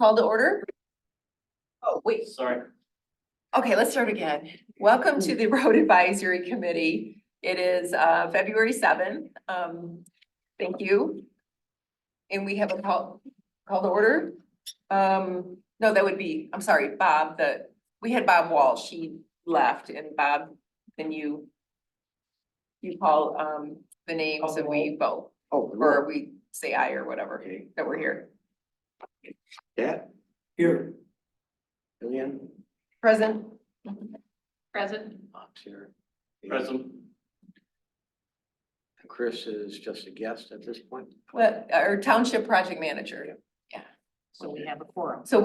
Call to order? Oh, wait, Sorry. okay, let's start again. Welcome to the Road Advisory Committee. It is February 7th. Thank you. And we have a call to order. No, that would be, I'm sorry, Bob, we had Bob Walsh, he left, and Bob, then you call the names and we vote, or we say aye or whatever, that we're here. Yeah. Here. Jillian. Present. Present. Bob's here. Present. And Chris is just a guest at this point. What, our township project manager. So we have a quorum. So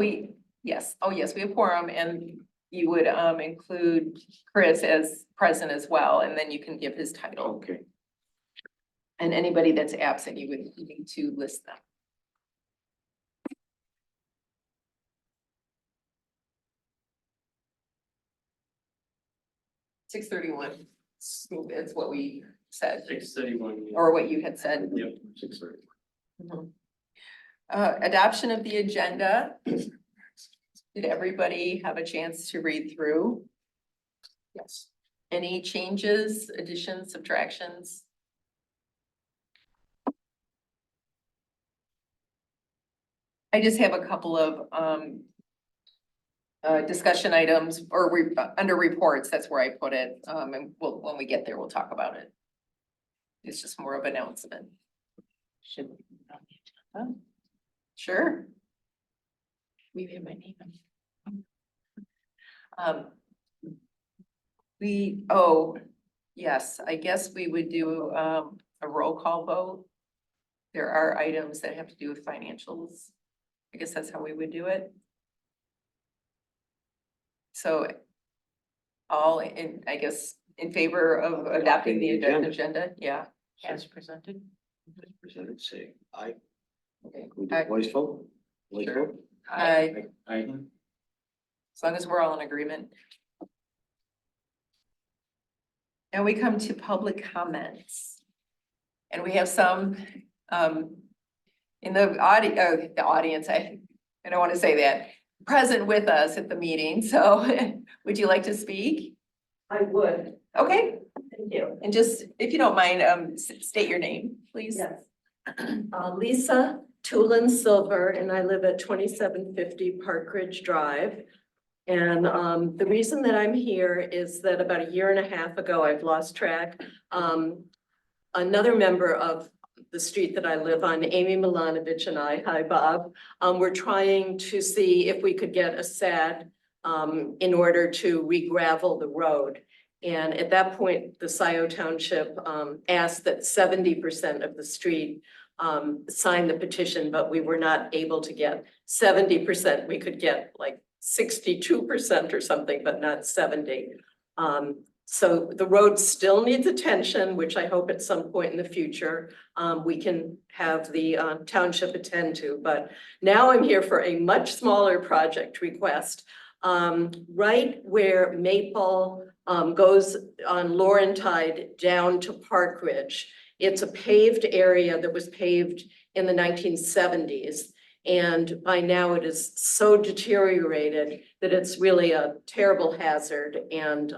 yes, we have quorum, and you would include Chris as present as well, and then you can give his title. Okay. And anybody that's absent, you would need to list them. (6:31). It's what we said, 6:31. or what you had said. Yep. 6:30. Mhm. Adoption of the agenda. Did everybody have a chance to read through? Yes. Any changes, additions, subtractions? I just have a couple of discussion items or under reports, that's where I put it. And when we get there, we'll talk about it. It's just more of an announcement. Should. Sure. We have my name. Yes, I guess we would do a roll call vote. There are items that have to do with financials. I guess that's how we would do it. So all in, I guess, in favor of adopting the agenda, yeah. As presented. Presented, say aye. Okay. We do voice vote? Voice Sure. vote? Aye. Aye. As long as we're all in agreement. And we come to public comments. And we have some in the audience, I don't want to say that, present with us at the meeting. So would you like to speak? I would, Okay, thank you. and just, if you don't mind, state your name, please. Yes. Lisa Tulin Silver, and I live at 2750 Park Ridge Drive. And the reason that I'm here is that about a year and a half ago, I've lost track. Another member of the street that I live on, Amy Milanovic, and I, hi Bob, we're trying to see if we could get a SAD in order to re-gravel the road. And at that point, the Scio Township asked that 70% of the street sign the petition, but we were not able to get 70%. We could get like 62% or something, but not 70. So the road still needs attention, which I hope at some point in the future we can have the township attend to. But now I'm here for a much smaller project request. Right where Maple goes on Laurentide down to Park Ridge. It's a paved area that was paved in the 1970s. And by now it is so deteriorated that it's really a terrible hazard, and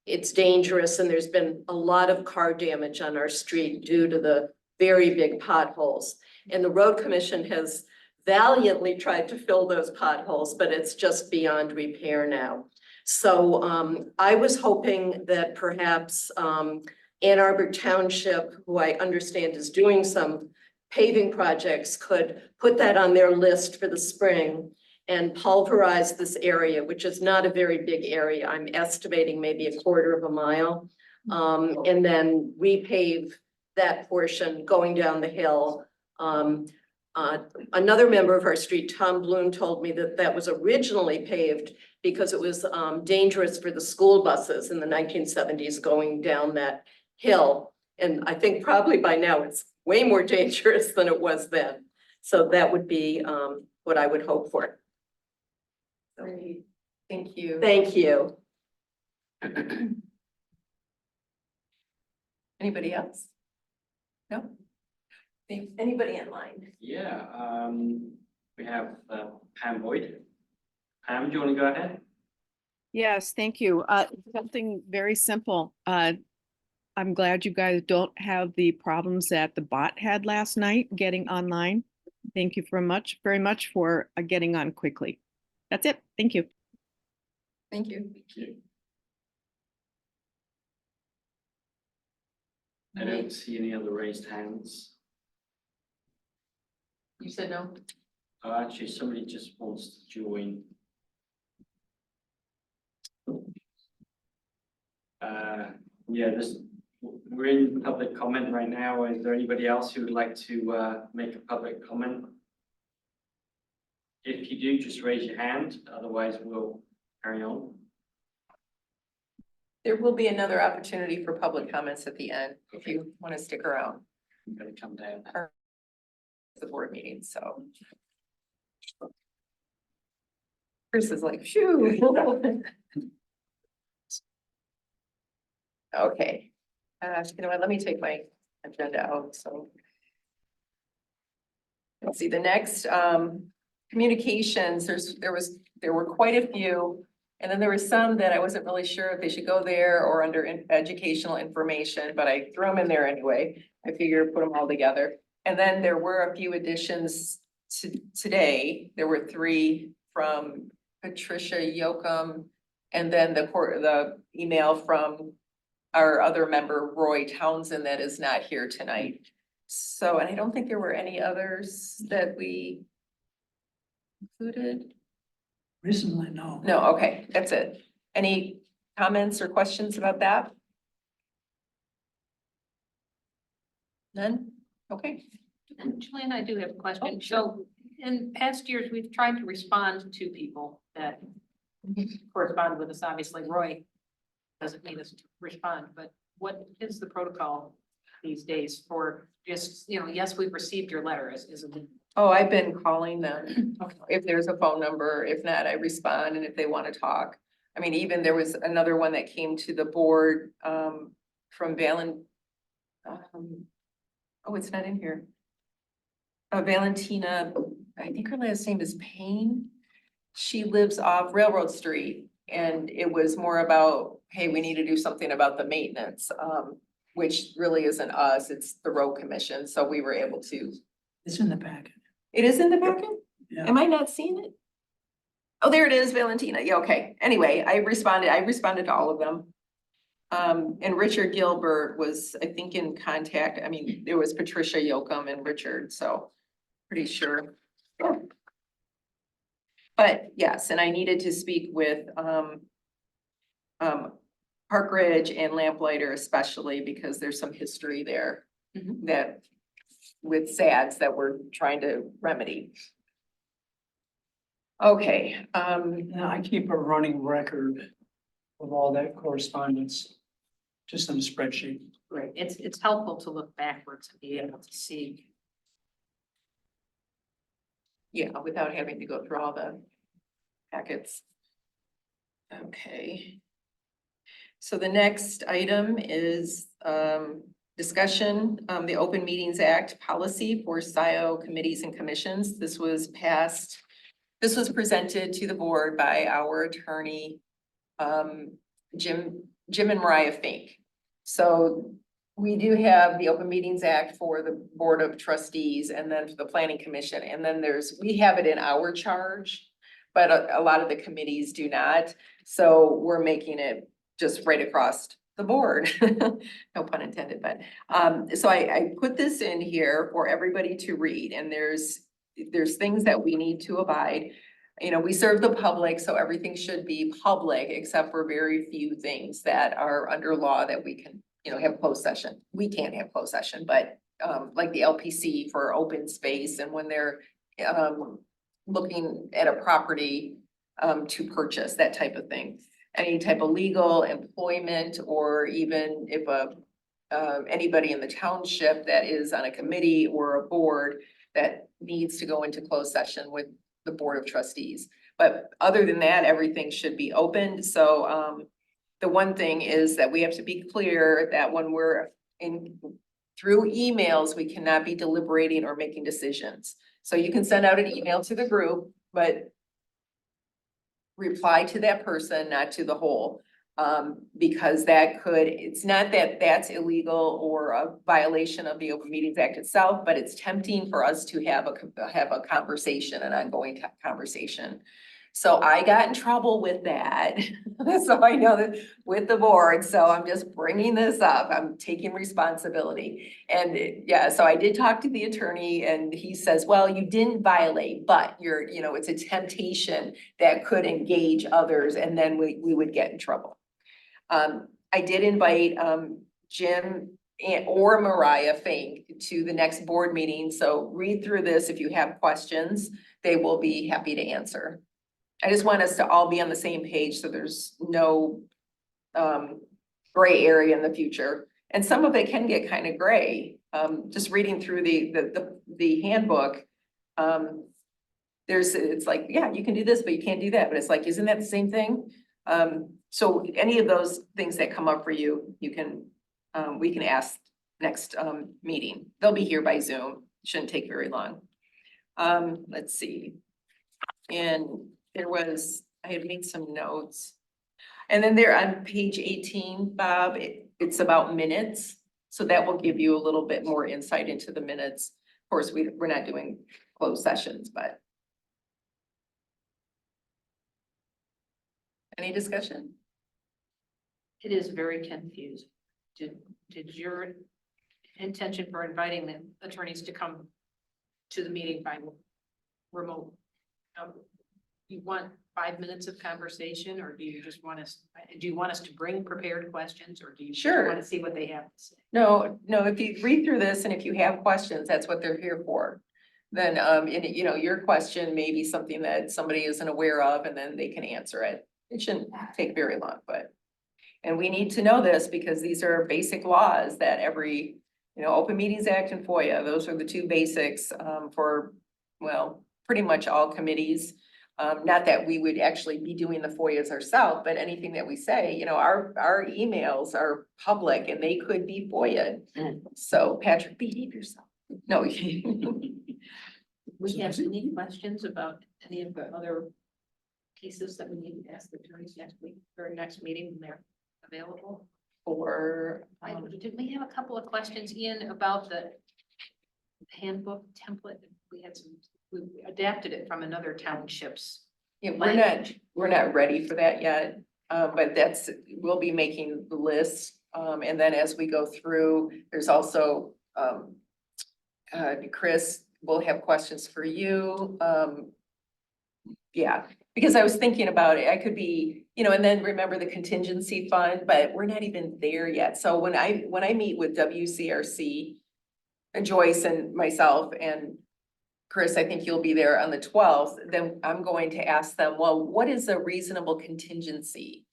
it's dangerous, and there's been a lot of car damage on our street due to the very big potholes. And the road commission has valiantly tried to fill those potholes, but it's just beyond repair now. So I was hoping that perhaps Ann Arbor Township, who I understand is doing some paving projects, could put that on their list for the spring and pulverize this area, which is not a very big area. I'm estimating maybe a quarter of a mile. And then repave that portion going down the hill. Another member of our street, Tom Bloom, told me that that was originally paved because it was dangerous for the school buses in the 1970s going down that hill. And I think probably by now it's way more dangerous than it was then. So that would be what I would hope for. Great, thank you. Thank you. Anybody else? No? Anybody in line? Yeah, we have Pam Boyd. Pam, do you want to go ahead? Yes, thank you. Something very simple. I'm glad you guys don't have the problems that the bot had last night getting online. Thank you very much for getting on quickly. That's it. Thank you. Thank you. Thank you. I don't see any other raised hands. You said no? Oh, actually, somebody just wants to join. Yeah, we're in public comment right now. Is there anybody else who would like to make a public comment? If you do, just raise your hand, otherwise we'll carry on. There will be another opportunity for public comments at the end, if you want to stick around I'm gonna come down. the board meeting, so. Chris is like, phew. Okay, you know what, let me take my agenda out, so. Let's see, the next, communications, there were quite a few. And then there were some that I wasn't really sure if they should go there or under educational information, but I threw them in there anyway. I figured put them all together. And then there were a few additions to today. There were 3 from Patricia Yoakum. And then the email from our other member, Roy Townsend, that is not here tonight. So, and I don't think there were any others that we included. Recently, no. No, okay, that's it. Any comments or questions about that? None? Okay. And Jillian, I do have a question. Oh, sure. So in past years, we've tried to respond to people that correspond with us. Obviously, Roy doesn't need us to respond, but what is the protocol these days for just, yes, we've received your letter, is it? Oh, I've been calling them. Okay. If there's a phone number, if not, I respond, and if they want to talk. I mean, even there was another one that came to the board, from oh, it's not in here. Valentina, I think her last name is Payne. She lives off Railroad Street, and it was more about, hey, we need to do something about the maintenance, which really isn't us, it's the road commission, so we were able to. It's in the packet. It is in the packet? Yeah. Am I not seeing it? Oh, there it is, Valentina. Yeah, okay. Anyway, I responded to all of them. And Richard Gilbert was, I think, in contact. I mean, there was Patricia Yoakum and Richard, so pretty sure. But yes, and I needed to speak with Park Ridge and Lamplighter especially because there's some history there that with SADs that we're trying to remedy. Okay, Now, I keep a running record of all that correspondence, just in a spreadsheet. Right. It's helpful to look backwards and be able to see. yeah, without having to go through all the packets. Okay. So the next item is discussion, the Open Meetings Act policy for Scio committees and commissions. This was presented to the board by our attorney, Jim and Mariah Fink. So we do have the Open Meetings Act for the Board of Trustees and then for the Planning Commission. And then we have it in our charge, but a lot of the committees do not. So we're making it just right across the board. No pun intended, but, so I put this in here for everybody to read, and there's things that we need to abide. You know, we serve the public, so everything should be public, except for very few things that are under law that we can, have closed session. We can't have closed session, but, like the LPC for open space and when they're, looking at a property, to purchase, that type of thing. Any type of legal employment, or even if anybody in the township that is on a committee or a board that needs to go into closed session with the Board of Trustees. But other than that, everything should be opened. So the one thing is that we have to be clear that when we're through emails, we cannot be deliberating or making decisions. So you can send out an email to the group, but reply to that person, not to the whole. Because that could, it's not that that's illegal or a violation of the Open Meetings Act itself, but it's tempting for us to have a conversation, an ongoing conversation. So I got in trouble with that. So I know that with the board, so I'm just bringing this up. I'm taking responsibility. And yeah, so I did talk to the attorney and he says, well, you didn't violate, but it's a temptation that could engage others and then we would get in trouble. I did invite, Jim or Mariah Fink to the next board meeting, so read through this. If you have questions, they will be happy to answer. I just want us to all be on the same page, so there's no, gray area in the future. And some of it can get kind of gray, just reading through the handbook. It's like, yeah, you can do this, but you can't do that, but it's like, isn't that the same thing? So any of those things that come up for you, you can, we can ask next, meeting. They'll be here by Zoom. Shouldn't take very long. Let's see. And I had made some notes. And then there on page 18, Bob, it's about minutes. So that will give you a little bit more insight into the minutes. Of course, we're not doing closed sessions, but. Any discussion? It is very confusing. Did your intention for inviting the attorneys to come to the meeting by remote? You want 5 minutes of conversation, or do you just want us, to bring prepared questions, or do you? Sure. Want to see what they have to say? No, if you read through this and if you have questions, that's what they're here for. Then, your question may be something that somebody isn't aware of and then they can answer it. It shouldn't take very long, and we need to know this because these are basic laws that every, Open Meetings Act and FOIA, those are the two basics, for, well, pretty much all committees. Not that we would actually be doing the FOIAs ourselves, but anything that we say, our emails are public and they could be FOIA'd. So Patrick, behave yourself. No. We have any questions about any of the other pieces that we need to ask the attorneys next week, or next meeting when they're available? Or, Did we have a couple of questions, Ian, about the handbook template? We adapted it from another township's. yeah, we're not ready for that yet. But we'll be making the list. And then as we go through, there's also, Chris will have questions for you. Yeah, because I was thinking about it, I could be, and then remember the contingency fund, but we're not even there yet. So when I meet with WCRC, Joyce and myself and Chris, I think you'll be there on the 12th, then I'm going to ask them, well, what is a reasonable contingency?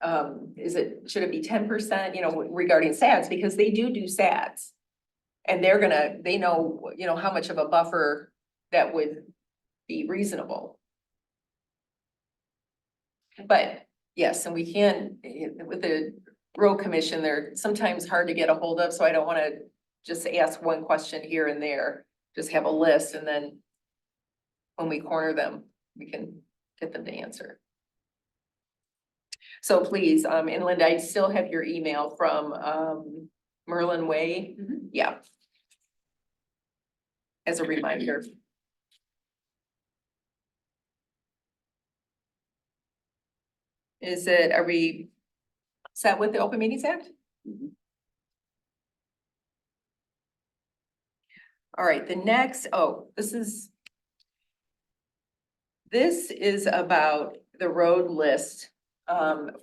Should it be 10%, regarding SADs, because they do SADs. And they know, how much of a buffer that would be reasonable. But yes, and we can, with the road commission, they're sometimes hard to get a hold of, so I don't want to just ask one question here and there. Just have a list, and then when we corner them, we can get them to answer. So please, and Linda, I still have your email from Merlin Way. Mhm. Yeah. As a reminder. Are we set with the Open Meetings Act? Mhm. All right, the next, this is about the road list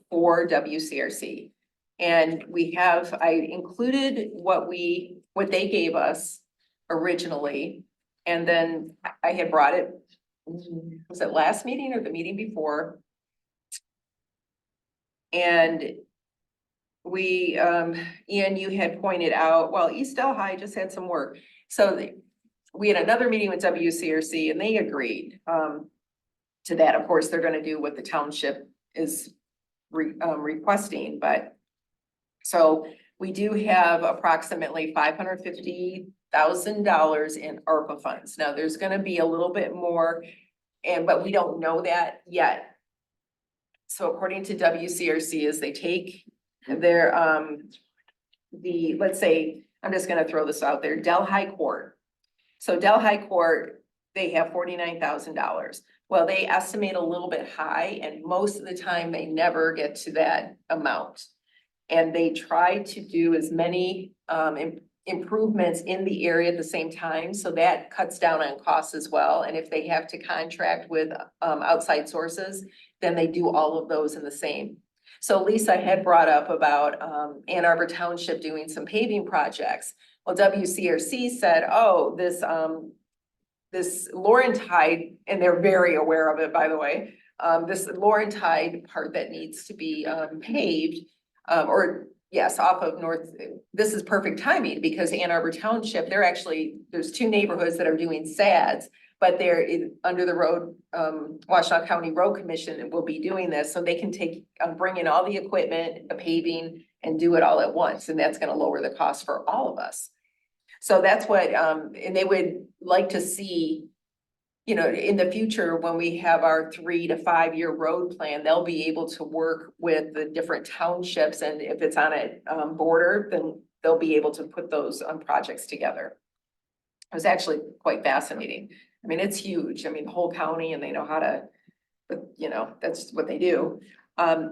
for WCRC. And I included what they gave us originally. And then I had brought it, was it last meeting or the meeting before? And we, Ian, you had pointed out, well, East Delhi just had some work. So we had another meeting with WCRC and they agreed to that. Of course, they're gonna do what the township is requesting, but so we do have approximately $100,000 in ARPA funds. Now, there's gonna be a little bit more, but we don't know that yet. So according to WCRC, is they take their, let's say, I'm just gonna throw this out there, Delhi Court. So Delhi Court, they have $49,000. Well, they estimate a little bit high, and most of the time they never get to that amount. And they try to do as many improvements in the area at the same time, so that cuts down on costs as well. And if they have to contract with outside sources, then they do all of those in the same. So Lisa had brought up about Ann Arbor Township doing some paving projects. Well, WCRC said, oh, this Laurentide, and they're very aware of it, by the way, this Laurentide part that needs to be paved, or yes, off of North, this is perfect timing because Ann Arbor Township, there's two neighborhoods that are doing SADs, but they're under the road, Washtenaw County Road Commission will be doing this, so they can bring in all the equipment, the paving, and do it all at once, and that's gonna lower the cost for all of us. So that's what, and they would like to see, in the future, when we have our 3 to 5 year road plan, they'll be able to work with the different townships, and if it's on a border, then they'll be able to put those projects together. It was actually quite fascinating. I mean, it's huge. I mean, the whole county, and they know how to, but that's what they do.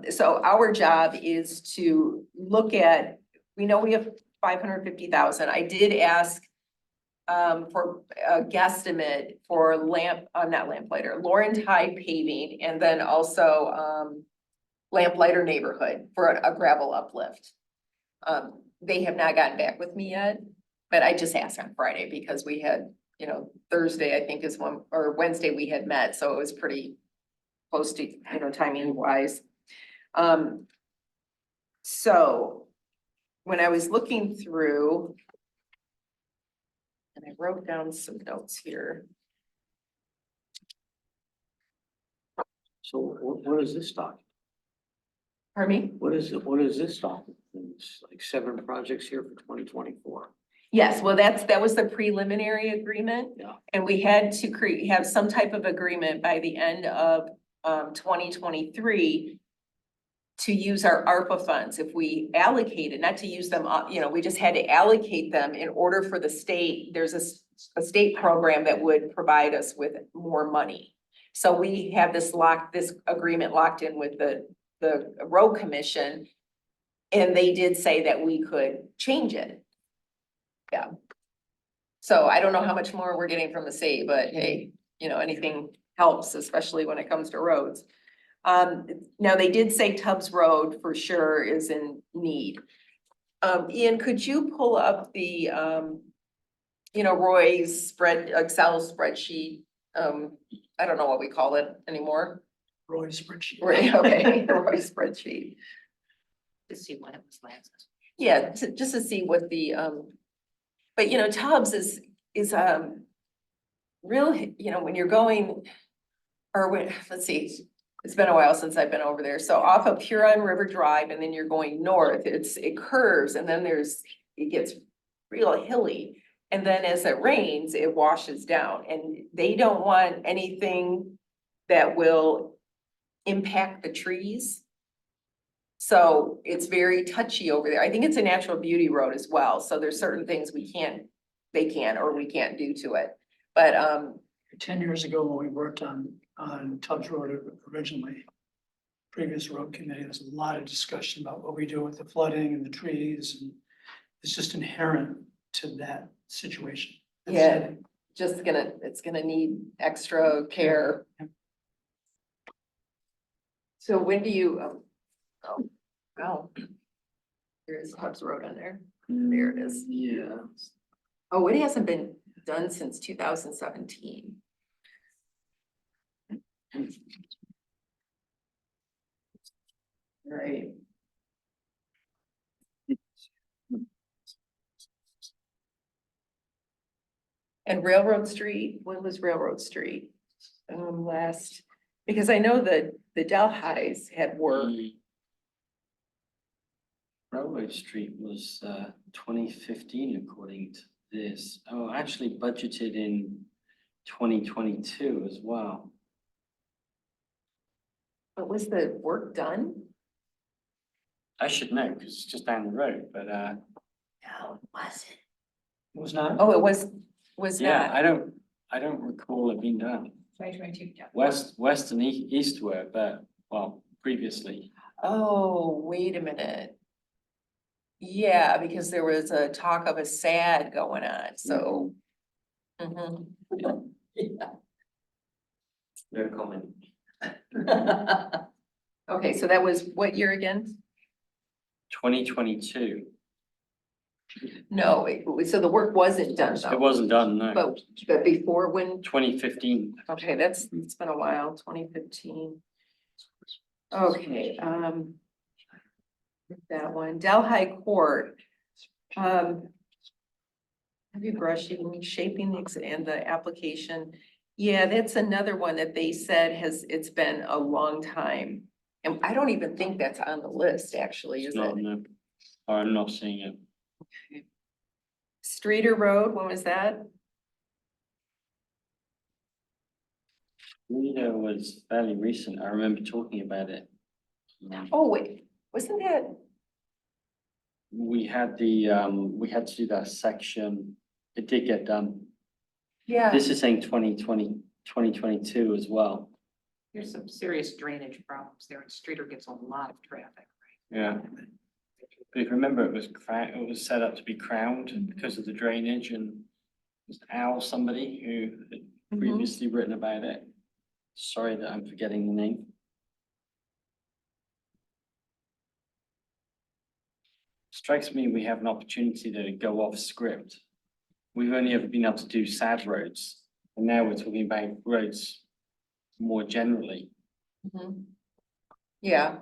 So our job is to look at, we know we have 550,000. I did ask for a guesstimate for Laurentide paving, and then also Lamplighter neighborhood for a gravel uplift. They have not gotten back with me yet, but I just asked on Friday because we had, Thursday, I think is one, or Wednesday we had met, so it was pretty close to, timing wise. So when I was looking through, and I wrote down some notes here. So what is this document? Pardon me? What is this document? It's like 7 projects here for 2024. Yes, well, that was the preliminary agreement. Yeah. And we had to have some type of agreement by the end of 2023 to use our ARPA funds. If we allocated, not to use them, we just had to allocate them in order for the state. There's a state program that would provide us with more money. So we have this agreement locked in with the road commission, and they did say that we could change it. Yeah. So I don't know how much more we're getting from the state, but hey, anything helps, especially when it comes to roads. Now they did say Tubbs Road for sure is in need. Ian, could you pull up the, Roy's Excel spreadsheet? I don't know what we call it anymore. Roy's spreadsheet. Right, okay, Roy's spreadsheet. To see when it was last. Yeah, just to see what the, but Tubbs is real, when you're going, let's see, it's been a while since I've been over there. So off of Huron River Drive, and then you're going north, it curves, and then it gets real hilly. And then as it rains, it washes down, and they don't want anything that will impact the trees. So it's very touchy over there. I think it's a natural beauty road as well. So there's certain things they can, or we can't do to it. But, 10 years ago, when we worked on Tubbs Road originally, previous road committee, there was a lot of discussion about what we do with the flooding and the trees, and it's just inherent to that situation. yeah, it's gonna need extra care. So when do you, oh, wow. There is Tubbs Road on there. There it is. Yeah. Oh, it hasn't been done since 2017. Right. And Railroad Street, when was Railroad Street? Because I know that the Delhi's had work. Railroad Street was 2015 according to this? Oh, actually budgeted in 2022 as well. But was the work done? I should know because it's just down the road, but No, it wasn't. It was not. Oh, it was yeah, not. I don't recall it being done. 2022, yeah. West and east were, but well, previously. Oh, wait a minute. Yeah, because there was a talk of a SAD going on, so. Mhm. No comment. Okay, so that was what year again? 2022. No, so the work wasn't done It though, wasn't done, no. but before when, 2015. okay, it's been a while, 2015. Okay, that one, Delhi Court. Have you brushing, shaping and the application? Yeah, that's another one that they said it's been a long time. And I don't even think that's on the list, actually, It's is not, it? no. I'm not seeing it. Streeter Road, when was that? Rita was fairly recent. I remember talking about it. Oh, wait, wasn't that? We had we had to do that section. It did get done. Yeah, This is saying 2022 as well. There's some serious drainage problems there, and Streeter gets a lot of traffic. Yeah. But if you remember, it was set up to be crowned because of the drainage, and it was Al, somebody who had previously written about it. Sorry that I'm forgetting the name. Strikes me we have an opportunity to go off script. We've only ever been able to do sad roads, and now we're talking about roads more generally. Mhm. Yeah,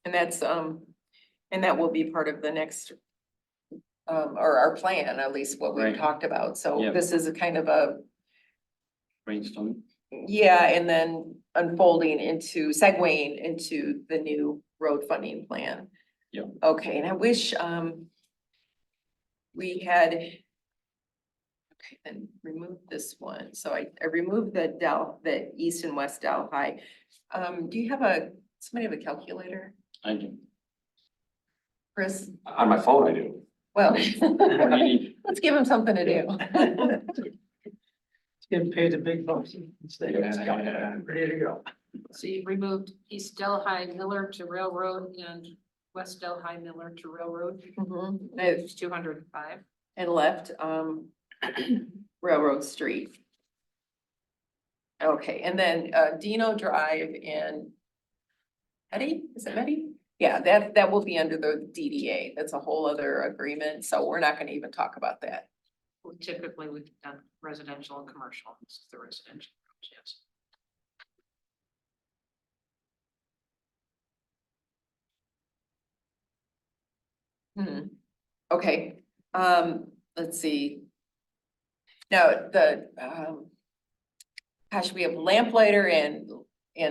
and that's, and that will be part of the next, or our plan, at least what we've Right. talked about. So Yeah. this is a kind of a, Brainstorming. yeah, and then unfolding into, segueing into the new road funding plan. Yeah. Okay, and I wish, we had. Okay, then remove this one. So I removed the east and west Delhi. Do you have somebody have a calculator, I do. Chris? On my phone, I do. Well, What do you need? let's give him something to do. Getting paid the big bucks. Yeah. Ready to go. So you removed East Delhi Miller to Railroad and West Delhi Miller to Railroad, Mhm. it's 205. And left, Railroad Street. Okay, and then, Dino Drive and Eddie, is it Eddie? Yeah, that will be under the DDA. That's a whole other agreement, so we're not gonna even talk about that. Typically, we've done residential and commercial, this is the residential, yes. Okay, let's see. Now, gosh, we have Lamplighter and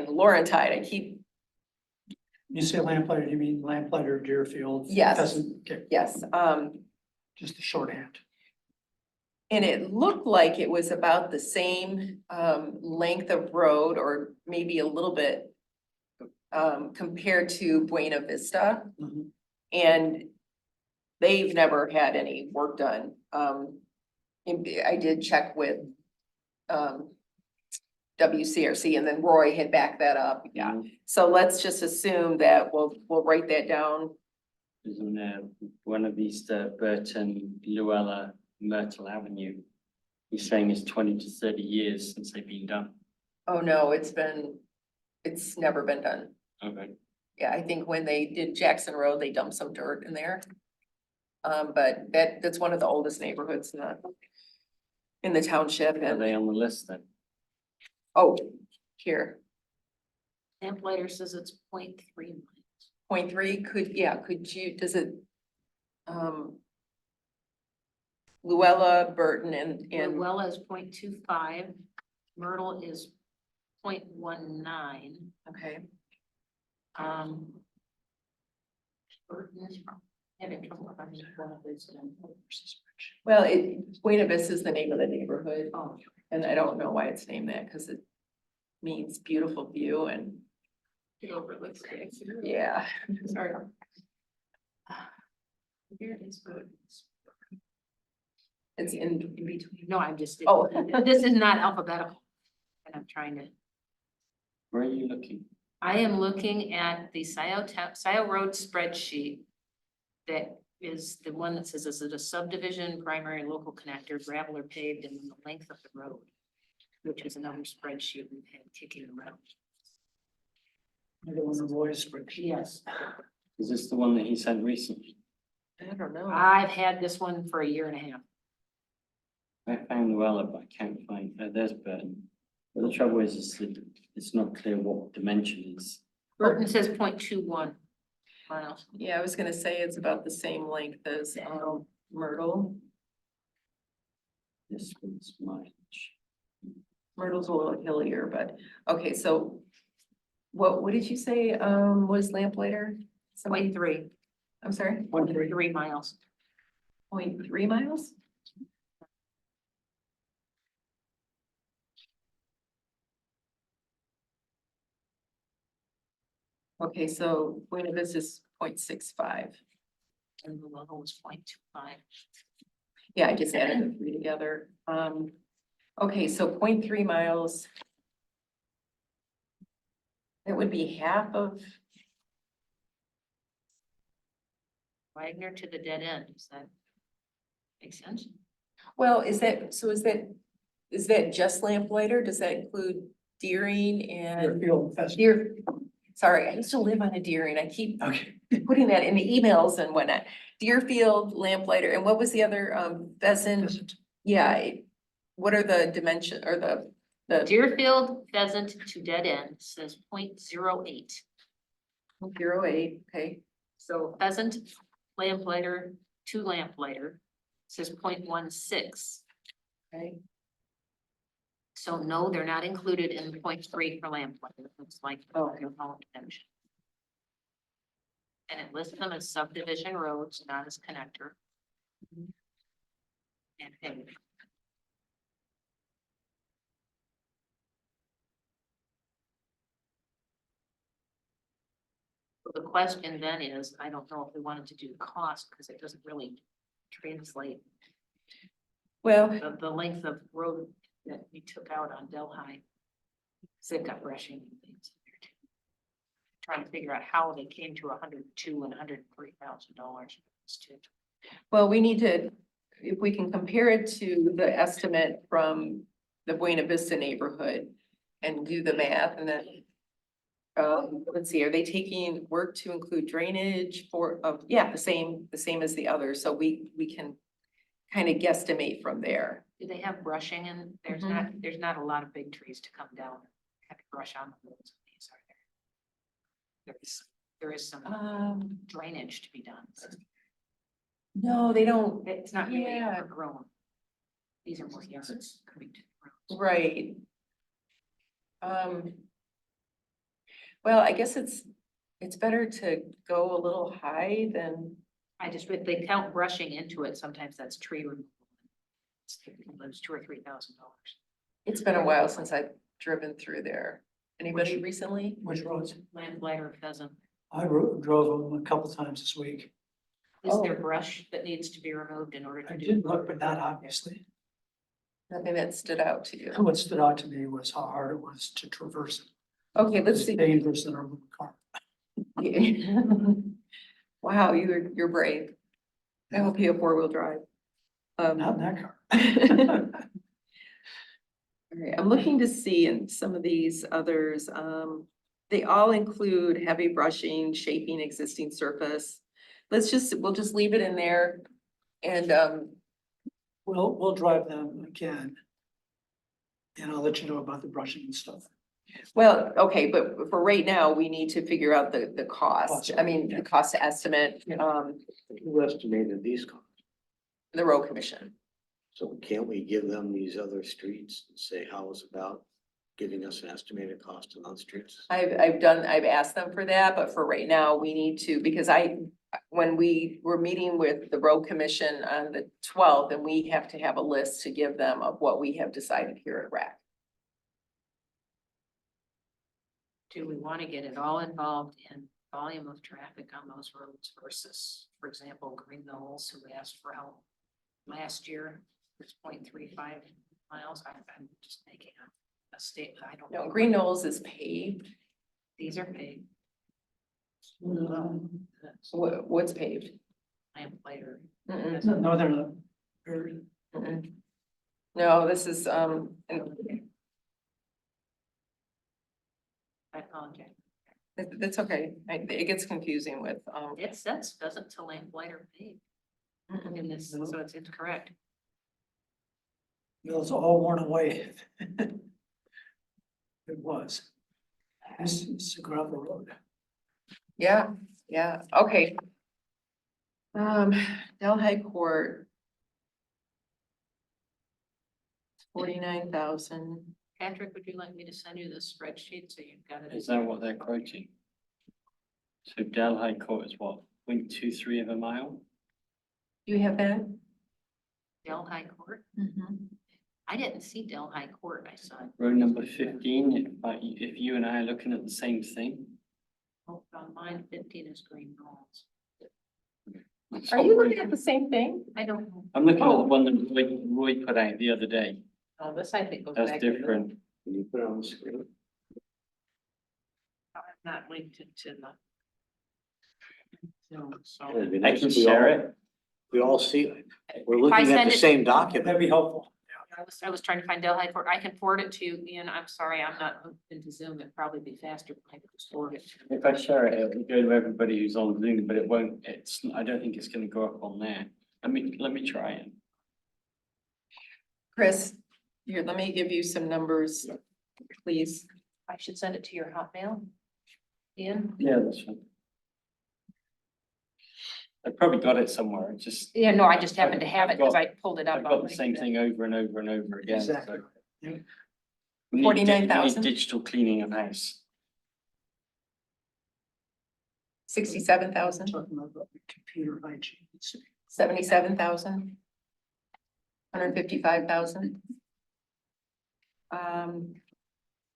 Laurentide. I keep, You say lamplighter, you mean lamplighter Deerfield? Yes. Doesn't get, yes, just the shorthand. and it looked like it was about the same, length of road or maybe a little bit, compared to Buena Vista. Mhm. And they've never had any work done. And I did check with, WCRC, and then Roy had backed that up, yeah. So let's just assume that we'll write that down. Isn't there one of these, Burton, Luella, Myrtle Avenue? He's saying it's 20 to 30 years since they've been done. Oh, no, it's never been done. Okay. Yeah, I think when they did Jackson Road, they dumped some dirt in there. But that's one of the oldest neighborhoods in the township, Are and, they on the list then? oh, here, Lamplighter says it's 0.3 miles. 0.3, does it? Luella, Burton, and, Well as 0.25, Myrtle is 0.19. okay, Burton is having trouble finding one of those. Well, Buena Vista is the name of the neighborhood, and I don't know why it's named that, because it means beautiful view and, It overlooks it. yeah. Sorry. Here it is. It's in between. No, I'm just. Oh. This is not alphabetical. And I'm trying to, Where are you looking? I am looking at the Scio Road spreadsheet. That is the one that says, is it a subdivision, primary, local connector, gravel or paved, and the length of the road? Which is another spreadsheet we've had kicking around. Another one of Roy's spreadsheet. Yes, Is this the one that he sent recently? I don't know. I've had this one for a year and a half. I found Luella, but I can't find, there's Burton. But the trouble is that it's not clear what dimension is. Burton says 0.21 miles. Yeah, I was gonna say it's about the same length as, Myrtle. This one's mileage. Myrtle's a little hillier, but, okay, so what did you say, was Lamplighter? Somebody, 0.3, I'm sorry, 0.3 miles. 0.3 miles? Okay, so Buena Vista is 0.65. And the level was 0.25. Yeah, I just added the three together. Okay, so 0.3 miles. It would be half of, Wagner to the dead end, does that make sense? well, is that just Lamplighter? Does that include Deering and Deerfield Pheasant. Deer? Sorry, I used to live on a Deering. I keep Okay. putting that in the emails and whatnot. Deerfield, Lamplighter, and what was the other, Pheasant? Pheasant. Yeah, what are the dimension or the, Deerfield pheasant to dead end says 0.08. 0.08, okay, So pheasant, lamplighter to lamplighter says 0.16. okay. So no, they're not included in 0.3 for lamplighter. It's like, Oh. your own dimension. And it lists them as subdivision roads, not as connector. And paved. So the question then is, I don't know if we wanted to do cost, because it doesn't really translate Well, the length of road that we took out on Delhi. So they've got brushing and things in there too. Trying to figure out how they came to $102,000 and $103,000. well, we need to, if we can compare it to the estimate from the Buena Vista neighborhood and do the math and then. Let's see, are they taking work to include drainage for, yeah, the same as the others, so we can kind of guesstimate from there. Do they have brushing and there's not a lot of big trees to come down, have to brush on the roads. These are there is some drainage to be done. No, they don't, It's not really Yeah. overgrown. These are more yards coming to the roads. right. Well, I guess it's better to go a little high than, I just, if they count brushing into it, sometimes that's tree removal. It's $2,000 or $3,000. it's been a while since I've driven through there. Anybody recently? Which roads? Lamplighter, pheasant. I drove them a couple times this week. Is there brush that needs to be removed in order to I do? did look, but not obviously. Nothing that stood out to you. What stood out to me was how hard it was to traverse it. Okay, let's It's see. dangerous in a little car. Wow, you're brave. I hope you have four-wheel drive. Not in that car. All right, I'm looking to see in some of these others, they all include heavy brushing, shaping existing surface. We'll just leave it in there. And, We'll drive them again. And I'll let you know about the brushing and stuff. well, okay, but for right now, we need to figure out the cost. I mean, the cost estimate, Who estimated these costs? the road commission. So can't we give them these other streets and say how it's about giving us an estimated cost on those streets? I've asked them for that, but for right now, we need to, because when we were meeting with the road commission on the 12th, and we have to have a list to give them of what we have decided here at RAC. Do we want to get it all involved in volume of traffic on those roads versus, for example, Green Knolls, who asked for help last year, it's 0.35 miles. I'm just making a statement. I don't No, know. Green Knolls is paved. These are paid. What's paved? Lamp later. Mm-mm, No, they're not. They're- mm-mm. No, this is, I apologize. that's okay. It gets confusing with, It says doesn't to lamp lighter paid mm-mm. in this, so it's incorrect. It's all worn away. It was. This is a gravel road. Yeah, yeah, okay. Delhi Court. 49,000. Patrick, would you like me to send you this spreadsheet so you've got it? Is that what they're quoting? So Delhi Court is what, 0.23 of a mile? Do you have that? Delhi Court? Mm-hmm. I didn't see Delhi Court. I saw it. Road number 15, if you and I are looking at the same thing. Oh, on mine, 15 is Green Knolls. Are you looking at the same thing? I don't know. I'm looking at the one that Roy put out the other day. Oh, this I think goes That's back. to the- different. Can you put it on the screen? I'm not linked it to the. No, so. It'd be I nice can if we share all- it. We all see, we're If I looking at send the it- same That'd document. be helpful. I was trying to find Delhi Court. I can forward it to you, Ian. I'm sorry, I'm not hooked into Zoom. It'd probably be faster if I could just forward it. to you. If I share it, it'll go to everybody who's on Zoom, but it won't, I don't think it's gonna go up on there. Let me try it. Chris, here, let me give you some numbers, please. I should send it to your Hotmail. Ian? Yeah, that's fine. I probably got it somewhere, it's just. Yeah, no, I just happened to have it I've because got- I pulled it up. I've got on the same LinkedIn. thing over and over and over again. so Exactly. Yeah. we need 49,000? Digital cleaning of house. 67,000, Talking about the computer hygiene. 77,000. 155,000.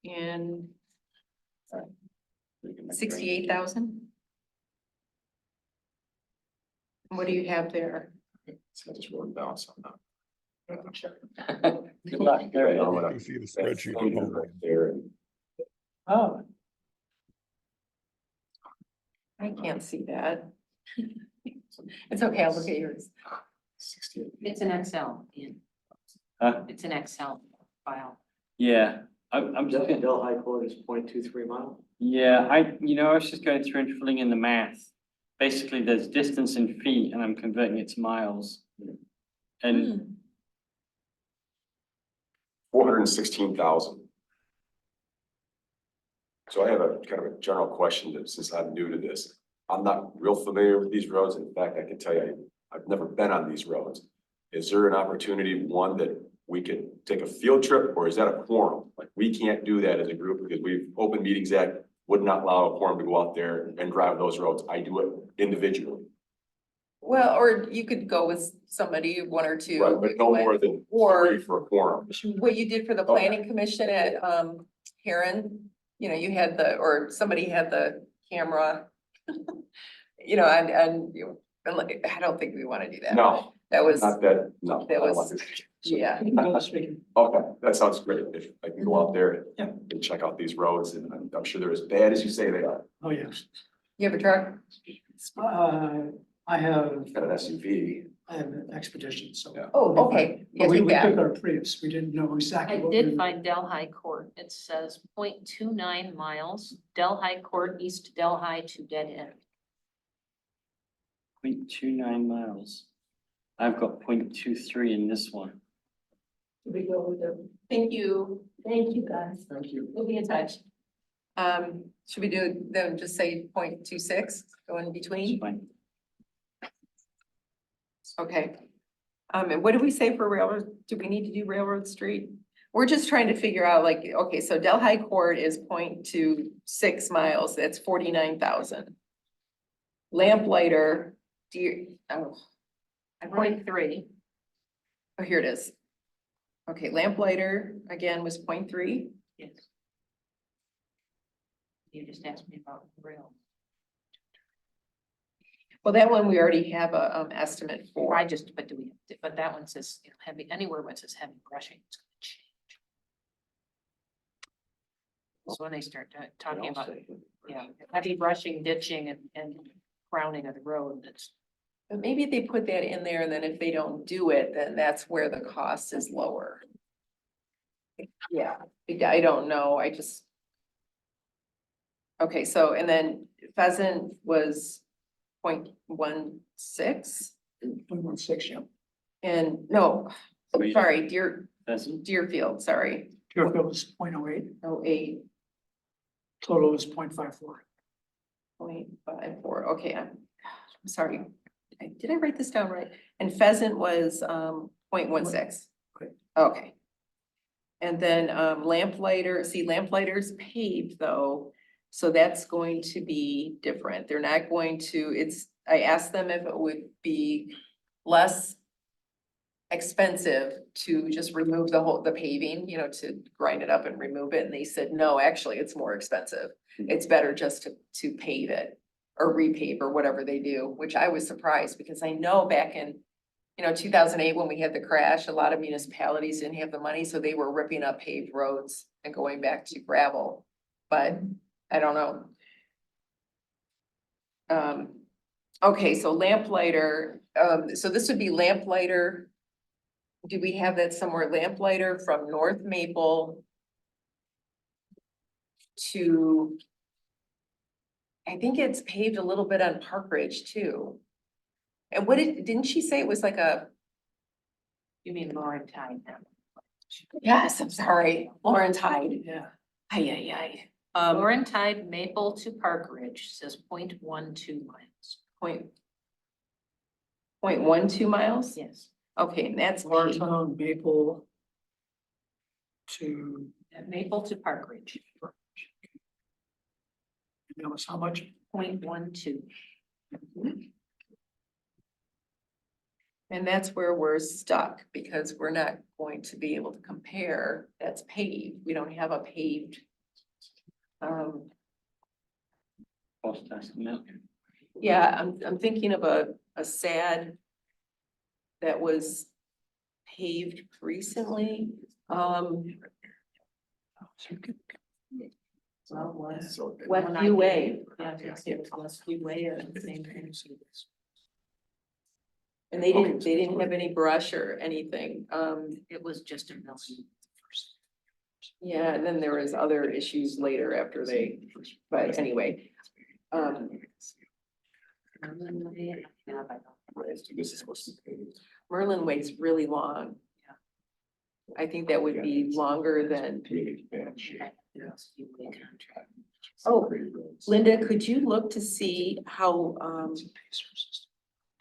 And 68,000. What do you have there? So I just wrote it down somehow. Good luck, Kerry. No, You can see the spreadsheet from home. right there. Oh, I can't see that. It's okay, I'll look at yours. 68. It's an Excel, Ian. Huh? It's an Excel file. Yeah, I'm just gonna, Delhi Court is 0.23 mile. yeah, I was just going through and filling in the math. Basically, there's distance in feet and I'm converting it to miles. And 416,000. So I have a kind of a general question that since I'm new to this, I'm not real familiar with these roads. In fact, I can tell you, I've never been on these roads. Is there an opportunity, one, that we could take a field trip, or is that a quorum? Like, we can't do that as a group because Open Meetings Act would not allow a quorum to go out there and drive those roads. I do it individually, Well, or you could go with somebody, one or two. right? But no more than Or- 3 for a quorum. What you did for the planning commission at Heron, you know, you had or somebody had the camera. You know, and you, I don't think we want to do that. No, That was, not that, no. I that don't was- want to. yeah. you can go speaking. Okay, that sounds great. If I can go out there Yeah. and check out these roads, and I'm sure they're as bad as you say they are. Oh, yes. You have a truck? I have Got an SUV. an expedition, so. Yeah. Oh, okay. Yeah, But we take took that. our Prius. We didn't know exactly. I what did we were- find Delhi Court. It says 0.29 miles, Delhi Court, East Delhi to Dead End. 0.29 miles. I've got 0.23 in this one. We go with them. Thank you. Thank you, guys. Thank you. We'll be in touch. Should we do them, just say 0.26, go in It's between? fine. Okay. And what did we say for railroad? Do we need to do Railroad Street? We're just trying to figure out like, okay, so Delhi Court is 0.26 miles, that's 49,000. Lamplighter, oh, .3. oh, here it is. Okay, lamplighter again was 0.3. Yes. You just asked me about rail. Well, that one we already have a estimate for. But that one says, you know, heavy, anywhere where it says heavy brushing, it's gonna change. So when they start talking about, yeah, heavy brushing, ditching and crowning of the road, that's. But maybe they put that in there and then if they don't do it, then that's where the cost is lower. Yeah, I don't know, I just. Okay, so and then pheasant was 0.16 1.16, yeah. and no, Wait. sorry, Pheasant. Deerfield, sorry, Deerfield was 0.08, 08. total was 0.54. 0.54, okay, I'm sorry. Did I write this down right? And pheasant was 0.16. Okay. Okay. And then lamplighter, see lamplighter's paved though, so that's going to be different. They're not going to, I asked them if it would be less expensive to just remove the paving, you know, to grind it up and remove it, and they said, no, actually, it's more expensive. It's better just to pave it or repave or whatever they do, which I was surprised because I know back in, 2008, when we had the crash, a lot of municipalities didn't have the money, so they were ripping up paved roads and going back to gravel, but I don't know. Okay, so lamplighter, so this would be lamplighter. Do we have that somewhere? Lamplighter from North Maple to, I think it's paved a little bit on Park Ridge too. And didn't she say it was like a, You mean Lauren Tide now? yes, I'm sorry, Lauren Tide. Yeah. Ay. Lauren Tide Maple to Park Ridge says 0.12 miles. 0.12 miles? Yes. Okay, and that's paved. Watertown, Maple to, Maple to Park Ridge, that was how much? 0.12. And that's where we're stuck because we're not going to be able to compare. That's paved. We don't have a paved. Cost estimate. Yeah, I'm thinking of a sad that was paved recently. Westview Way. Yeah, it was Westview Way or the same thing. And they didn't have any brush or anything. It was just a mill. Yeah, and then there was other issues later after but anyway. Merlin Way is really long. I think that would be longer than, oh, Linda, could you look to see how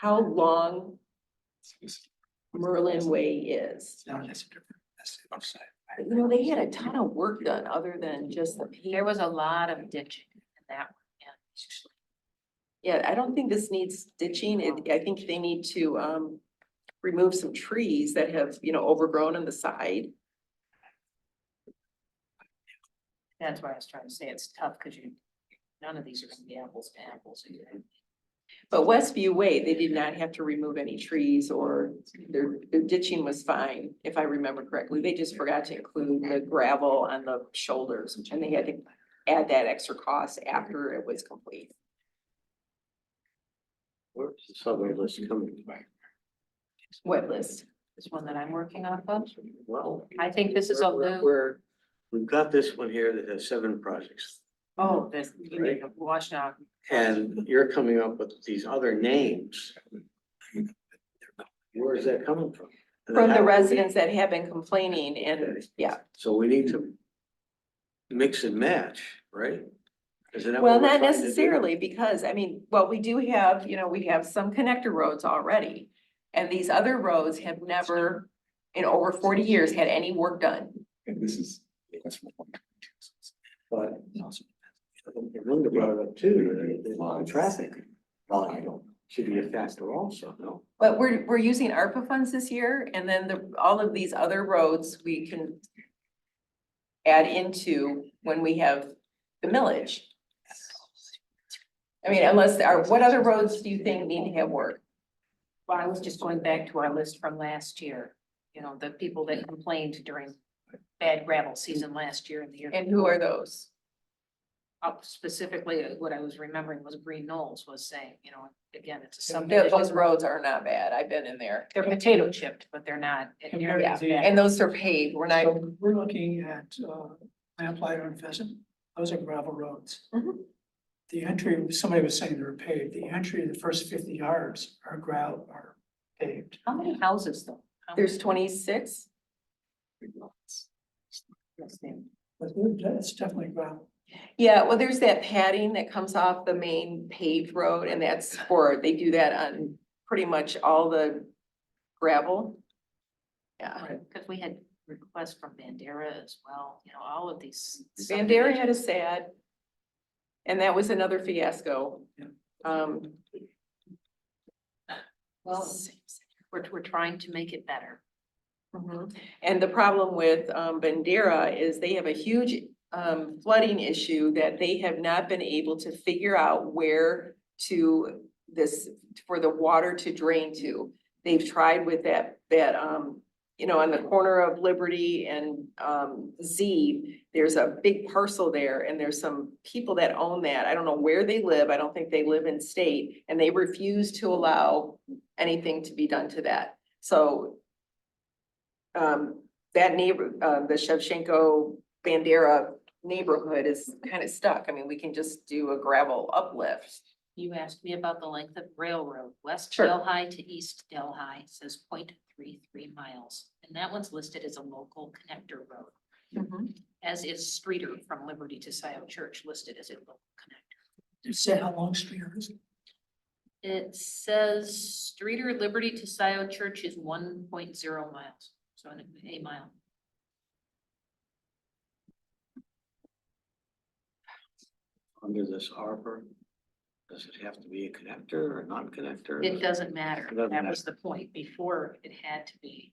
long Merlin Way is? No, that's a different, that's the upside. They had a ton of work done other than just the paving. There was a lot of ditching in that one, yeah. Yeah, I don't think this needs ditching. I think they need to remove some trees that have, overgrown on the side. That's why I was trying to say it's tough because none of these are gonna be apples to apples. But Westview Way, they did not have to remove any trees or their ditching was fine, if I remember correctly. They just forgot to include the gravel on the shoulders, and they had to add that extra cost after it was complete. Where's the subway list coming from? Wet list. This one that I'm working off of. Well. I think this is a new, We've got this one here that has 7 projects. oh, this, washout. And you're coming up with these other names. Where is that coming from? From the residents that have been complaining and, yeah. So we need to mix and match, right? Isn't that Well, what we're not trying to do? necessarily, because we do have, we have some connector roads already. And these other roads have never, in over 40 years, had any work done. And this is. But Linda brought it up too, the traffic. Well, I don't, should be a factor also, no? But we're using ARPA funds this year, and then all of these other roads we can add into when we have the millage. I mean, what other roads do you think need to have work? Well, I was just going back to our list from last year, you know, the people that complained during bad gravel season last year and the year. And who are those? Specifically, what I was remembering was Green Knolls was saying, you know, again, it's a Those subdivision. roads are not bad. I've been in there. They're potato chipped, but they're not. Compared Yeah, to the- and those are paved. We're not, So we're looking at, Lamplighter and Pheasant, those are gravel roads. Mhm. The entry, somebody was saying they're paved, the entry, the first 50 yards are gravel, are paved. How many houses though? there's 26. But it's definitely gravel. Yeah, well, there's that padding that comes off the main paved road, and they do that on pretty much all the gravel. Yeah, Because we had requests from Bandera as well, you know, all of these. Bandera had a sad. And that was another fiasco. Yeah. Well, we're trying to make it better. Mhm. And the problem with Bandera is they have a huge flooding issue that they have not been able to figure out where for the water to drain to. They've tried with that on the corner of Liberty and Z, there's a big parcel there, and there's some people that own that. I don't know where they live. I don't think they live in state, and they refuse to allow anything to be done to that. So that neighbor, the Shevchenko Bandera neighborhood is kind of stuck. I mean, we can just do a gravel uplift. You asked me about the length of railroad, west Sure. Delhi to east Delhi says 0.33 miles. And that one's listed as a local connector road, as is Streeter from Liberty to Scio Church listed as a local connector. It said how long Streeter is. It says Streeter Liberty to Scio Church is 1.0 miles, so a mile. Under this arbor, does it have to be a connector or non-connector? It doesn't matter. It doesn't That was the point. Before it had to be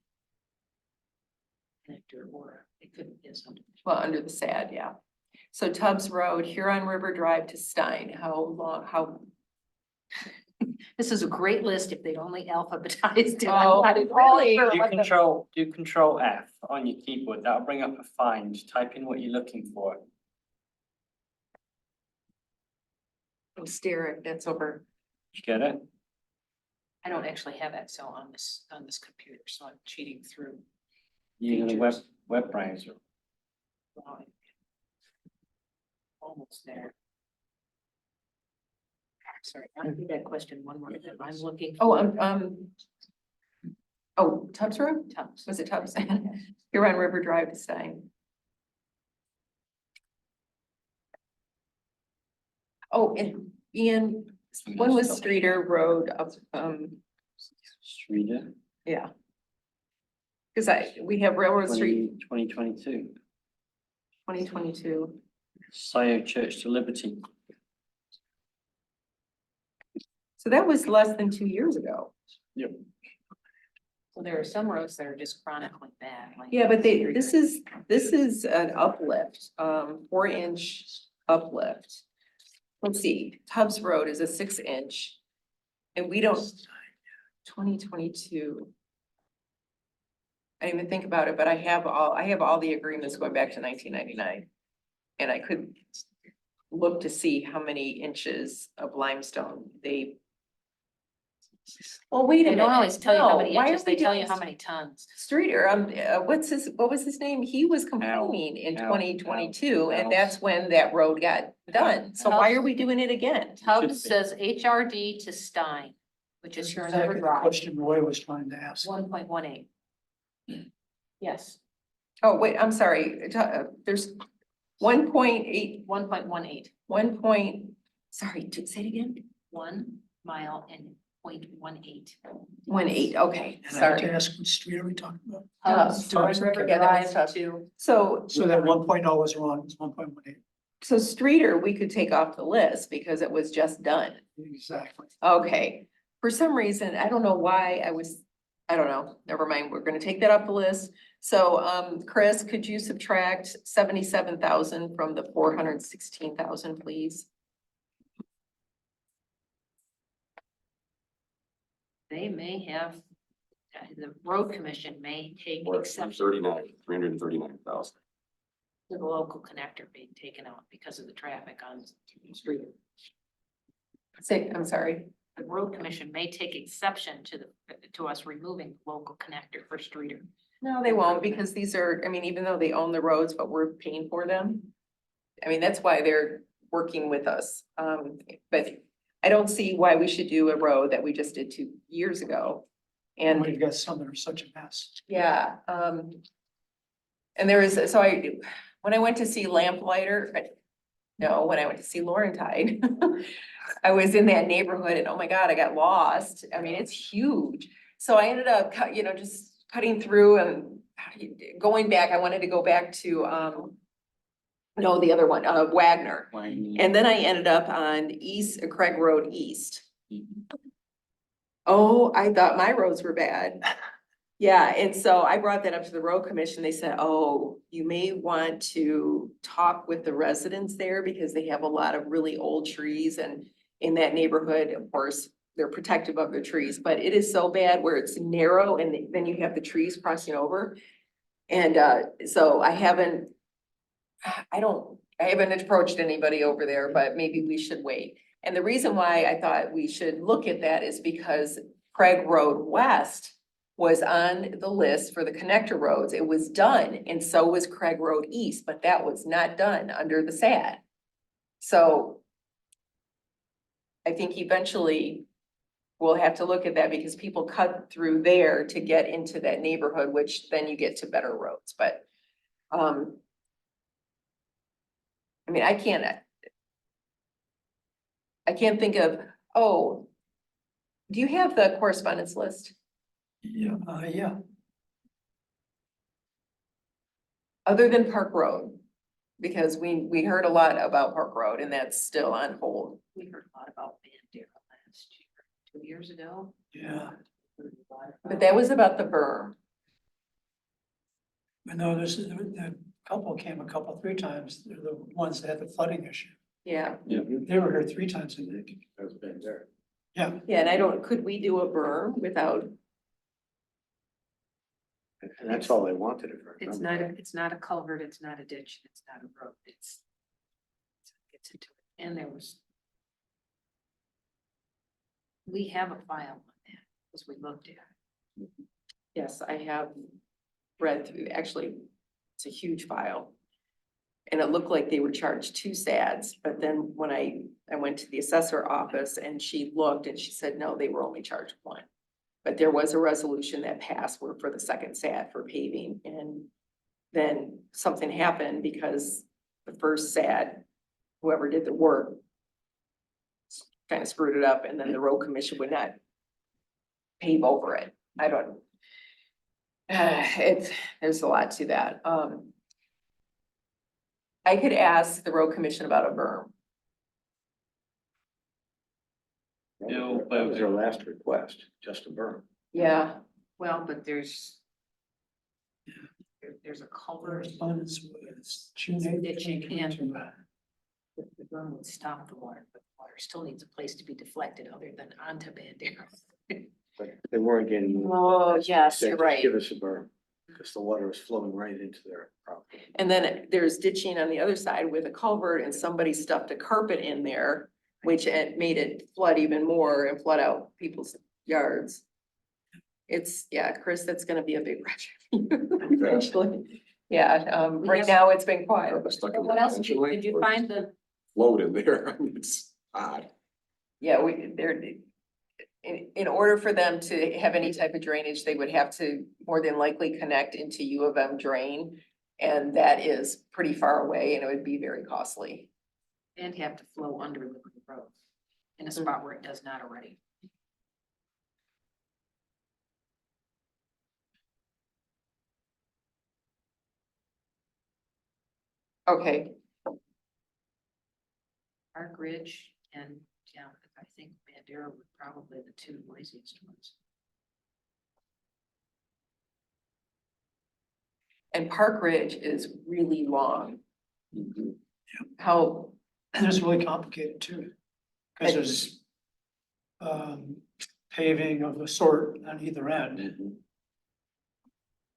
connector or it couldn't be something. Well, under the SAD, yeah. So Tubbs Road, Huron River Drive to Stein, how? This is a great list if they'd only alphabetized it. Oh, I'm not really really? sure Do what the- do control F on your keyboard. That'll bring up a find. Type in what you're looking for. I'm staring, that's over. Did you get it? I don't actually have Excel on this computer, so I'm cheating through. Using the web browser. Almost there. Sorry, I repeat that question one more time. I'm looking. Oh, Tubbs Road? Tubbs. Was it Tubbs? Huron River Drive to Stein. Oh, and Ian, when was Streeter Road up, Streeter, yeah. Cause we have Railroad Street 2022. 2022. Scio Church to Liberty. So that was less than 2 years ago. So there are some roads that are just chronically bad. like- Yeah, but this is an uplift, 4-inch uplift. Let's see, Tubbs Road is a 6-inch. And we don't, 2022. I didn't even think about it, but I have all the agreements going back to 1999. And I could look to see how many inches of limestone they. Well, wait a They minute. don't always tell you how many No, why are inches, they we tell doing you how this? many tons. Streeter, what was his name? He was complaining in Al. 2022, and Al. that's when that road got done. So why are we doing it again? Tubbs be. says HRD to Stein, which is Huron River Exactly the Drive, question Roy was trying to ask. 1.18. Yes, Oh, wait, I'm sorry. There's 1.8, 1.18, sorry, say it again? 1 mile and 0.18. 1.8, okay, And I have to sorry. ask, what street are we talking about? Tubbs, Tubbs, Huron River okay. Yeah, that was Drive tough. to, So, So that 1.0 was wrong, it's 1.18. So Streeter, we could take off the list because it was just done. Exactly. Okay, for some reason, I don't know why I don't know, never mind, we're gonna take that off the list. So, Chris, could you subtract 77,000 from the 416,000, please? They may have, the road commission may take Or exception 339,000. to the local connector being taken out because of the traffic on the street. Say, I'm sorry. The road commission may take exception to us removing the local connector for Streeter. No, they won't, because these are, I mean, even though they own the roads, but we're paying for them. I mean, that's why they're working with us. But I don't see why we should do a road that we just did 2 years ago. And And we've got some that are such a mess. yeah, and there is, so when I went to see Lamplighter, no, when I went to see Laurentide, I was in that neighborhood and oh my God, I got lost. I mean, it's huge. So I ended up, just cutting through and going back. I wanted to go back to, no, the other one, Wagner. And then I ended up on Craig Road East. Oh, I thought my roads were bad. Yeah, and so I brought that up to the road commission. They said, oh, you may want to talk with the residents there because they have a lot of really old trees and in that neighborhood, of course, they're protective of the trees, but it is so bad where it's narrow and then you have the trees crossing over. And so I haven't approached anybody over there, but maybe we should wait. And the reason why I thought we should look at that is because Craig Road West was on the list for the connector roads. It was done, and so was Craig Road East, but that was not done under the SAD. So I think eventually we'll have to look at that because people cut through there to get into that neighborhood, which then you get to better roads, but I mean, I can't think of, oh, do you have the correspondence list? Yeah, yeah. Other than Park Road? Because we heard a lot about Park Road and that's still on hold. We heard a lot about Bandera last year, 2 years ago. Yeah, But that was about the berm. but no, the couple came three times. They're the ones that had the flooding issue. Yeah, They were here 3 times a week. Has been there. Yeah, yeah, and could we do a berm without, And that's all they wanted. If I It's remember. not, it's not a culvert, it's not a ditch, it's not a road, it's into it, and there was. We have a file on that, because we looked at it. yes, I have read through, actually, it's a huge file. And it looked like they were charged 2 SADs, but then when I went to the assessor office and she looked and she said, no, they were only charged 1. But there was a resolution that passed for the second SAD for paving, and then something happened because the first SAD, whoever did the work, kind of screwed it up, and then the road commission would not pave over it. I don't. There's a lot to that. I could ask the road commission about a berm. That was their last request, just a berm. Yeah, Well, but there's a culvert, correspondence was June Ditching 8th, 2022. the berm would stop the water, but the water still needs a place to be deflected other than onto Bandera. But they weren't getting. Oh, yes, Said, you're "Just right. Give us a berm, because the water was flowing right into their property. and then there's ditching on the other side with a culvert and somebody stuffed a carpet in there, which it made it flood even more and flood out people's yards. It's, yeah, Chris, that's gonna be a big project eventually. Yeah, right now it's been quiet. Stuck in What there else did you intentionally, or find the, Float in there, I mean, it's odd. Yeah, in order for them to have any type of drainage, they would have to more than likely connect into U of M drain. And that is pretty far away and it would be very costly. and have to flow under Liberty Road in a spot where it does not already? Okay. Park Ridge and, yeah, I think Bandera were probably the two noisiest ones. And Park Ridge is really long. Mhm. How, And it's really complicated too. Cause there's paving of a sort on either end.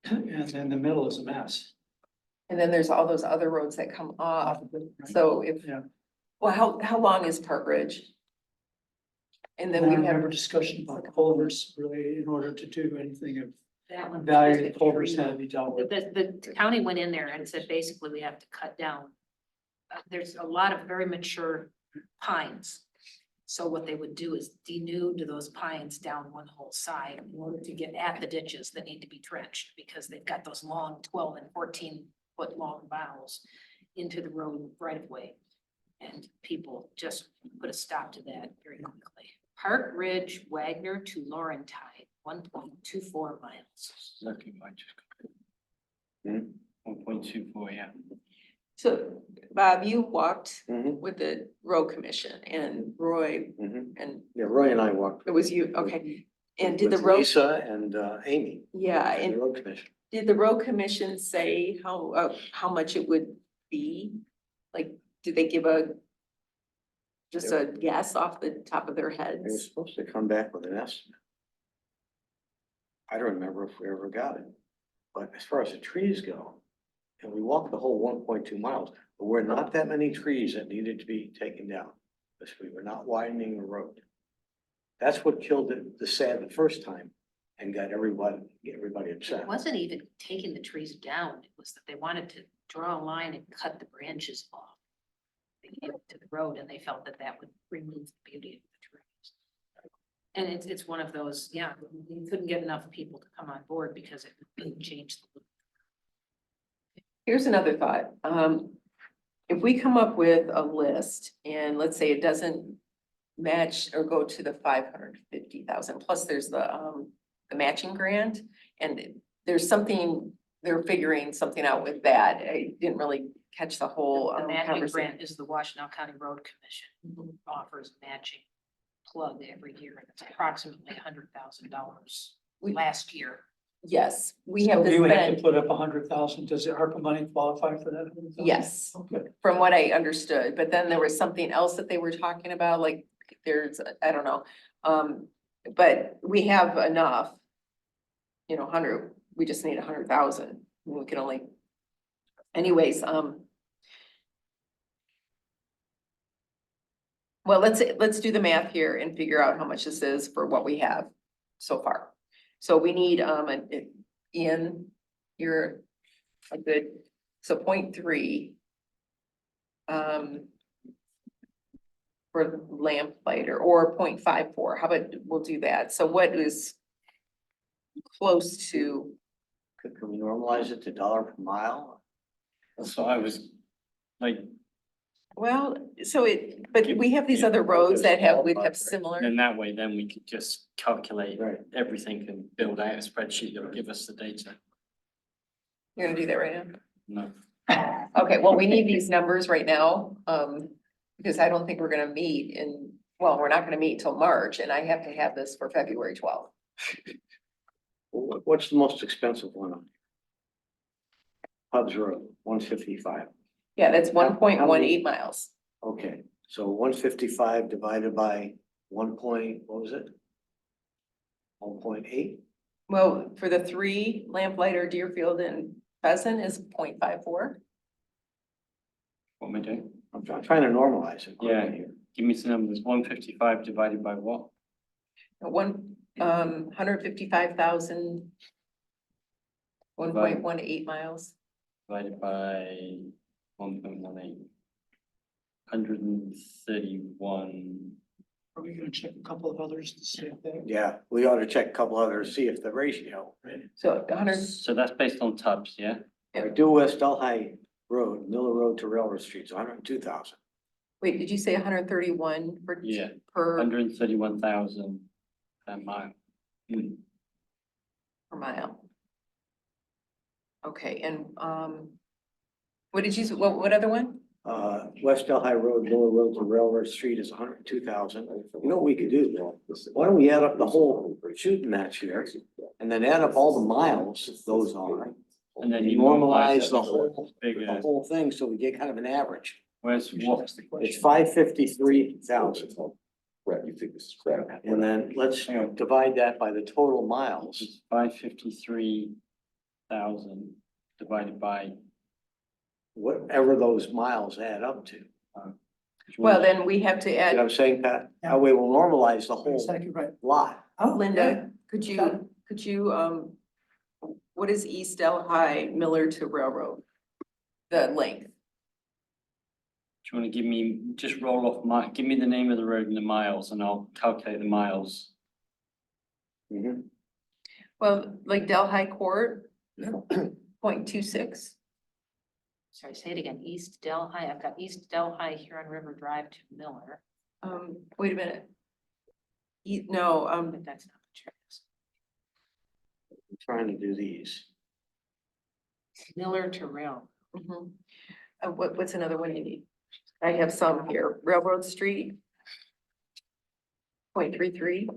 And then the middle is a mess. and then there's all those other roads that come off. Off of it, right? So if, Yeah. well, how long is Park Ridge? And then And I we remember have, discussion about culverts, really, in order to do anything of That one. value, the culverts had to be dealt with. The county went in there and said, basically, we have to cut down. There's a lot of very mature pines. So what they would do is denude those pines down one whole side in order to get at the ditches that need to be trenched, because they've got those long 12 and 14-foot long boughs into the road right of way. And people just put a stop to that very quickly. Park Ridge, Wagner to Laurentide, 1.24 miles. Exactly, I just got it. 1.24, yeah. so Bob, you walked Mhm, with the road commission and Roy mhm. and Yeah, Roy and I walked. it was you, okay. And did the with road, Lisa and Amy. yeah, And the and road commission. did the road commission say how much it would be? Like, did they give just a guess off the top of their They were heads? supposed to come back with an estimate. I don't remember if we ever got it, but as far as the trees go, and we walked the whole 1.2 miles, but we're not that many trees that needed to be taken down. Because we were not widening the road. That's what killed the first time and got everybody upset. It wasn't even taking the trees down, it was that they wanted to draw a line and cut the branches off. They came to the road and they felt that that would remove the beauty of the trees. And it's one of those, yeah, you couldn't get enough people to come on board because it really changed the look. Here's another thought. If we come up with a list and let's say it doesn't match or go to the 550,000, plus there's the matching grant. And there's something, they're figuring something out with that. I didn't really catch the whole The matching conversation. grant is the Washtenaw County Road Commission offers matching plug every year, and it's approximately $100,000 last year. Yes, we have So this you would have to spend, put up 100,000. Does the ARPA money qualify for that? 100,000? yes, Okay. from what I understood, but then there was something else that they were talking about, like there's, I don't know. But we have enough. 100, we just need 100,000. We can only. Anyways, well, let's do the math here and figure out how much this is for what we have so far. So we need, Ian, you're a good, so 0.3. For lamplighter or 0.54. How about we'll do that? So what is close to, Can we normalize it to $1 per mile? That's what I was, like, well, so but we have these other roads that would have similar. and that way, then we could just calculate Right. everything and build out a spreadsheet that will give us the data. You're gonna do that right No, now? Okay, well, we need these numbers right now, because I don't think we're gonna meet we're not gonna meet till March, and I have to have this for February 12th. What's the most expensive one on? Hubs Road, 155. Yeah, that's How- how 1.18 many- miles. Okay, so 155 divided by 1 point, what was it? 1.8? Well, for the 3, Lamplighter, Deerfield, and Pheasant is 0.54. what am I doing? I'm trying to normalize it. Yeah. Give me some numbers. 155 divided by what? 155,000. 1.18 miles. Divided by 1.18. 131. Are we gonna check a couple of others to see if they? Yeah, we ought to check a couple others, see if the ratio. So 100, So that's based on tubs, yeah? Due West Delhi Road, Miller Road to Railroad Street, 102,000. wait, did you say 131 Yeah. per 131,000 per mile. per mile? Okay, and what did you, what other one? West Delhi Road, Lower Road to Railroad Street is 102,000. You know what we could do? Why don't we add up the whole shooting match here and then add up all the miles those are? And then And you normalize it the with bigger, whole thing, so we get kind of an average. where's what? It's 553,000. Right, you think this is crap. And then let's divide that by the total miles. It's 553,000 divided by. Whatever those miles add up to. Well, then we have to You know what add, I'm saying, Pat? That way we'll normalize the whole Exactly right. lot. Oh, Linda, could you, what is East Delhi Miller to Railroad? The length? Do you want to give me, just roll off give me the name of the road and the miles and I'll calculate the miles. Mhm. Well, like Delhi Court, 0.26. Sorry, say it again, East Delhi, I've got East Delhi here on River Drive to Miller, Wait a minute. No, but that's not the truth. I'm trying to do these. Miller to Rail. mhm. What's another one you need? I have some here. Railroad Street. 0.33.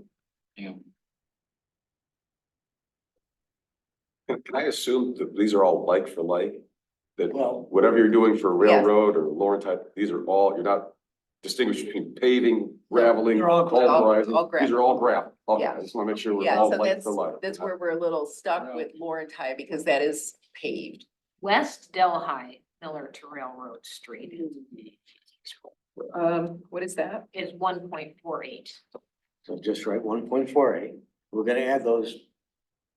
You know, Can I assume that these are all like for like? That Well, whatever you're doing for Yes. railroad or Lauren type, these are all, you're not distinguishing between paving, graveling, They're all gravel. pulverizing. All gravel. These are all gravel. Okay, Yeah. I just wanna make sure we're Yeah, all so like that's, for like. that's where we're a little stuck with Laurentide because that is paved. West Delhi, Miller to Railroad Street What is that? is 1.48. so just write 1.48. We're gonna add those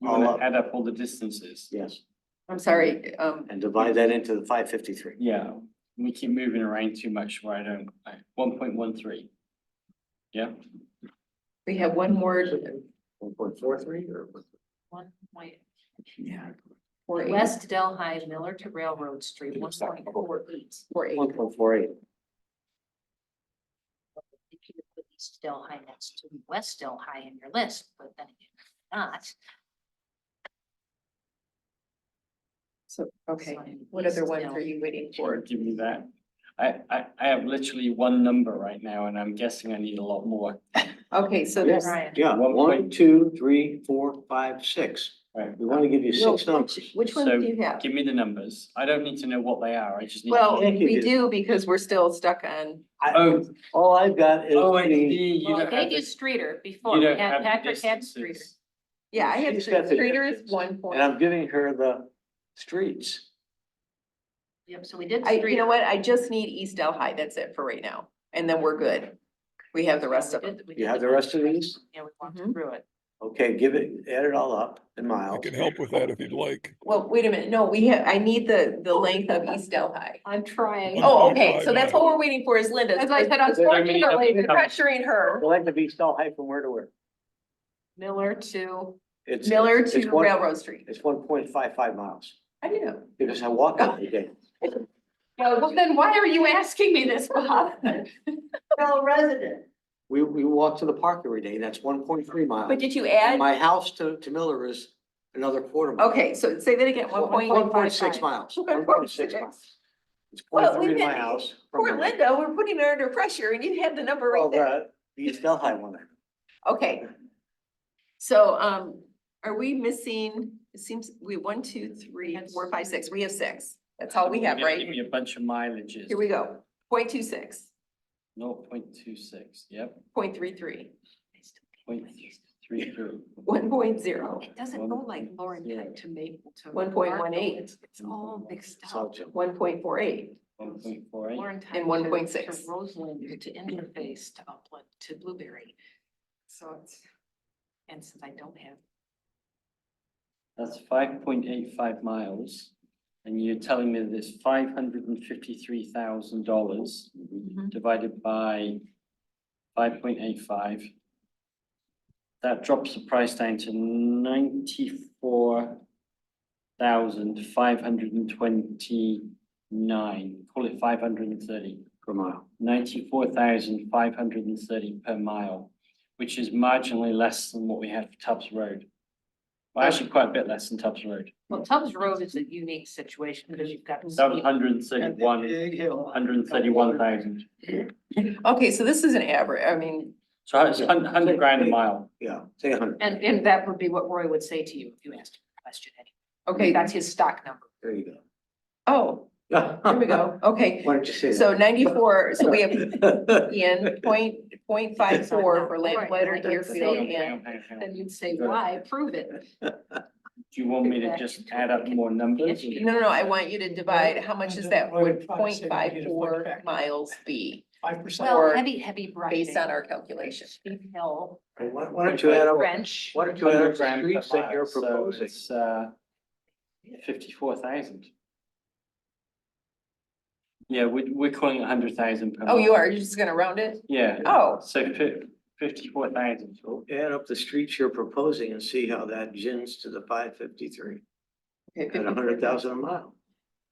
You all want up, to add up all the distances? yes, I'm sorry, and divide that into the 553. Yeah, we keep moving around too much where I don't, 1.13. Yeah, we have one more. 1.43 or? 1. Yeah. West Delhi, Miller to Railroad Street, 1.48. 1.48. If you put East Delhi next to West Delhi in your list, but then again, not. So, okay, what other ones are you waiting for? give me that. I have literally one number right now and I'm guessing I need a lot more. Okay, so there's, Ryan. Yeah, 1, 2, 3, 4, 5, 6. Right. We want to give you 6 numbers. which ones So do you have? give me the numbers. I don't need to know what they are. I just need. Well, Thank you, we Liz. do because we're still stuck on, Oh, All I've got is oh, I the, see. You Well, I don't have gave you the, Streeter before, you we don't had have the Patrick had Streeter. distances. yeah, I have, She's got the Streeter is distance, 1 point. and I'm giving her the streets. Yep, so we did You know Streeter. what? I just need East Delhi. That's it for right now. And then we're good. We have the rest of them. You have the rest of these? Yeah, we walked Mhm. through it. Okay, add it all up in I miles. can help with that if you'd like. Well, wait a minute. No, I need the length of East Delhi. I'm trying. Oh, okay. 1.5 So that's what we're waiting for is Linda. As I said, unfortunately, unfortunately, we're pressuring her. The length of East Delhi from where to where? Miller to, It's Miller it's to one- Railroad Street. It's 1.55 miles, I do know. because I walk every day. well, then why are you asking me this, Bob? Well, resident. We walk to the park every day, that's 1.3 miles. But did you And add? my house to Miller is another quarter mile. Okay, so say that again, 1.6 miles. 1.6 miles. It's Well, 0.3 we've to my been- house. from Poor Miller. Linda, we're putting her under pressure and you had the number right Well, there. the East Delhi one. Okay. So, are we missing, it seems, 1, 2, 3, 4, 5, 6, we have 6. That's all we have, Give right? me a bunch of mileages. Here we go. 0.26, 0.26, yep, 0.33, 0.33. 1.0, It doesn't go like Laurentide to Maple to. 1.18. It's all mixed It's all up. jumbled. 1.48, 1.48. Laurentide And to- 1.6. To Roseland, to Interface, to Upland, to Blueberry. So it's, and since I don't have, That's 5.85 miles. And you're telling me that it's $553,000 divided by 5.85. That drops the price down to 94,529. Call it 530. Per mile. 94,530 per mile, which is marginally less than what we had for Tubbs Road. Well, actually quite a bit less than Tubbs Road. Well, Tubbs Road is a unique situation because you've got. That was 131, Big hill. 131,000. Okay, so this is an average, I mean, So it's 100 grand a mile. Yeah, say 100. And that would be what Roy would say to you if you asked him a question anyway. okay, That's his stock number. There you go. oh, Yeah. here we go, okay. Why don't you say So 94, so we have that? Ian, point 0.54 for lamplighter, Right, Deerfield, right. and, Then you'd say, why? Prove it. Do you want me to just add up more numbers? no, I want you to divide, how much is that, Roy would would probably say we need a foot 0.54 factor. miles be, 5%. Well, Or heavy brushing. based on our calculation? Steep hill, Why don't you add up, trench. why don't you add up 100 the grand per streets that mile, you're so proposing? it's 54,000. Yeah, we're calling it 100,000 per. Oh, mile. you are, you're just gonna round it? Yeah, Oh, so 54,000. So add up the streets you're proposing and see how that gins to the 553 okay, at 100,000 a mile.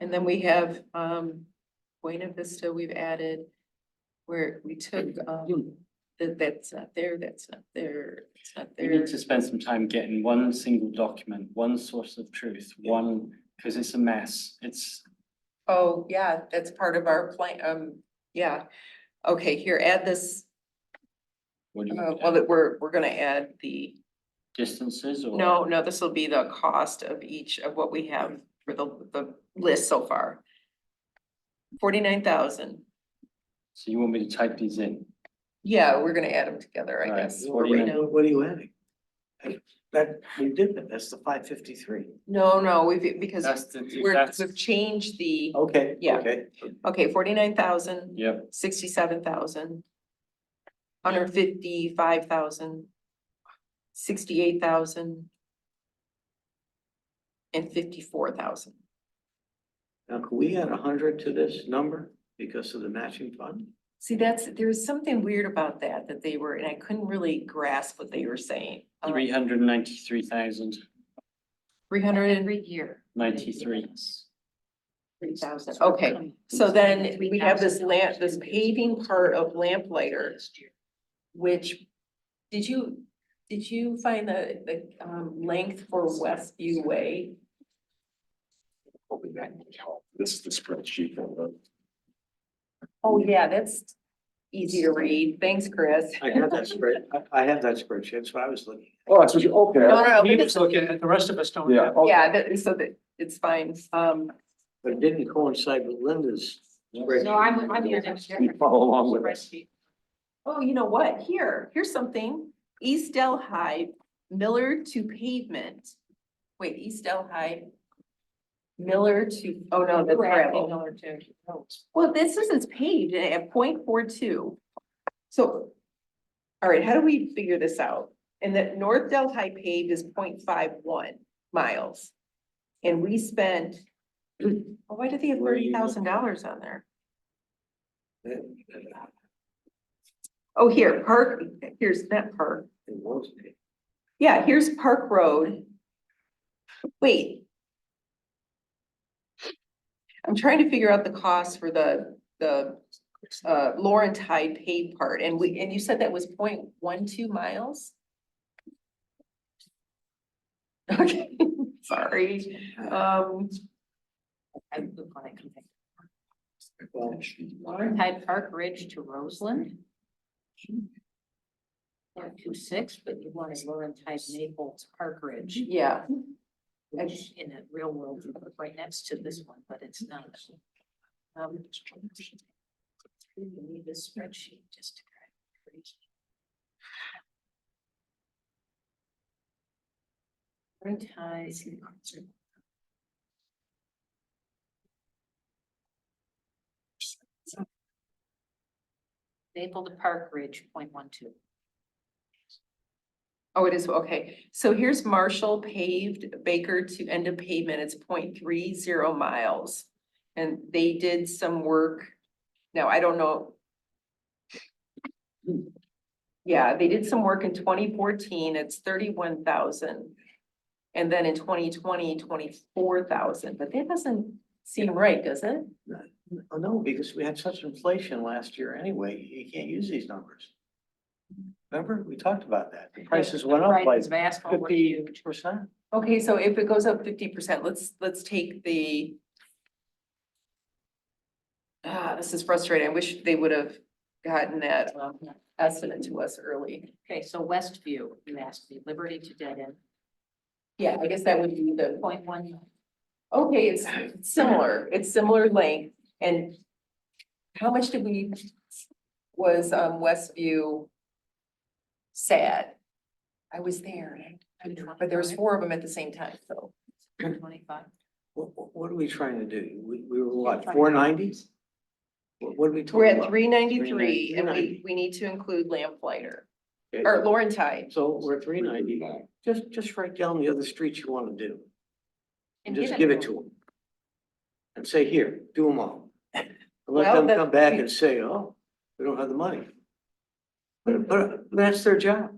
And then we have, Buena Vista, we've added, where we took, that's not there, that's not there, it's not We there. need to spend some time getting one single document, one source of truth, one, because it's a mess. It's, Oh, yeah, that's part of our plan, yeah. Okay, here, add this, what do you, well, that we're gonna add the, distances or? no, this will be the cost of each of what we have for the list so far. 49,000, So you want me to type these in? yeah, we're gonna add them together, I All right, guess. so what do you Right know? now. What are you adding? That, you did that, that's the 553. No, we've, because That's we've changed the, Okay, Yeah. okay. okay, 49,000. Yep, 67,000. 155,000. 68,000. And 54,000. Now, can we add 100 to this number because of the matching fund? See, there was something weird about that they were, and I couldn't really grasp what they were saying. 393,000, 303,000, Every year. 93. okay, so then we have this paving part of Lamplighter, which, did you find the length for Westview Way? Hoping that would help. This is the spreadsheet. Oh, yeah, that's easy to read. Thanks, Chris. I have that spread, I have that spreadsheet, that's what I was looking Oh, that's what you, okay. No, He but was looking at, the rest of us don't. Yeah. have. okay. Yeah, so that, it's fine. at, but it didn't coincide with Linda's spreadsheet. No, I'm here next year. We follow along with us. Spreadsheet. Oh, you know what? Here's something. East Delhi, Miller to pavement. Wait, East Delhi. Miller to, oh no, that's gravel. Miller too. Well, this is, it's paved at 0.42. So, all right, how do we figure this out? And that North Delhi paved is 0.51 miles. And we spent, well, why did they have Where are you $30,000 on there? Oh, here, Park, here's that Park. It was me. Yeah, here's Park Road. Wait. I'm trying to figure out the cost for the Laurentide paved part, and you said that was 0.12 miles? Okay, sorry, I look like Well, Laurentide Park Ridge to Roseland. 0.26, but you want a Laurentide Naples Park Ridge. yeah, Which in a real world, is right next to this one, but it's not. We need this spreadsheet just to kind of crazy. Laurentide. Maple to Park Ridge, 0.12. oh, it is, okay, so here's Marshall paved, Baker to end of pavement, it's 0.30 miles. And they did some work, now I don't know. Yeah, they did some work in 2014, it's 31,000. And then in 2020, 24,000, but that doesn't seem right, does it? Oh, no, because we had such inflation last year anyway, you can't use these numbers. Remember, we talked about that, the prices went up Prices like of asphalt were 50%. huge. Okay, so if it goes up 50%, let's take the. This is frustrating. I wish they would have gotten that estimate to us early. Okay, so Westview, you asked me, Liberty to Dead End, Yeah, I guess that would be the, 0.1. okay, it's similar length, and how much did we, was Westview sad? I was there, but there was 4 of them at the same time, so. 25. What are we trying to do? We were what, 490s? What are we talking We're at about? 393, and 390. we need to include Lamplighter, Okay, or Laurentide. so we're at 390. Just write down the other streets you want to do. And Just give it to them. And say, here, do them all. And let Well, them come back and say, oh, we don't have the money. But that's their job.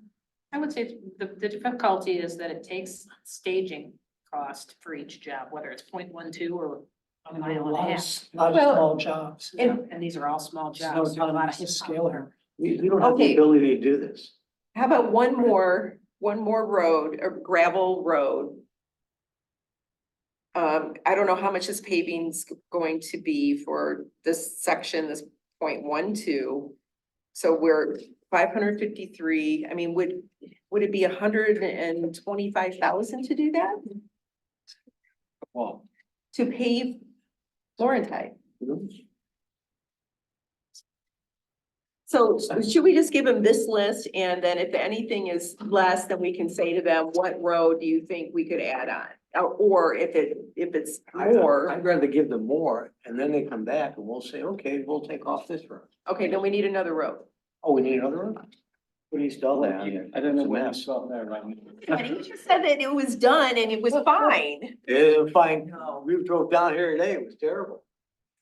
I would say the difficulty is that it takes staging cost for each job, whether it's 0.12 or a And there are mile a and a lot half. of Well, small jobs. And these are all small There's jobs. no so a lot of economies of scale here. We don't have the Okay. ability to do this. How about one more road, a gravel road? I don't know how much this paving's going to be for this section, this 0.12. So we're 553, I mean, would it be 125,000 to do that? Well, To pave Laurentide? So should we just give them this list, and then if anything is less, then we can say to them, what road do you think we could add on? Or if it's more, I'd rather give them more, and then they come back and we'll say, okay, we'll take off this road. okay, then we need another road. Oh, we need another road? What do you spell that? I don't know It's a what mess. you've got there right now. And he just said that it was done and it was fine. Fine, we drove down here today, it was terrible.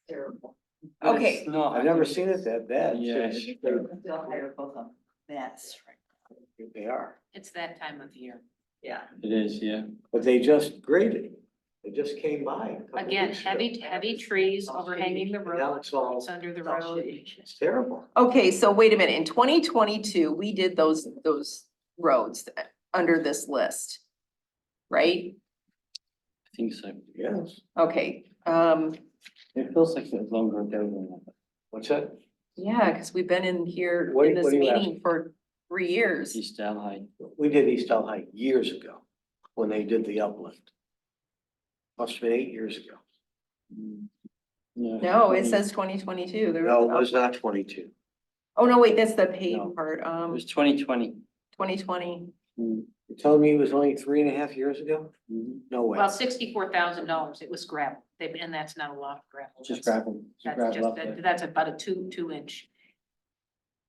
Terrible. But Okay. it's not, I've never seen it that bad. Yeah. That's They are, It's that time of year. yeah. It is, yeah. but they just graded. They just came by. a couple Again, weeks ago. heavy trees overhanging the And now road, it's all, it's under the road. it's terrible. Okay, so wait a minute, in 2022, we did those roads under this list. Right? I think so. Yes. Okay, It feels like it was longer ago than that. What's that? yeah, because we've been in here What- in this what are you meeting for 3 years. East Down High. We did East Del High years ago, when they did the uplift. Must have been 8 years ago. No, it says 2022. There No, it was, was not 22. oh, no, wait, that's the paid No. part, It was 2020. 2020. You're telling me it was only 3.5 years ago? No way. Well, $64,000, it was gravel, and that's not a lot of gravel. Just That's- gravel. Just That's gravel just, up there. that's about a two inch.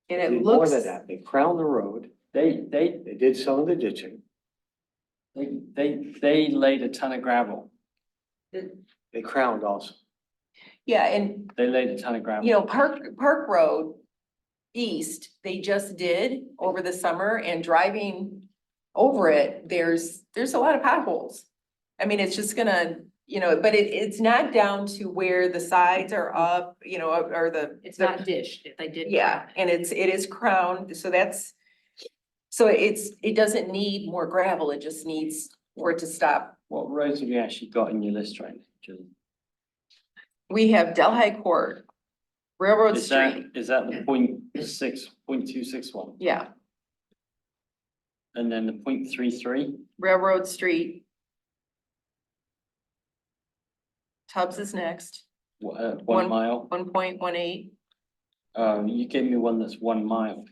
And They it did more looks, than that. They crowned the road. They They did some of the ditching. they laid a ton of gravel. They crowned also. yeah, and They laid a ton of gravel. you know, Park Road East, they just did over the summer, and driving over it, there's a lot of potholes. I mean, it's just gonna, you know, but it's not down to where the sides are up, you know, or the. It's not dished, they did. Yeah, and it is crowned, so it doesn't need more gravel, it just needs for it to stop. What roads have you actually got in your list right now, Jill? We have Delhi Court, Railroad Is that, Street, is that the 0.261? yeah, And then the 0.33? Railroad Street. Tubbs is next, One One- mile? 1.18. You gave me one that's 1 mile.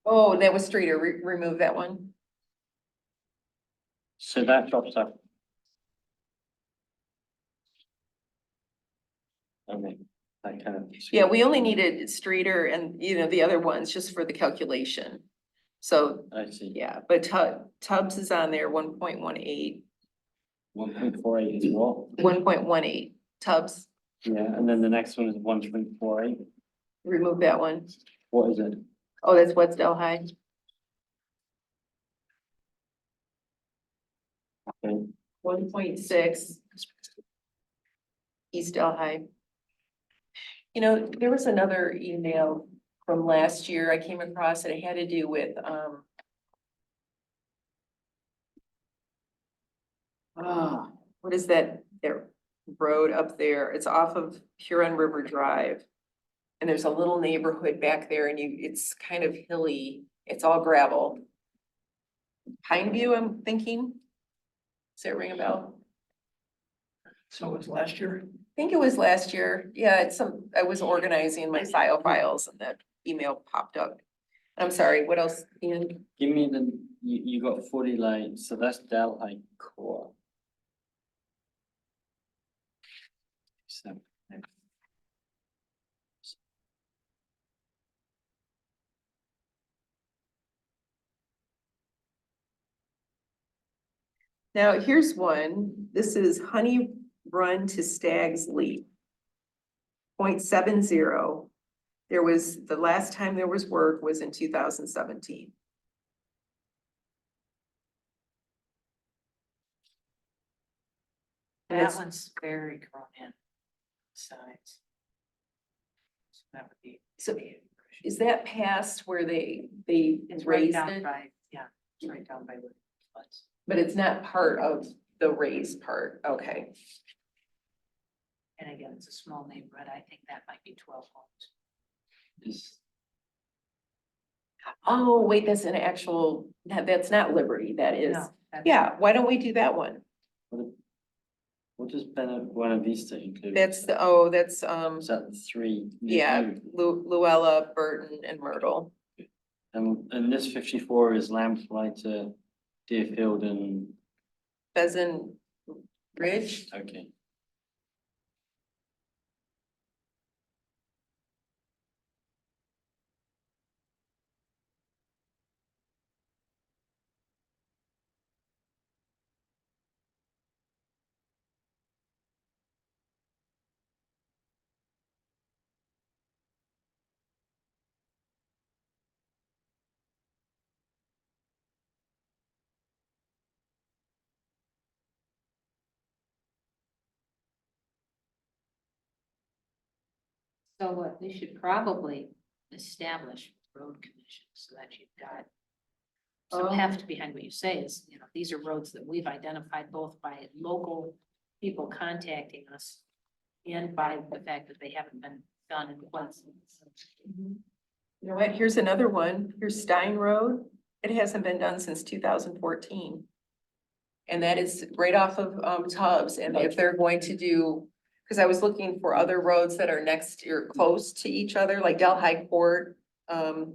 Oh, that was Streeter, remove that one. So that drops up. Okay, that kind of. Yeah, we only needed Streeter and, you know, the other ones just for the calculation. So, I see. yeah, but Tubbs is on there, 1.18, 1.48 is what? 1.18, Tubbs, Yeah, and then the next one is 1.48. remove that one. What is it? Oh, that's West Delhi. Okay. 1.6. East Delhi. You know, there was another email from last year I came across, and it had to do with, What is that, there, road up there? It's off of Huron River Drive. And there's a little neighborhood back there and it's kind of hilly. It's all gravel. Pine View, I'm thinking. Does that ring a bell? So it was last year. I think it was last year. Yeah, I was organizing my Scio files and that email popped up. I'm sorry, what else, Ian? Give me you got 40 lines, so that's Delhi core. So, Now, here's one. This is Honey Run to Stag's Leap. 0.70. There was, the last time there was work was in 2017. And That it's, one's very Groden size. So that would be. so is that past where they It's right raised down it? by, yeah, it's right down by where it floods. But it's not part of the raised part, okay. And again, it's a small neighborhood. I think that might be 12 homes. this, Oh, wait, that's an actual, that's not Liberty, that is. No, that's- Yeah, why don't we do that one? what does Buena Vista include? That's the, that's, Is that the three? yeah, Luella, Burton and Myrtle. And this 54 is Lamplighter, Deerfield and, Pheasant Ridge, okay. So what, they should probably establish road commissions so that you've got. Some Oh. heft behind what you say is, you know, these are roads that we've identified both by local people contacting us. And by the fact that they haven't been done in quite some. You know what, here's another one, here's Stein Road, it hasn't been done since 2014. And that is right off of Tubbs, and if they're going to do, because I was looking for other roads that are next or close to each other, like Delhi Court. Are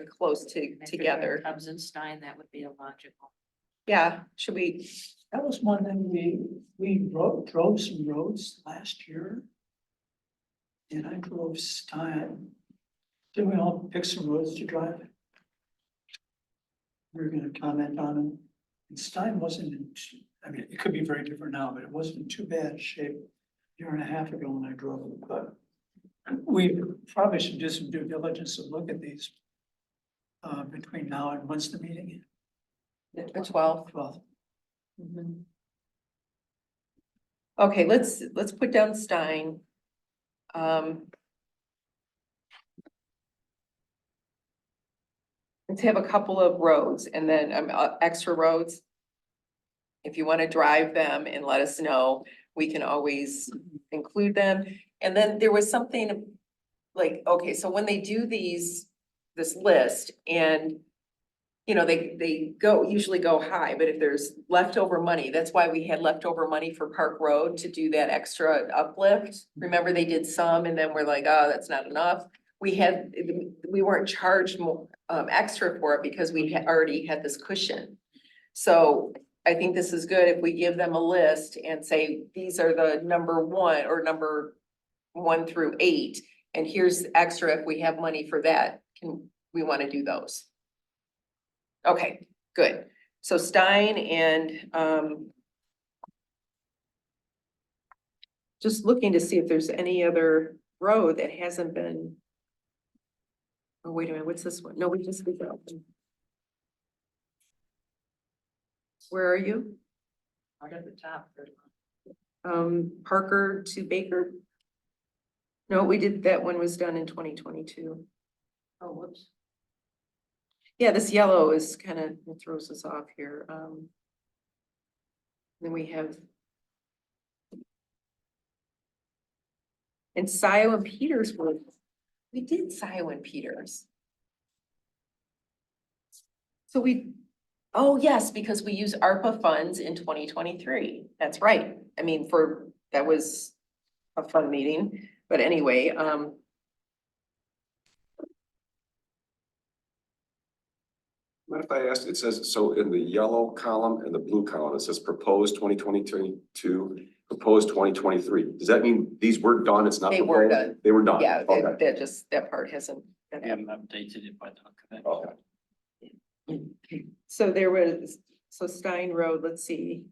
close If you're doing together, Tubbs and Stein, that would be a logical. yeah, should we, That was one thing we drove some roads last year. And I drove Stein. Didn't we all pick some roads to drive? We were gonna comment on them. And Stein wasn't in, I mean, it could be very different now, but it wasn't in too bad shape a year and a half ago when I drove it, but we probably should do some due diligence and look at these between now and when's the meeting? the 12th? 12th. Okay, let's put down Stein. Let's have a couple of roads and then extra roads. If you want to drive them and let us know, we can always include them. And then there was something like, okay, so when they do this list and you know, they usually go high, but if there's leftover money, that's why we had leftover money for Park Road to do that extra uplift. Remember, they did some and then we're like, oh, that's not enough. We weren't charged more, extra for it because we had already had this cushion. So I think this is good if we give them a list and say, these are the number 1 or number 1 through 8. And here's extra if we have money for that. We want to do those? Okay, good. So Stein and just looking to see if there's any other road that hasn't been. Oh, wait a minute, what's this one? No, we just did that one. Where are you? Right at the top. third Parker to Baker? No, we did, that one was done in 2022. Oh, whoops. Yeah, this yellow is kind of, it throws us off here. Then we have. And Scio and Peters we did Scio and Peters. So oh yes, because we use ARPA funds in 2023. That's right. I mean, that was a fun meeting, but anyway, What if I asked, it says, so in the yellow column and the blue column, it says proposed 2022, proposed 2023. Does that mean these were done? It's not. They were proposed? done. They were done. yeah, Okay. that part hasn't. been We haven't updated it by the look of it. Okay. So there was, Stein Road, let's see.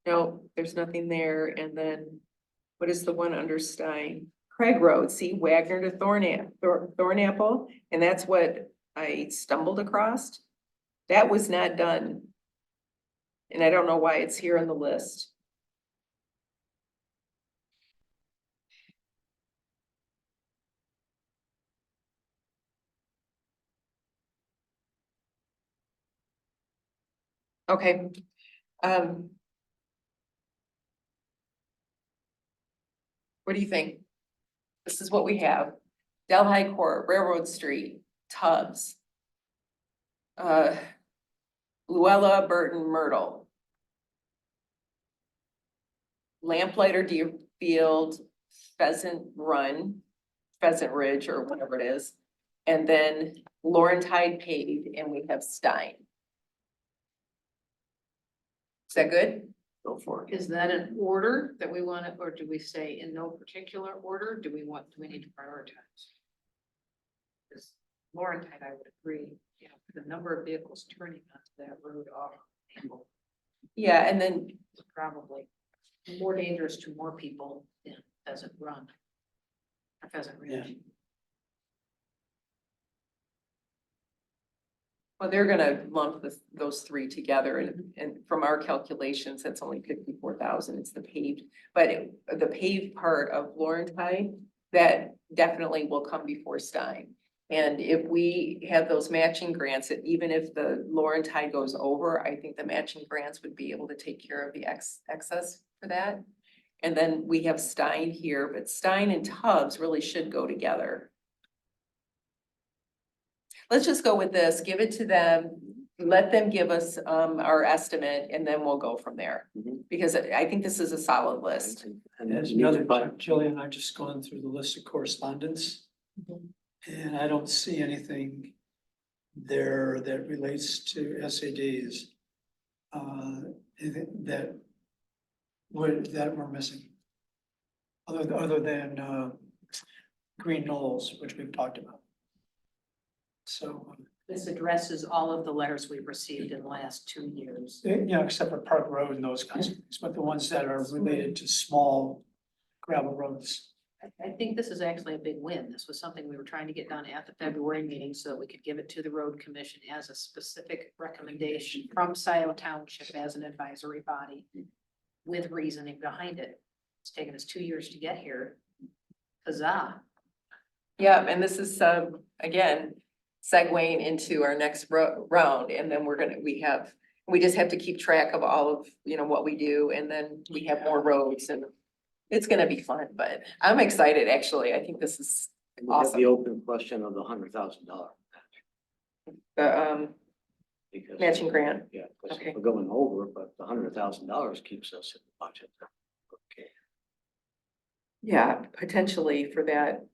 No, there's nothing there. And then what is the one under Stein? Craig Road, see Wagner to Thornapple, and that's what I stumbled across. That was not done. And I don't know why it's here on the list. Okay. What do you think? This is what we have. Delhi Court, Railroad Street, Tubbs. Luella, Burton, Myrtle. Lamplighter, Deerfield, Pheasant Run, Pheasant Ridge, or whatever it is. And then Laurentide paved, and we have Stein. Is that good? Go for it. Is that an order that we want to, or do we say in no particular order? Do we need to prioritize? Because Laurentide, I would agree, you know, the number of vehicles turning onto that road off Campbell Yeah, and then, is probably more dangerous to more people than Pheasant Run. Or Pheasant Ridge. well, they're gonna lump those three together, and from our calculations, that's only 54,000, it's the paved. But the paved part of Laurentide, that definitely will come before Stein. And if we have those matching grants, even if the Laurentide goes over, I think the matching grants would be able to take care of the excess for that. And then we have Stein here, but Stein and Tubbs really should go together. Let's just go with this, give it to them, let them give us our estimate, and then we'll go from there. Mhm. Because I think this is a solid list. And There's you need to another, find- Jillian, I've just gone through the list of correspondence. And I don't see anything there that relates to SADs. That we're missing. Other than Green Knolls, which we've talked about. So, This addresses all of the letters we've received in the last 2 years. except for Park Road and those kinds of things, but the ones that are related to small gravel roads. I think this is actually a big win. This was something we were trying to get done at the February meeting so that we could give it to the road commission as a specific recommendation from Scio Township as an advisory body with reasoning behind it. It's taken us 2 years to get here. Huzzah. Yeah, and this is, again, segueing into our next round, and then we just have to keep track of all of, what we do, and then we have more roads, and it's gonna be fun, but I'm excited, actually. I think this is And we have awesome. the open question of the $100,000. The, Because. matching grant. Yeah, because Okay. we're going over, but the $100,000 keeps us in the budget. Okay. Yeah, potentially for that.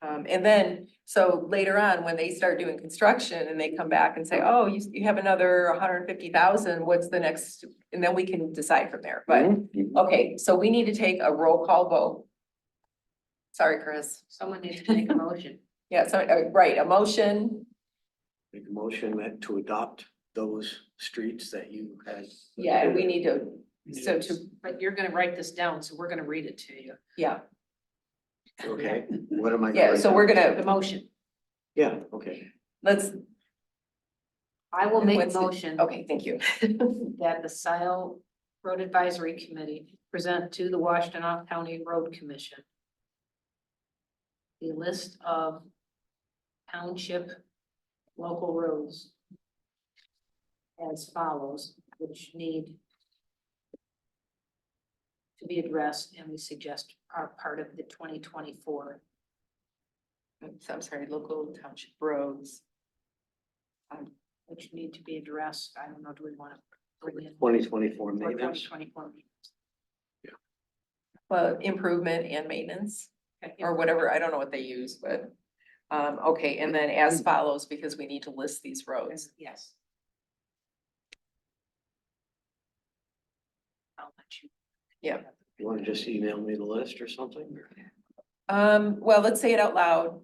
And then, so later on, when they start doing construction and they come back and say, oh, you have another 150,000, what's the next? And then we can decide from there, but, Mhm. okay, so we need to take a roll call vote. Sorry, Chris. Someone needs to make a motion. Yeah, so, right, a motion. Make a motion to adopt those streets that you had. Yeah, and we need to, But you're gonna write this down, so we're gonna read it to you. yeah, Okay, what am I? yeah, so we're The gonna, motion. Yeah, okay. let's. I will make a what's the- motion. Okay, thank you. That the Scio Road Advisory Committee present to the Washtenaw County Road Commission a list of township local roads as follows, which need to be addressed, and we suggest are part of the 2024. Oops, I'm sorry, local township roads. Which need to be addressed. I don't know, do we want to bring in? 2024 for maintenance. 2024. Well, improvement and maintenance or whatever. I don't know what they use, but, okay, and then as follows, because we need to list these roads. Yes. I'll let you. Yeah. You want to just email me the list or something? Well, let's say it out loud.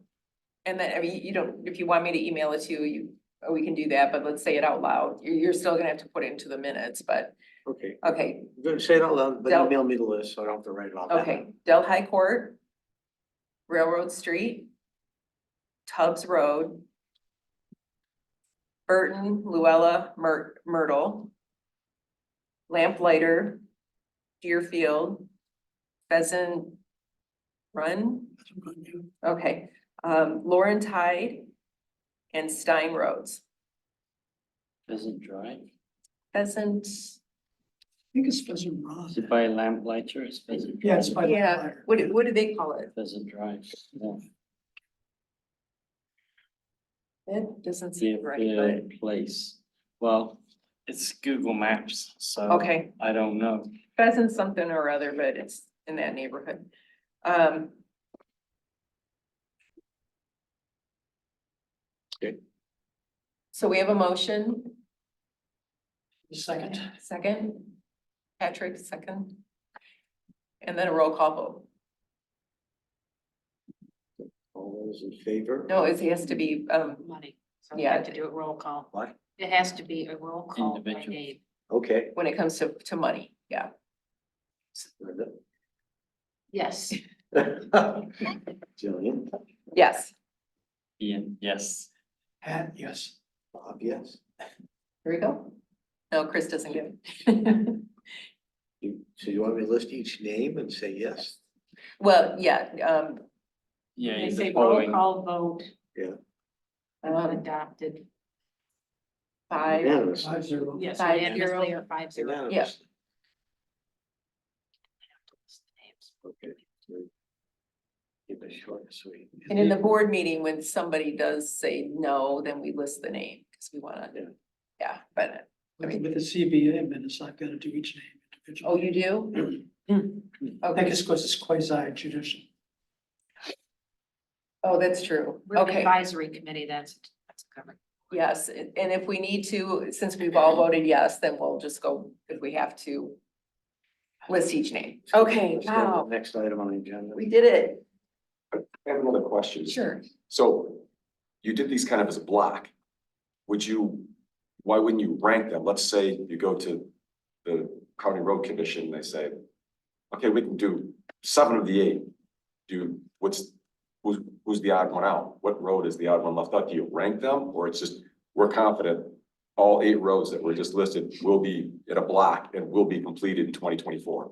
And then, I mean, you don't, if you want me to email it to you, we can do that, but let's say it out loud. You're still gonna have to put it into the minutes, but, Okay, okay, I'm gonna say it out loud, but Del- email me the list, so I don't have to write it all down. okay. Delhi Court, Railroad Street, Tubbs Road, Burton, Luella, Myrtle, Lamplighter, Deerfield, Pheasant Run, okay, Lauren Tide, and Stein Roads. Doesn't drive. Pheasant, I think it's Pheasant Run. Is it by Lamplighter? It's Pheasant. Yeah, it's by the yeah, fire. what do they call it? Pheasant Drive. Yeah. It doesn't seem right, but, Deerfield Place. Well, it's Google Maps, so. okay, I don't know. Pheasant something or other, but it's in that neighborhood. Okay. So we have a motion, Second. second, Patrick, second. And then a roll call vote. All those in favor? No, it has to be, Money. So we Yeah. have to do a roll call. What? It has to be a roll call by Individual. name. Okay. when it comes to money, yeah. Linda? Yes. Jillian? Yes, Ian, yes. Pat, yes. Bob, yes. here we go. No, Chris doesn't get it. So you want me to list each name and say yes? Well, yeah, Yeah, They the say roll following. call vote um, adopted. 5, Unanimous. 5-0. Yes, 5-0. unanimously or 5-0. Unanimous. Okay. Keep it short and sweet. and in the board meeting, when somebody does say no, then we list the name, because we wanna, Yeah. yeah, but, I mean, With the CBA minutes, I've got to do each name individually. oh, you do? I think Okay, it's because it's quasi judicial. oh, that's true, We're the okay, advisory committee, that's covered. yes, and if we need to, since we've all voted yes, then we'll just go, if we have to. List each name, okay, Let's go to the wow, next item on the agenda. we did it, I have another question. sure. So you did these kind of as a block. Why wouldn't you rank them? Let's say you go to the County Road Commission, they say, okay, we can do 7 of the 8. Who's the odd one out? What road is the odd one left out? Do you rank them, or it's just, we're confident all 8 roads that were just listed will be in a block and will be completed in 2024?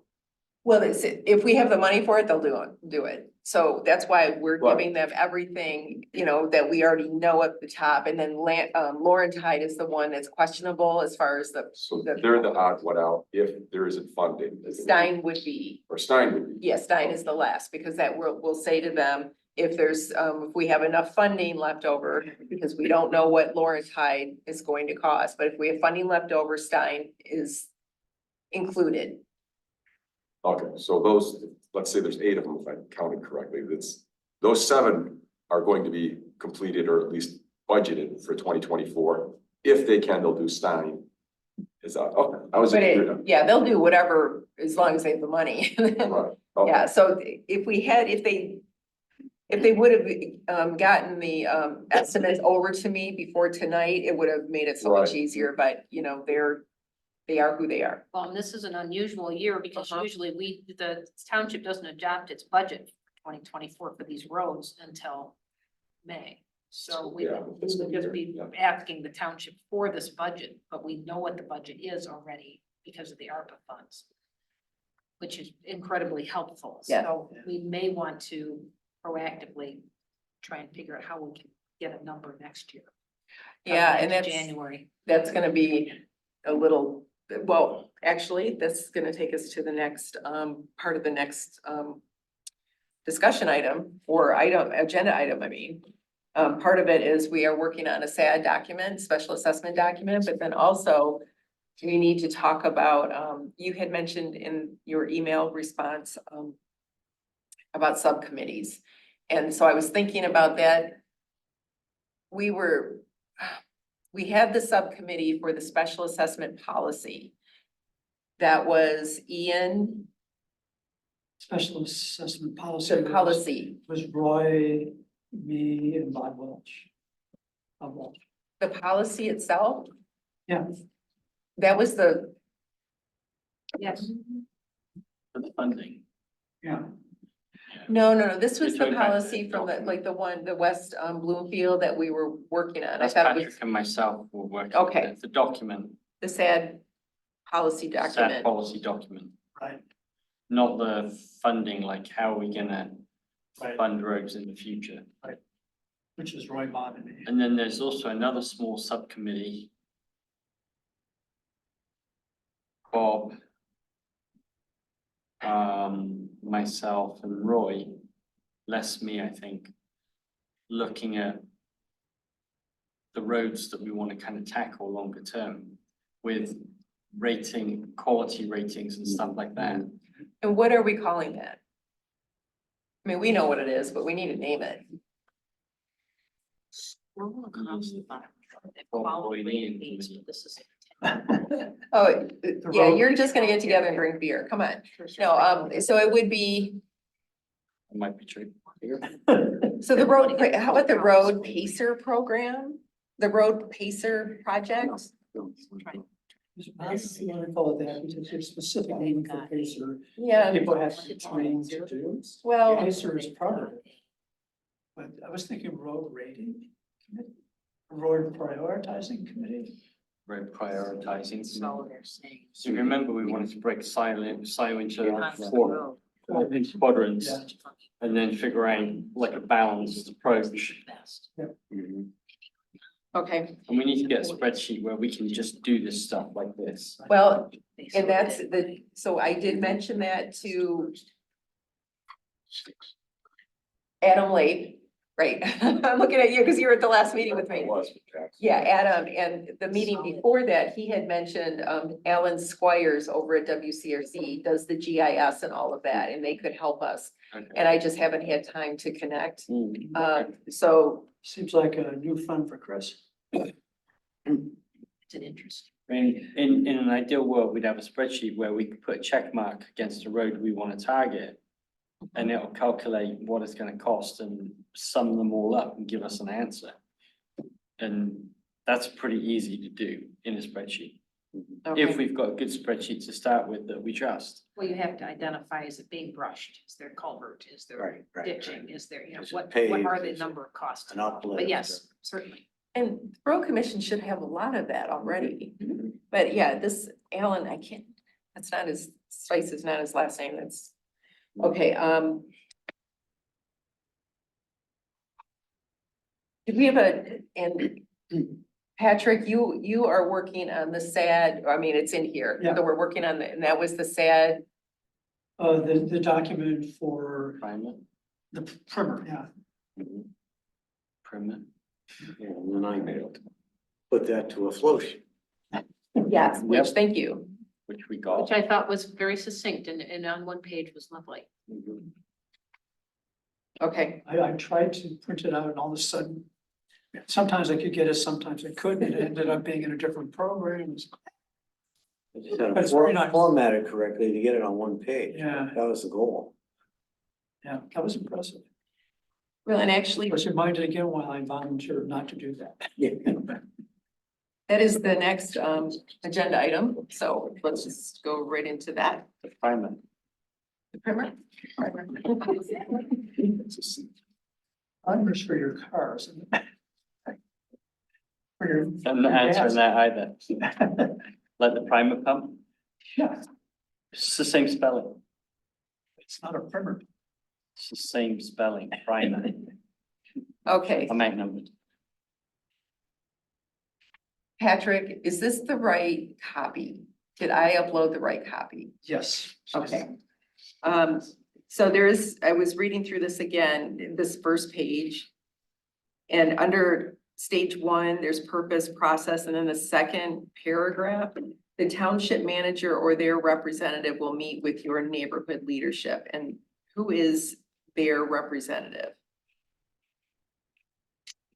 Well, if we have the money for it, they'll do it. So that's why we're Right. giving them everything, that we already know at the top. And then Lauren Tide is the one that's questionable as far as the So they're the odd one out if there isn't funding. Stein would be. Or Stein would be. Yeah, Stein is the last, because that we'll say to them, if there's, if we have enough funding left over, because we don't know what Lauren Tide is going to cost, but if we have funding left over, Stein is included. Okay, so those, let's say there's 8 of them, if I counted correctly, those 7 are going to be completed or at least budgeted for 2024. If they can, they'll do Stein. Is that, okay, I was. But yeah, they'll do whatever, as long as they have the money. Right, okay. Yeah, so if they would have gotten the estimates over to me before tonight, it would have made it so much Right. easier, but they are who they are. Well, and this is an unusual year because Uh-huh. usually the township doesn't adopt its budget for 2024 for these roads until May. So we Yeah, would fiscal just year, be yeah. asking the township for this budget, but we know what the budget is already because of the ARPA funds, which is incredibly helpful. Yeah. So we may want to proactively try and figure out how we can get a number next year. Yeah, coming and into that's. January. That's gonna be a little well, actually, this is gonna take us to the next, part of the next, discussion item, or item, agenda item, I mean. Part of it is we are working on a SAD document, special assessment document, but then also we need to talk about, you had mentioned in your email response, about subcommittees. And so I was thinking about that. We had the subcommittee for the special assessment policy. That was Ian, Special assessment policy. policy, Was Roy, me, and Bob Welch. Bob Welch. the policy itself, Yeah, that was the, Yes. For the funding. yeah. no, this was You're the talking about policy the from the, document. like the one, the West Bloomfield that we were working on. I That's thought it Patrick was and myself were working. Okay. on it. The document, the SAD policy SAD document. policy document, Right, not the funding, like how are we gonna right, fund roads in the future? which is Roy, Bob, and me. And then there's also another small subcommittee. Bob. Myself and Roy, less me, I think. Looking at the roads that we want to kind of tackle longer term with rating, quality ratings and stuff like that. And what are we calling that? I mean, we know what it is, but we need to name it. Quality ratings, but this is. Oh, yeah, road- you're just gonna get together and drink beer. Come on. No, so it would be, It might be true. so the road, wait, how about the road pacer program? The road pacer project? I don't call it that, because there's specific name for Pacer. Yeah, People have to train to do. well, Pacer is part of it. But I was thinking road rating committee, road prioritizing committee. Very prioritizing. So they're saying. So you remember we wanted to break silo into Not the four road. quadrants Yeah. and then figure out like a balanced approach. Best. okay, And we need to get a spreadsheet where we can just do this stuff like this. well, and that's so I did mention that to Adam Lake, right? I'm looking at you because you were at the last meeting with me. Yeah, Adam, and the meeting before that, he had mentioned, Alan Squires over at WCRC does the GIS and all of that, and they could help us. Okay. And I just haven't had time to connect. Okay. So, Seems like a new fund for Chris. It's an interest. I mean, in an ideal world, we'd have a spreadsheet where we could put a check mark against the road we want to target. And it'll calculate what it's gonna cost and sum them all up and give us an answer. And that's pretty easy to do in a spreadsheet. If okay, we've got a good spreadsheet to start with that we trust. Well, you have to identify, is it being brushed? Is there culvert? Is there ditching? Is there, Is it what paved? are the Is it number of costs? an uplift But yes, certainly. and the road commission should have a lot of that already. But yeah, this Alan, I can't, that's not his, Spice is not his last name, that's, okay, did we have and Patrick, you are working on the SAD, I mean, it's in here, Yeah. so we're working on and that was the SAD, The document for Primer. the primer, yeah. Primer. Yeah, and then I put that to a flow sheet. yes, which, Yep. thank you. Which we got. Which I thought was very succinct and on one page was lovely. Okay, I tried to print it out and all of a sudden, sometimes I could get it, sometimes I couldn't. It ended up being in a different program. I just had That's to very nice. format it correctly to get it on one page. Yeah. That was the goal. Yeah, that was impressive. well, and I actually, was reminded again why I volunteered not to do that. Yeah. that is the next agenda item, so let's just go right into that. The primer. The primer. Primers for your cars. For your. I'm not answering that either. Like the primer pump, Yeah, it's the same spelling. it's not a primer. It's the same spelling, primer. Okay, I'm outnumbered. Patrick, is this the right copy? Did I upload the right copy? Yes. Okay. So I was reading through this again, this first page. And under stage 1, there's purpose, process, and then the second paragraph, the township manager or their representative will meet with your neighborhood leadership. And who is their representative?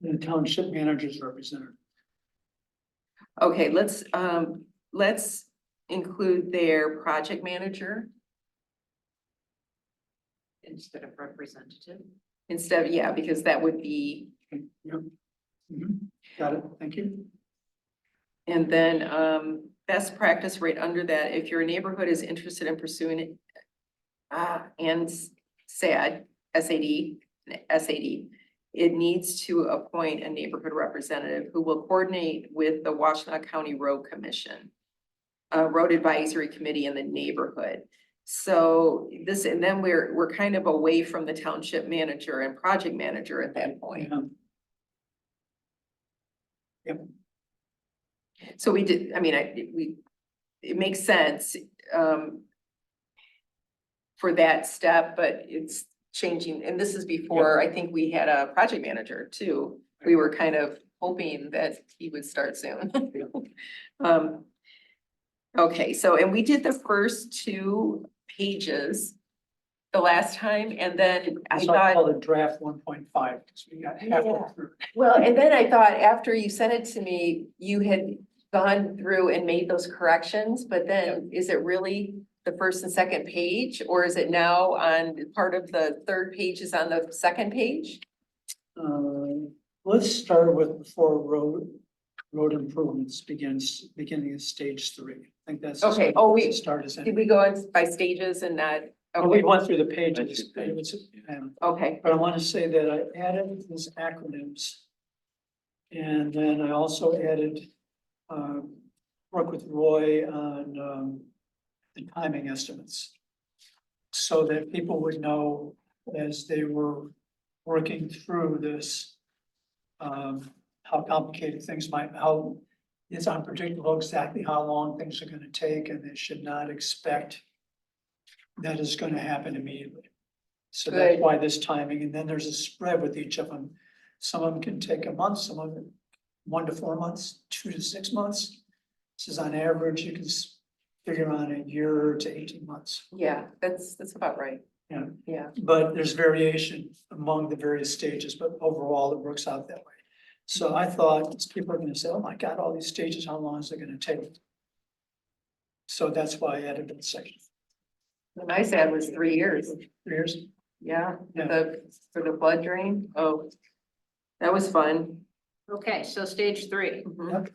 The township manager's representative. Okay, let's include their project manager Instead of representative. instead of, yeah, because that would be, Yep. Got it, thank you. and then, best practice right under that, if your neighborhood is interested in pursuing it. And SAD, it needs to appoint a neighborhood representative who will coordinate with the Washtenaw County Road Commission, Road Advisory Committee in the neighborhood. So this, and then we're kind of away from the township manager and project manager at that point. Yeah. So we did, I mean, it makes sense, for that step, but it's changing, and this is before, I think we had a project manager too. We were kind of hoping that he would start soon. Okay, so, and we did the first 2 pages the last time, and then I So I thought, call it draft 1.5, because we got halfway Yeah. through. well, and then I thought after you sent it to me, you had gone through and made those corrections, but then is it really the first and second page, or is it now on part of the 3rd page is on the 2nd page? Let's start with before road improvements beginning of stage 3. I think that's. Okay, oh, we- Start as. Did we go in by stages and not? Oh, we Okay, went through the pages, Went through pages, okay, but I want to say that I added these acronyms. And then I also added, work with Roy on, the timing estimates. So that people would know as they were working through this, how complicated things how it's unpredictable exactly how long things are gonna take, and they should not expect that is gonna happen immediately. So that's Good. why this timing, and then there's a spread with each of them. Some of them can take a month, some of them 1 to 4 months, 2 to 6 months. This is on average, you can figure on a year to 18 months. yeah, that's about right. Yeah. Yeah, But there's variation among the various stages, but overall it works out that way. So I thought people are gonna say, oh my God, all these stages, how long is it gonna take? So that's why I added that section. the nice ad was 3 years, 3 years. yeah, Yeah. for the flood drain, oh. That was fun. Okay, so stage 3. Mhm. Yep.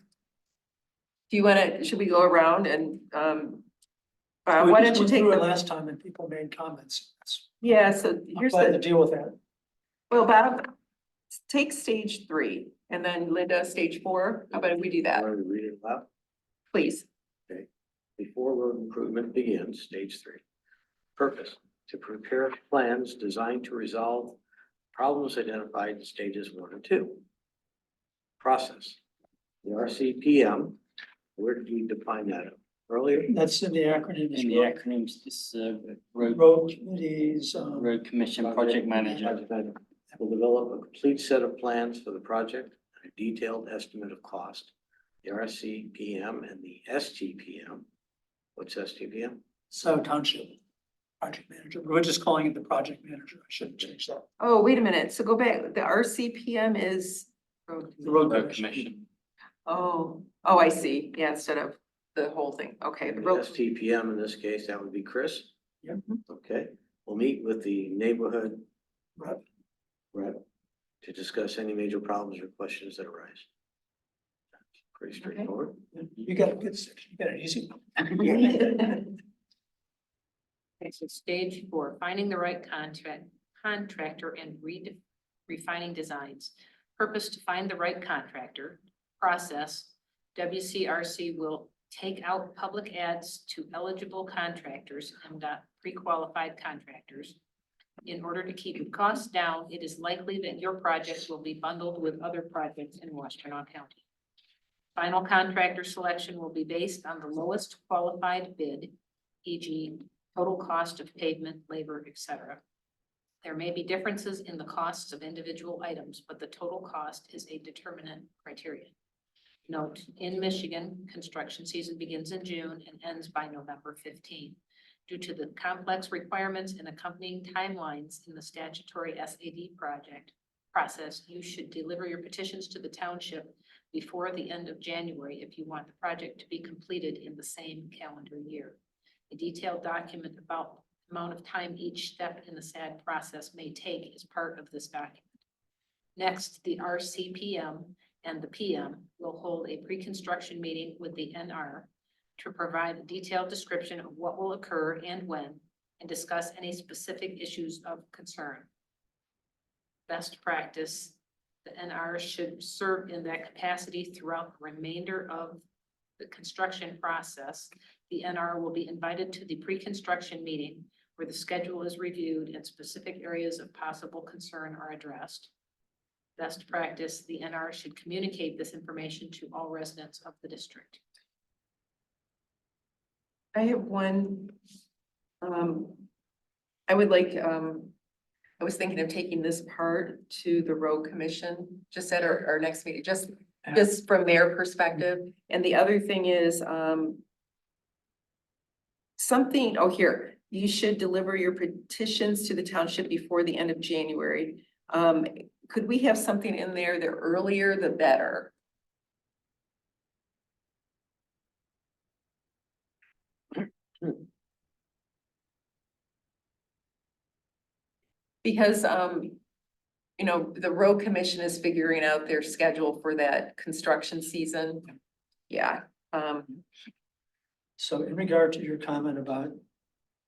Do you wanna, should we go around and, We why just don't you went take through it the, last time and people made comments. yeah, so I'm here's glad to the, deal with that. well, Bob, take stage 3, and then Linda, stage 4, how about if we do that, Want to read it aloud? please? Before road improvement begins, stage 3. Purpose, to prepare plans designed to resolve problems identified in stages 1 and 2. Process, the RCPM, where did we define that earlier? That's in the acronym. In the acronyms, this, road, Road committees, road commission, project manager. Project manager will develop a complete set of plans for the project and a detailed estimate of cost. The RCPM and the STPM. What's STPM? so township project manager. We're just calling it the project manager. I shouldn't change that. Oh, wait a minute, so go back, the RCPM is. The road Road commission. commission. Oh, I see, yeah, instead of the whole thing, okay, the The road, STPM in this case, that would be Chris. Yep. Okay, we'll meet with the neighborhood Rep. rep to discuss any major problems or questions that arise. Pretty straightforward. You got a good section. You got an easy one. Okay, so stage 4, finding the right contractor and refining designs. Purpose to find the right contractor. Process, WCRC will take out public ads to eligible contractors and pre-qualified contractors. In order to keep costs down, it is likely that your project will be bundled with other projects in Washtenaw County. Final contractor selection will be based on the lowest qualified bid, e.g. total cost of pavement, labor, etc. There may be differences in the costs of individual items, but the total cost is a determinant criterion. Note, in Michigan, construction season begins in June and ends by November 15. Due to the complex requirements and accompanying timelines in the statutory SAD process, you should deliver your petitions to the township before the end of January if you want the project to be completed in the same calendar year. A detailed document about the amount of time each step in the SAD process may take is part of this document. Next, the RCPM and the PM will hold a pre-construction meeting with the NR to provide a detailed description of what will occur and when, and discuss any specific issues of concern. Best practice, the NR should serve in that capacity throughout the remainder of the construction process. The NR will be invited to the pre-construction meeting where the schedule is reviewed and specific areas of possible concern are addressed. Best practice, the NR should communicate this information to all residents of the district. I have one. I would like, I was thinking of taking this part to the road commission, just at our next meeting, just from their perspective. And the other thing is, something, oh, here, you should deliver your petitions to the township before the end of January. Could we have something in there, the earlier, the better? Because, you know, the road commission is figuring out their schedule for that construction season. Yeah, So in regard to your comment about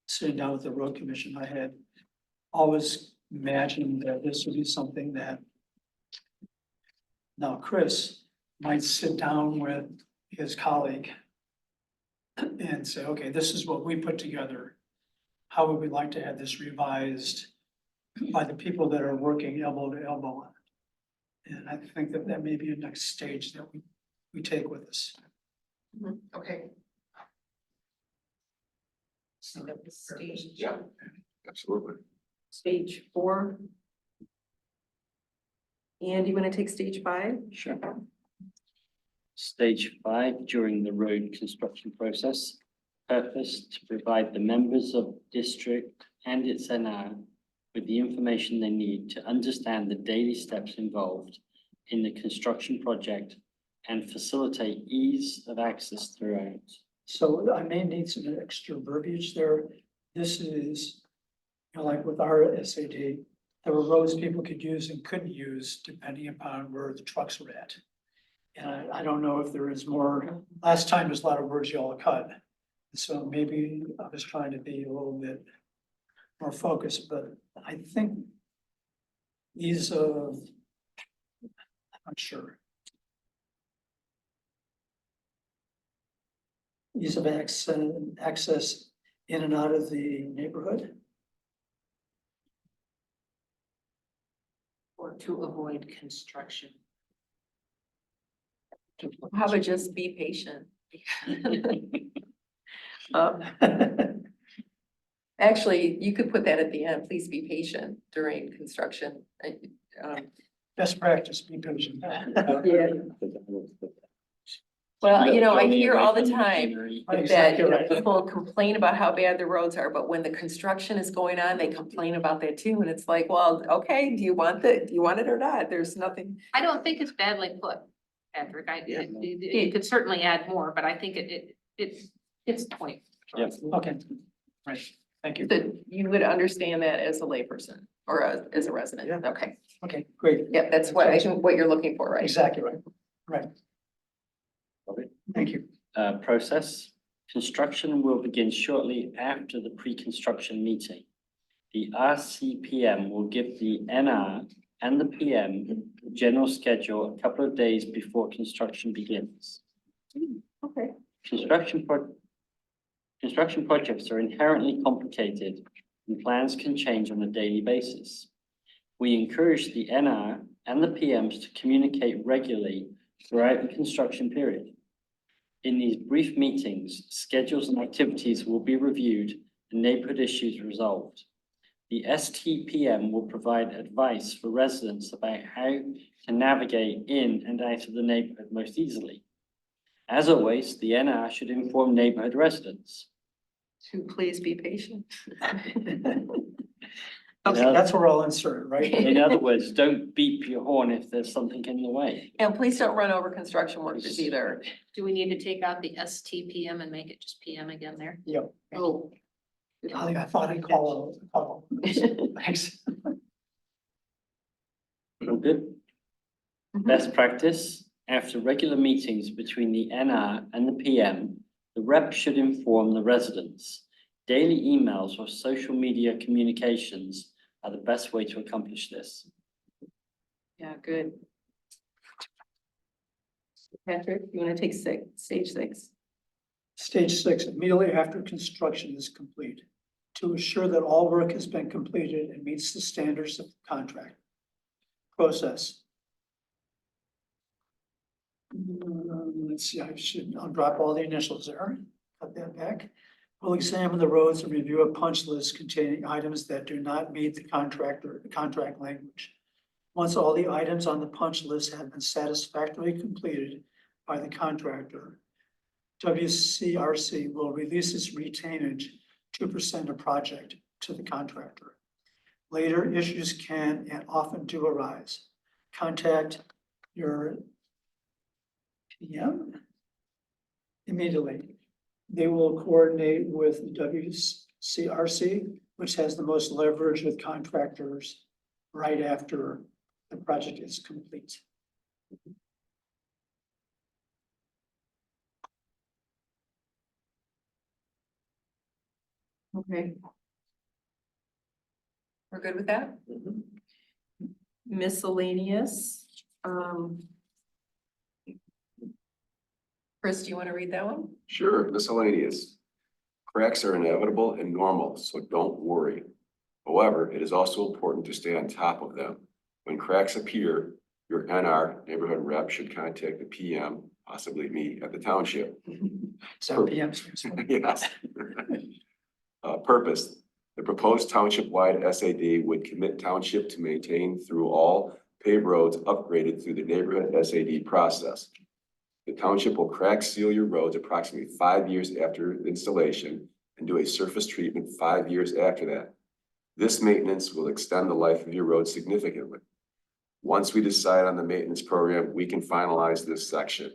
sitting down with the road commission, I had always imagined that this would be something that now Chris might sit down with his colleague and say, okay, this is what we put together. How would we like to have this revised by the people that are working elbow to elbow on it? And I think that that may be a next stage that we take with this. okay. Yeah, absolutely. Stage 4. And you want to take stage 5? Sure. Stage 5, during the road construction process, purpose to provide the members of district and its NR with the information they need to understand the daily steps involved in the construction project and facilitate ease of access throughout. So I may need some extra verbiage there. This is, you know, like with our SAD, there were roads people could use and couldn't use depending upon where the trucks were at. And I don't know if there is more, last time there's a lot of words you all cut. So maybe I was trying to be a little bit more focused, but I think these, I'm not sure. Ease of access in and out of the neighborhood. Or to avoid construction. How about just be patient? Actually, you could put that at the end, please be patient during construction. Best practice, be patient. Yeah. Well, you know, I hear all the time that, Exactly you know, right. people complain about how bad the roads are, but when the construction is going on, they complain about that too. And it's like, well, okay, do you want it or not? There's nothing. I don't think it's badly put, Patrick. Yeah. You could certainly add more, but I think it's the point. Yep. Okay, right, thank you. That you would understand that as a layperson or as a resident. Yeah. Okay, Okay, great, yeah, that's what I think what you're looking for, right? exactly right, right. Okay. Thank you. Process. Construction will begin shortly after the pre-construction meeting. The RCPM will give the NR and the PM general schedule a couple of days before construction begins. Okay. Construction projects are inherently complicated and plans can change on a daily basis. We encourage the NR and the PMs to communicate regularly throughout the construction period. In these brief meetings, schedules and activities will be reviewed and neighborhood issues resolved. The STPM will provide advice for residents about how to navigate in and out of the neighborhood most easily. As always, the NR should inform neighborhood residents. To please be patient. Okay, that's where I'll insert, right? In other words, don't beep your horn if there's something in the way. And please don't run over construction workers either. Do we need to take out the STPM and make it just PM again there? Yep. Oh. I thought I'd call. Thanks. All good? Best practice, after regular meetings between the NR and the PM, the rep should inform the residents. Daily emails or social media communications are the best way to accomplish this. Yeah, good. Patrick, you want to take stage 6? Stage 6, immediately after construction is complete, to assure that all work has been completed and meets the standards of the contract. Process. Let's see, I'll drop all the initials there, cut that back. We'll examine the roads and review a punch list containing items that do not meet the contract language. Once all the items on the punch list have been satisfactorily completed by the contractor, WCRC will release its retainage 2% of project to the contractor. Later, issues can and often do arise. Contact your PM immediately. They will coordinate with WCRC, which has the most leverage with contractors right after the project is complete. Okay. We're good with that? Miscellaneous. Chris, do you want to read that one? Sure, miscellaneous. Cracks are inevitable and normal, so don't worry. However, it is also important to stay on top of them. When cracks appear, your NR neighborhood rep should contact the PM, possibly me, at the township. So PM. Yes. Purpose. The proposed township-wide SAD would commit township to maintain through all paved roads upgraded through the neighborhood SAD process. The township will crack seal your roads approximately 5 years after installation and do a surface treatment 5 years after that. This maintenance will extend the life of your road significantly. Once we decide on the maintenance program, we can finalize this section.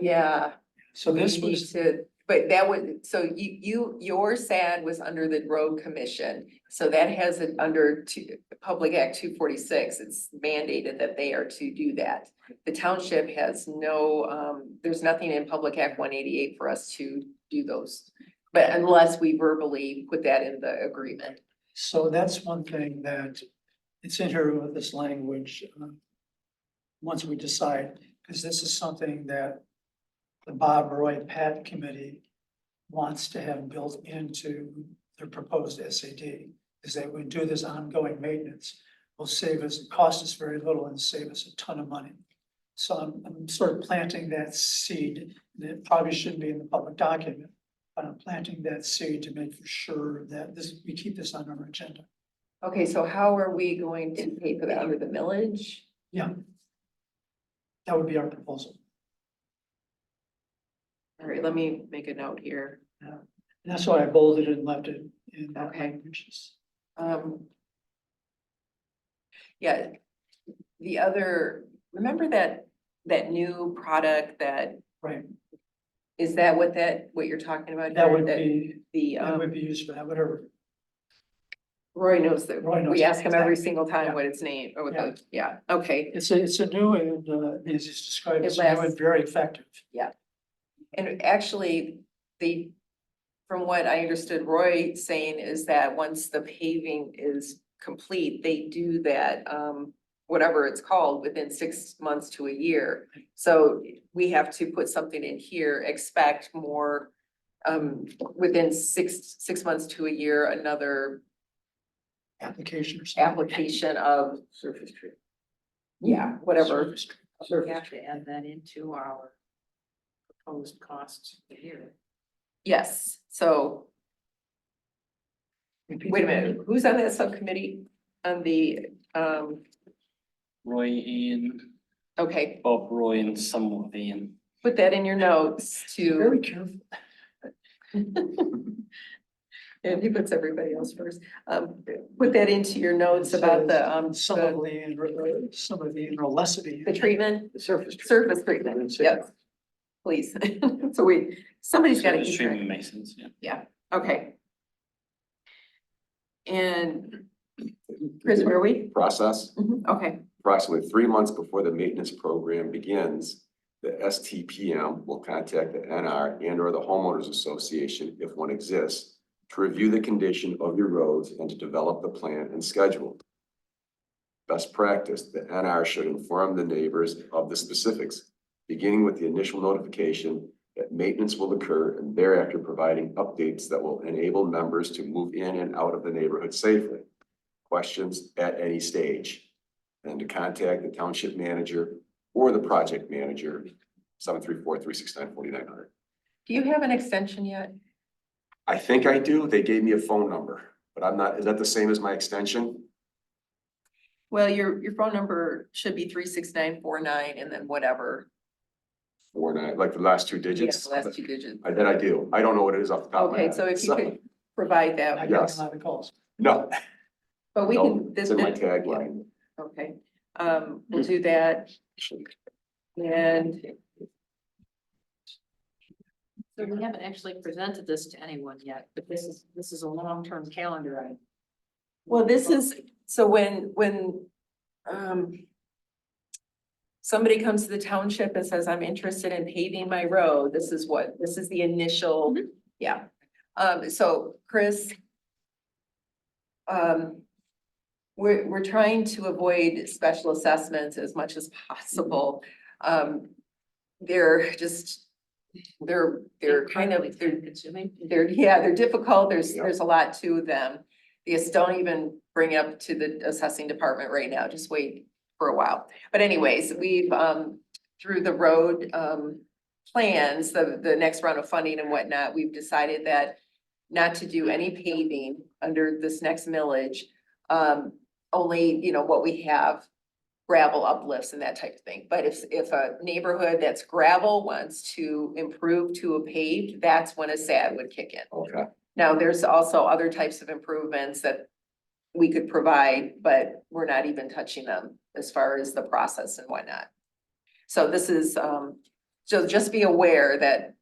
Yeah. So this We need was, to, but that would, so your SAD was under the road commission. So that has it under Public Act 246. It's mandated that they are to do that. The township has no, there's nothing in Public Act 188 for us to do those. But unless we verbally put that in the agreement. so that's one thing that it's in here with this language. Once we decide, because this is something that the Bob Roy Pat Committee wants to have built into their proposed SAD, is that we do this ongoing maintenance. Will save us, cost us very little and save us a ton of money. So I'm sort of planting that seed, and it probably shouldn't be in the public document, but I'm planting that seed to make for sure that we keep this on our agenda. Okay, so how are we going to pay for that under the millage? Yeah. That would be our proposal. All right, let me make a note here. And that's why I bolded it and left it in that Okay. language. Yeah, the other, remember that new product that, Right, is that what you're talking about? that here? would be, The, that would be used for that, whatever. Roy knows that, Roy knows we ask him every exactly. single time Yeah. what its name, or what Yeah. the, yeah, okay. It's a new and, as it's described, It it's new and lasts- very effective. And actually, from what I understood Roy saying is that once the paving is complete, they do that, whatever it's called, within 6 months to a year. So we have to put something in here, expect more, within six months to a year, another Application or something. application of surface treatment. Yeah, whatever. Service. We have to add that into our proposed costs for the year. Yes, so wait a minute, who's on that subcommittee? On the, Roy, Ian, okay, Bob, Roy, and somewhat of Ian. put that in your notes Very to. careful. And he puts everybody else first. Put that into your notes about the, Some of the veracity. the treatment, The surface. treatment. surface treatment, yes. Please. So somebody's gotta Surface keep track. treatment masons, yeah. Okay. And Chris, where are we? Process. Okay, Approximately 3 months before the maintenance program begins, the STPM will contact the NR and or the homeowners association, if one exists, to review the condition of your roads and to develop the plan and schedule. Best practice, the NR should inform the neighbors of the specifics, beginning with the initial notification that maintenance will occur and thereafter providing updates that will enable members to move in and out of the neighborhood safely. Questions at any stage, and to contact the township manager or the project manager, 734-369-4900. do you have an extension yet? I think I do. They gave me a phone number, but I'm not, is that the same as my extension? Well, your phone number should be 36949 and then whatever. 49, like the last 2 Yeah, digits? the last 2 digits. Then I do. I don't know what it is off the top of my Okay, head. so if you could provide I that, got Yes. a lot of calls. No, but we no, can. it's in my tagline. Okay, we'll do that and So we haven't actually presented this to anyone yet, but this is a long-term calendar item. well, this is, so when somebody comes to the township and says, I'm interested in paving my road, this is the initial, yeah. So Chris, we're trying to avoid special assessments as much as possible. They're just, they're kind of, Consuming. they're difficult. There's Yeah. a lot to them. Just don't even bring it up to the assessing department right now. Just wait for a while. But anyways, we've, through the road, plans, the next round of funding and whatnot, we've decided that not to do any paving under this next millage. Only, what we have, gravel uplifts and that type of thing. But if a neighborhood that's gravel wants to improve to a paved, that's when a SAD would kick in. Okay, Now, there's also other types of improvements that we could provide, but we're not even touching them as far as the process and whatnot. So this is, so just be aware that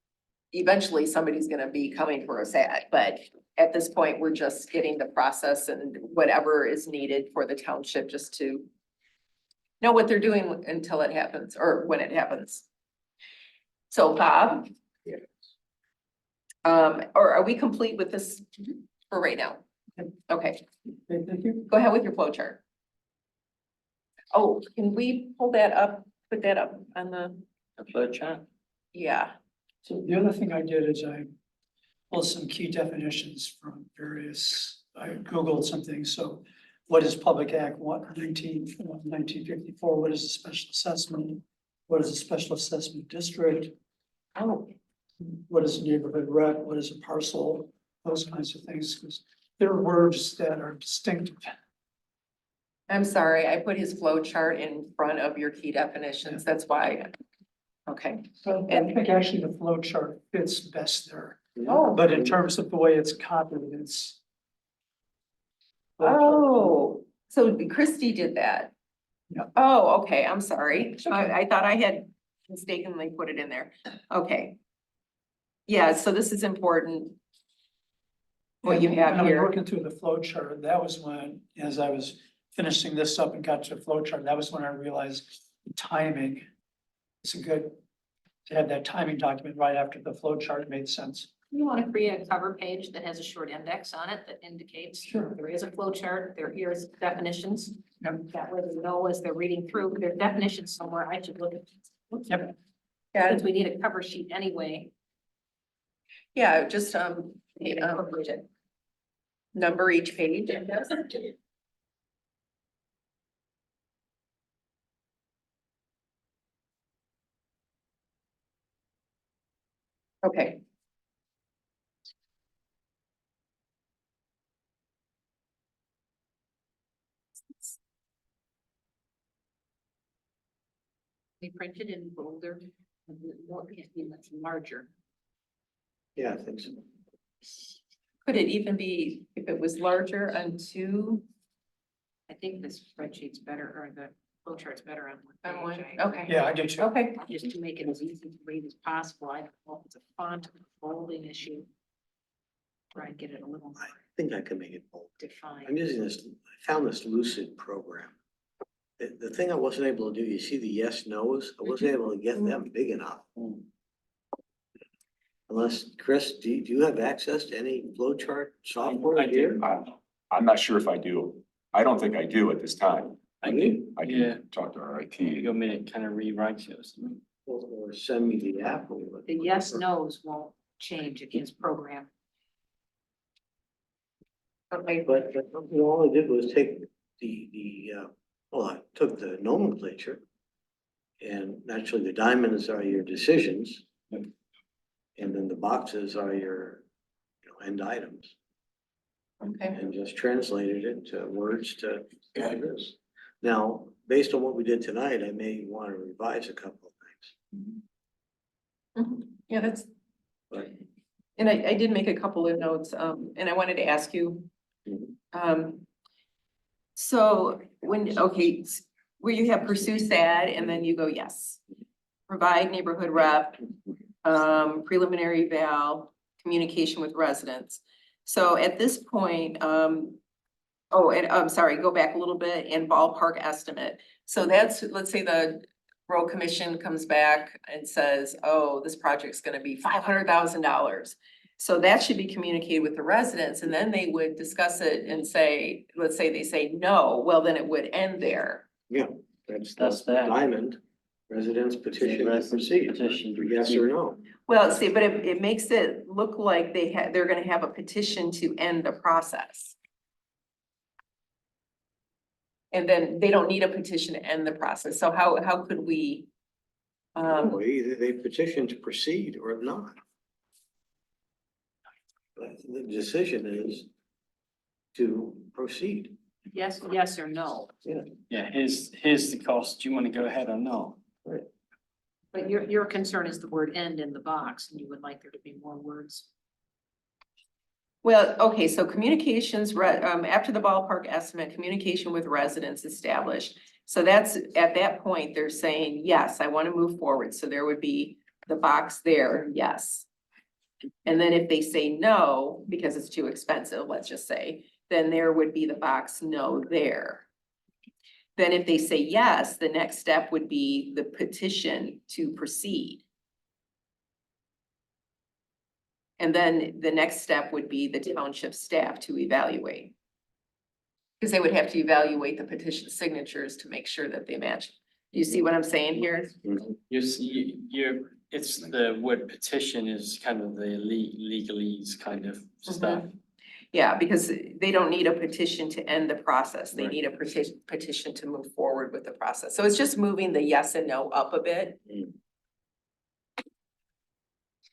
eventually somebody's gonna be coming for a SAD, but at this point, we're just getting the process and whatever is needed for the township just to know what they're doing until it happens or when it happens. So Bob? Yeah. Or are we complete with this for right now? Okay, Okay, thank you. go ahead with your flow chart. Oh, can we pull that up, put that up on the, Flow chart. yeah, So the other thing I did is I pulled some key definitions from I Googled something, so what is Public Act 1954, what is a special assessment? What is a special assessment district? oh, What is a neighborhood rec, what is a parcel, those kinds of things, because there are words that are distinctive. I'm sorry, I put his flow chart in front of your key definitions, that's why. Okay, So I think actually the flow chart fits best there, oh, but in terms of the way it's copied, it's. oh, so Christie did that? Yeah. Oh, okay, I'm sorry, I thought I had mistakenly put it in there, okay. Yeah, so this is important. What you have When I was here, working through the flow chart, that was when, as I was finishing this up and got to the flow chart, that was when I realized the timing. It's good to have that timing document right after the flow chart made sense. You want to create a cover page that has a short index on it that indicates Sure. there is a flow chart, here's definitions. Yep. That way they know as they're reading through, their definitions somewhere, I should look at. Yep. yeah, Since we need a cover sheet anyway. yeah, just, Incorporate it. number each page, I guess. Okay. They printed in bolder, and more, it's larger. Yeah, I think so. Could it even be, if it was larger on two? I think this spreadsheet's better, or the flow chart's better on On one one? page. Okay. Yeah, I do too. Okay, Just to make it as easy to read as possible. I don't know if it's a font folding issue. Try and get it a little I more think I can make it bold. defined. I'm using this, I found this Lucid program. The thing I wasn't able to do, you see the yes, nos, I wasn't able to get them big enough. Unless, Chris, do you have access to any flow chart software I here? do. I'm not sure if I do. I don't think I do at this time. I Do you? can, I yeah, can talk to our IT. you got me to kind of rewrite it or something. Or send me the app. The yes, nos won't change against program. okay, But, you know, all I did was take well, I took the nomenclature. And naturally, the diamonds are your decisions. Yep. And then the boxes are your, end items. okay. And just translated it to words to like this. Now, based on what we did tonight, I may want to revise a couple of things. Mhm. Yeah, that's, But and I did make a couple of notes, and I wanted to ask you. Mhm. So when, okay, where you have pursue SAD and then you go, yes. Provide neighborhood rep, preliminary eval, communication with residents. So at this point, oh, and I'm sorry, go back a little bit and ballpark estimate. So that's, let's say the road commission comes back and says, oh, this project's gonna be $500,000. So that should be communicated with the residents and then they would discuss it and say, let's say they say no, well, then it would end there. yeah, that's That's the that. diamond. Residents petition to Residents proceed, petition to yes proceed. or no. Well, see, but it makes it look like they're gonna have a petition to end the process. And then they don't need a petition to end the process. So how could we? No, either they petition to proceed or not. But the decision is to proceed. Yes, yes or no. Yeah, here's the cost. Do you want to go ahead or not? But your concern is the word end in the box, and you would like there to be more words. Well, okay, so communications, after the ballpark estimate, communication with residents established. So that's, at that point, they're saying, yes, I want to move forward. So there would be the box there, yes. And then if they say no, because it's too expensive, let's just say, then there would be the box no there. Then if they say yes, the next step would be the petition to proceed. And then the next step would be the township staff to evaluate. Because they would have to evaluate the petition signatures to make sure that they match. Do you see what I'm saying here? You see, it's the word petition is kind of the legalese kind of stuff. Yeah, because they don't need a petition to end the process. They Right. need a petition to move forward with the process. So it's just moving the yes and no up a bit. Mm.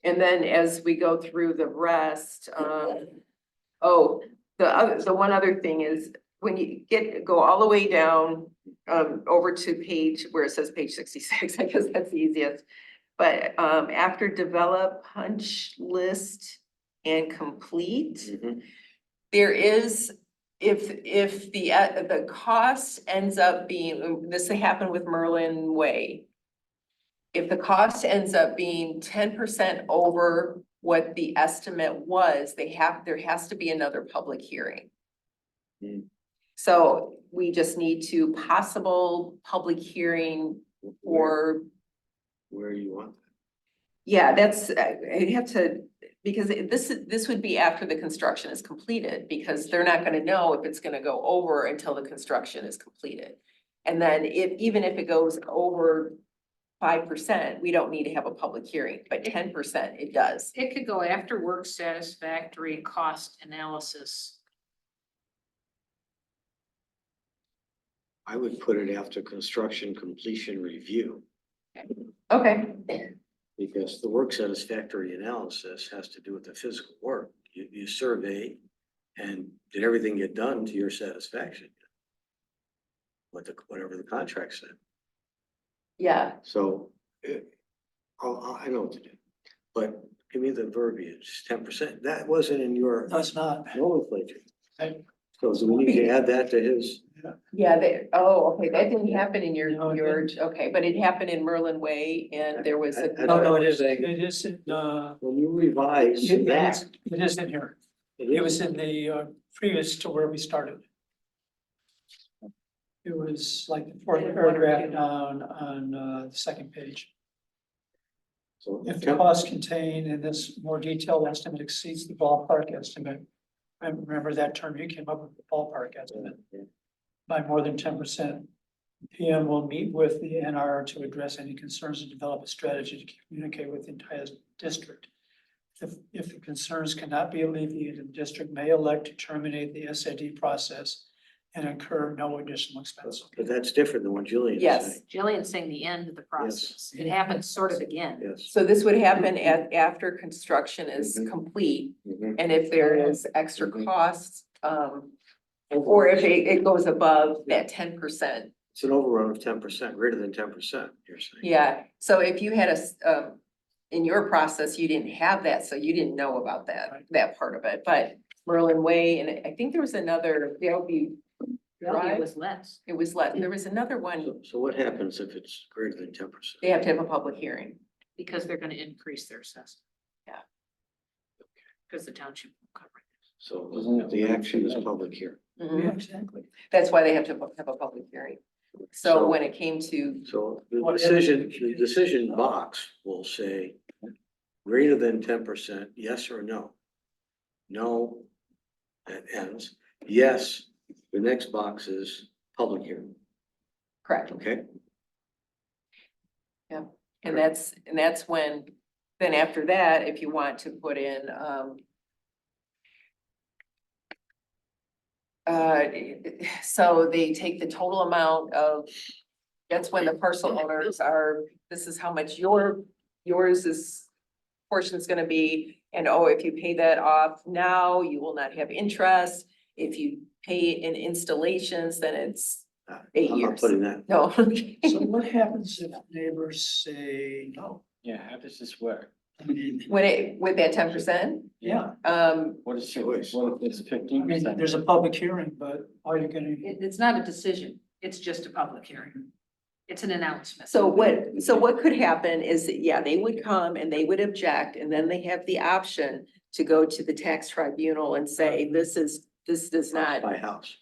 And then as we go through the rest, the one other thing is when you go all the way down, over to page where it says page 66, I guess that's the easiest. But, after develop, punch list and complete, Mhm. there is, if the cost ends up being, this happened with Merlin Way. If the cost ends up being 10% over what the estimate was, there has to be another public hearing. Hmm. So we just need to possible public hearing or, Where you want. yeah, that's, I'd have to, because this would be after the construction is completed, because they're not gonna know if it's gonna go over until the construction is completed. And then even if it goes over 5%, we don't need to have a public hearing, but 10% it does. It could go after work satisfactory cost analysis. I would put it after construction completion review. Okay. Because the work satisfactory analysis has to do with the physical work. You survey and did everything get done to your satisfaction? Whatever the contract said. Yeah, So, I know what to do, but give me the verbiage, 10%, that wasn't in your No, it's not. nomenclature. Okay. So do we need to add that to his? yeah, okay, that didn't happen in No, it your, didn't. okay, but it happened in Merlin Way and there was a. No, no, it is. It is in, When you revise that. it is in here. It was in the previous to where we started. It was like the fourth paragraph down on the second page. So If the cost contained in this more detailed estimate exceeds the ballpark estimate. I remember that term, you came up with the ballpark estimate by more than 10%. PM will meet with the NR to address any concerns and develop a strategy to communicate with the entire district. If the concerns cannot be alleviated, the district may elect to terminate the SAD process and incur no additional expense. But that's different than what Jillian is Yes. saying. Jillian's saying the end of the process. It happens sort of again. Yes. So this would happen after construction is complete, Mhm. and if there is extra costs, or if it goes above that 10%. It's an overrun of 10%, greater than 10%, you're saying. Yeah, so if you had in your process, you didn't have that, so you didn't know about that part of it, but Merlin Way, and I think there was another, there'll be. It was less. It was there was another one, So what happens if it's greater than 10%? they have to have a public hearing. Because they're gonna increase their assessment. Yeah. Because the township will cover it. So Isn't it- the action is public here. Mhm. Yeah, exactly. That's why they have to have a public hearing. So when it came to, So the decision box will say greater than 10%, yes or no. No, that ends. Yes, the next box is public hearing, correct, okay? and that's when, then after that, if you want to put in, so they take the total amount of, that's when the parcel owners are, this is how much yours is, portion's gonna be, and oh, if you pay that off now, you will not have interest. If you pay in installations, then it's 8 I'm not years. putting that. No. So what happens if neighbors say no? Yeah, how does this work? I mean, With that 10%, yeah, What is, Choice. what if it's I 15%? mean, there's a public hearing, but are you gonna? It's not a decision. It's just a public hearing. It's an announcement. so what could happen is, that, yeah, they would come and they would object, and then they have the option to go to the tax tribunal and say, this does not, By house.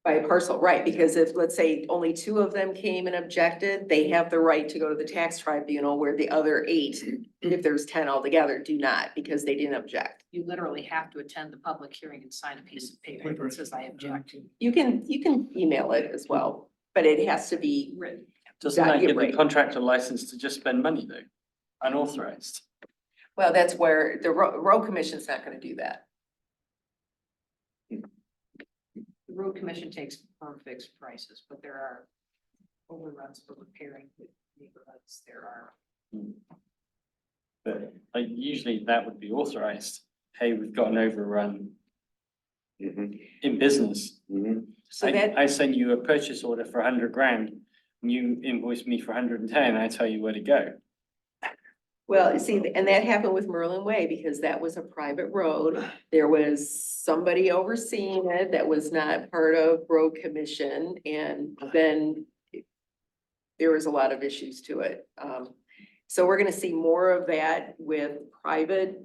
by parcel, right? Because if, let's say, only 2 of them came and objected, they have the right to go to the tax tribunal, where the other 8, if there's 10 altogether, do not, because they didn't object. You literally have to attend the public hearing and sign a piece of paper that says I object. You can email it as well, but it has to be Written. Doesn't Yeah, that you're give the right. contractor license to just spend money though? Unauthorized. well, that's where the road commission's not gonna do that. The road commission takes firm fixed prices, but there are overruns for repairing the neighborhoods. There are. But like usually that would be authorized. Hey, we've got an overrun Mhm, in business. mhm. So I that, send you a purchase order for 100 grand. And you invoice me for 110, I tell you where to go. well, see, and that happened with Merlin Way, because that was a private road. There was somebody overseeing it that was not part of road commission, and then there was a lot of issues to it. So we're gonna see more of that with private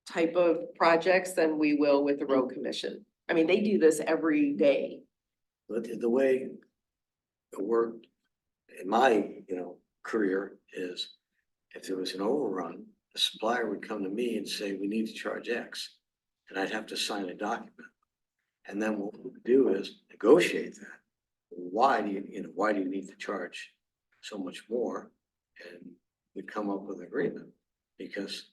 type of projects than we will with the road commission. I mean, they do this every day. But the way it worked in my, career is if there was an overrun, the supplier would come to me and say, we need to charge X. And I'd have to sign a document. And then what we would do is negotiate that. Why do you need to charge so much more? And we'd come up with an agreement, because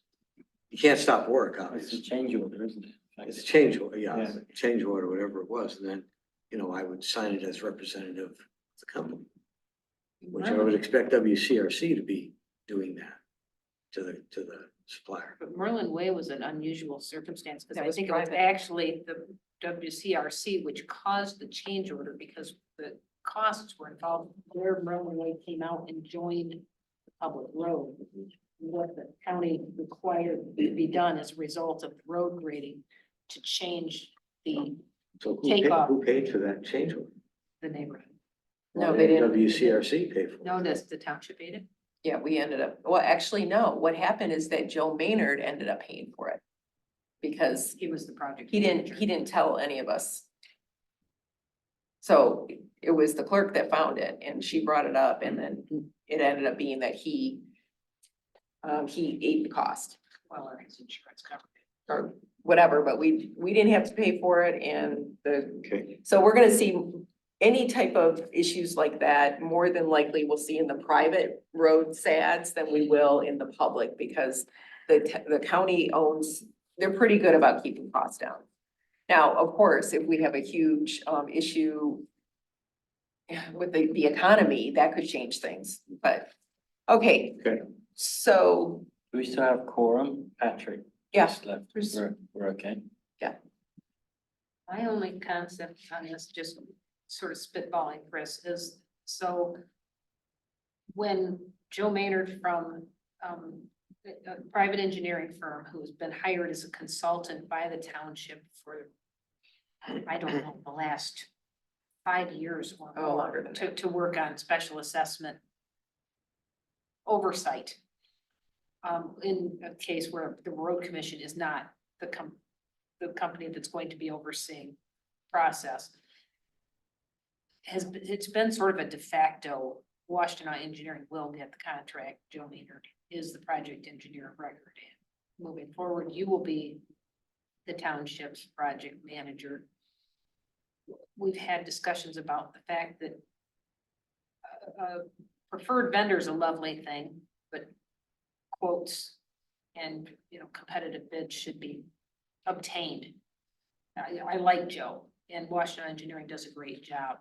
you can't stop work, It's a obviously. change order, isn't it? It's a change order, Yeah. yeah, change order, whatever it was, and then, I would sign it as representative of the company. Which I would expect WCRC to be doing that. to the supplier. But Merlin Way was an unusual circumstance, because That I was think it was private. actually the WCRC which caused the change order, because the costs were involved where Merlin Way came out and joined the public road. What the county required to be done as a result of road grading to change the So Take off. who paid for that change order? neighborhood. No, they didn't. WCRC paid for it. No, that's the township paid it. Yeah, we ended up, well, actually, no, what happened is that Joe Maynard ended up paying for it. Because He was the project. he manager. didn't tell any of us. So it was the clerk that found it and she brought it up and then it ended up being that he ate the cost Well, or his insurance covered it. or whatever, but we didn't have to pay for it and Okay, so we're gonna see any type of issues like that, more than likely we'll see in the private road SADs than we will in the public because the county owns, they're pretty good about keeping costs down. Now, of course, if we have a huge issue with the economy, that could change things, but, okay. Okay. So, Do we still have quorum? Patrick? Yeah. just left. There's- We're okay. My only concept on this, just sort of spitballing, Chris, is so when Joe Maynard from a private engineering firm who's been hired as a consultant by the township for, I don't know, the last 5 years or Oh, longer more than to work on special assessment oversight. In a case where the road commission is not the company that's going to be overseeing process. It's been sort of a de facto, Washington Engineering will get the contract, Joe Maynard is the project engineer of record. Moving forward, you will be the township's project manager. We've had discussions about the fact that preferred vendor is a lovely thing, but quotes and, competitive bids should be obtained. I like Joe and Washington Engineering does a great job.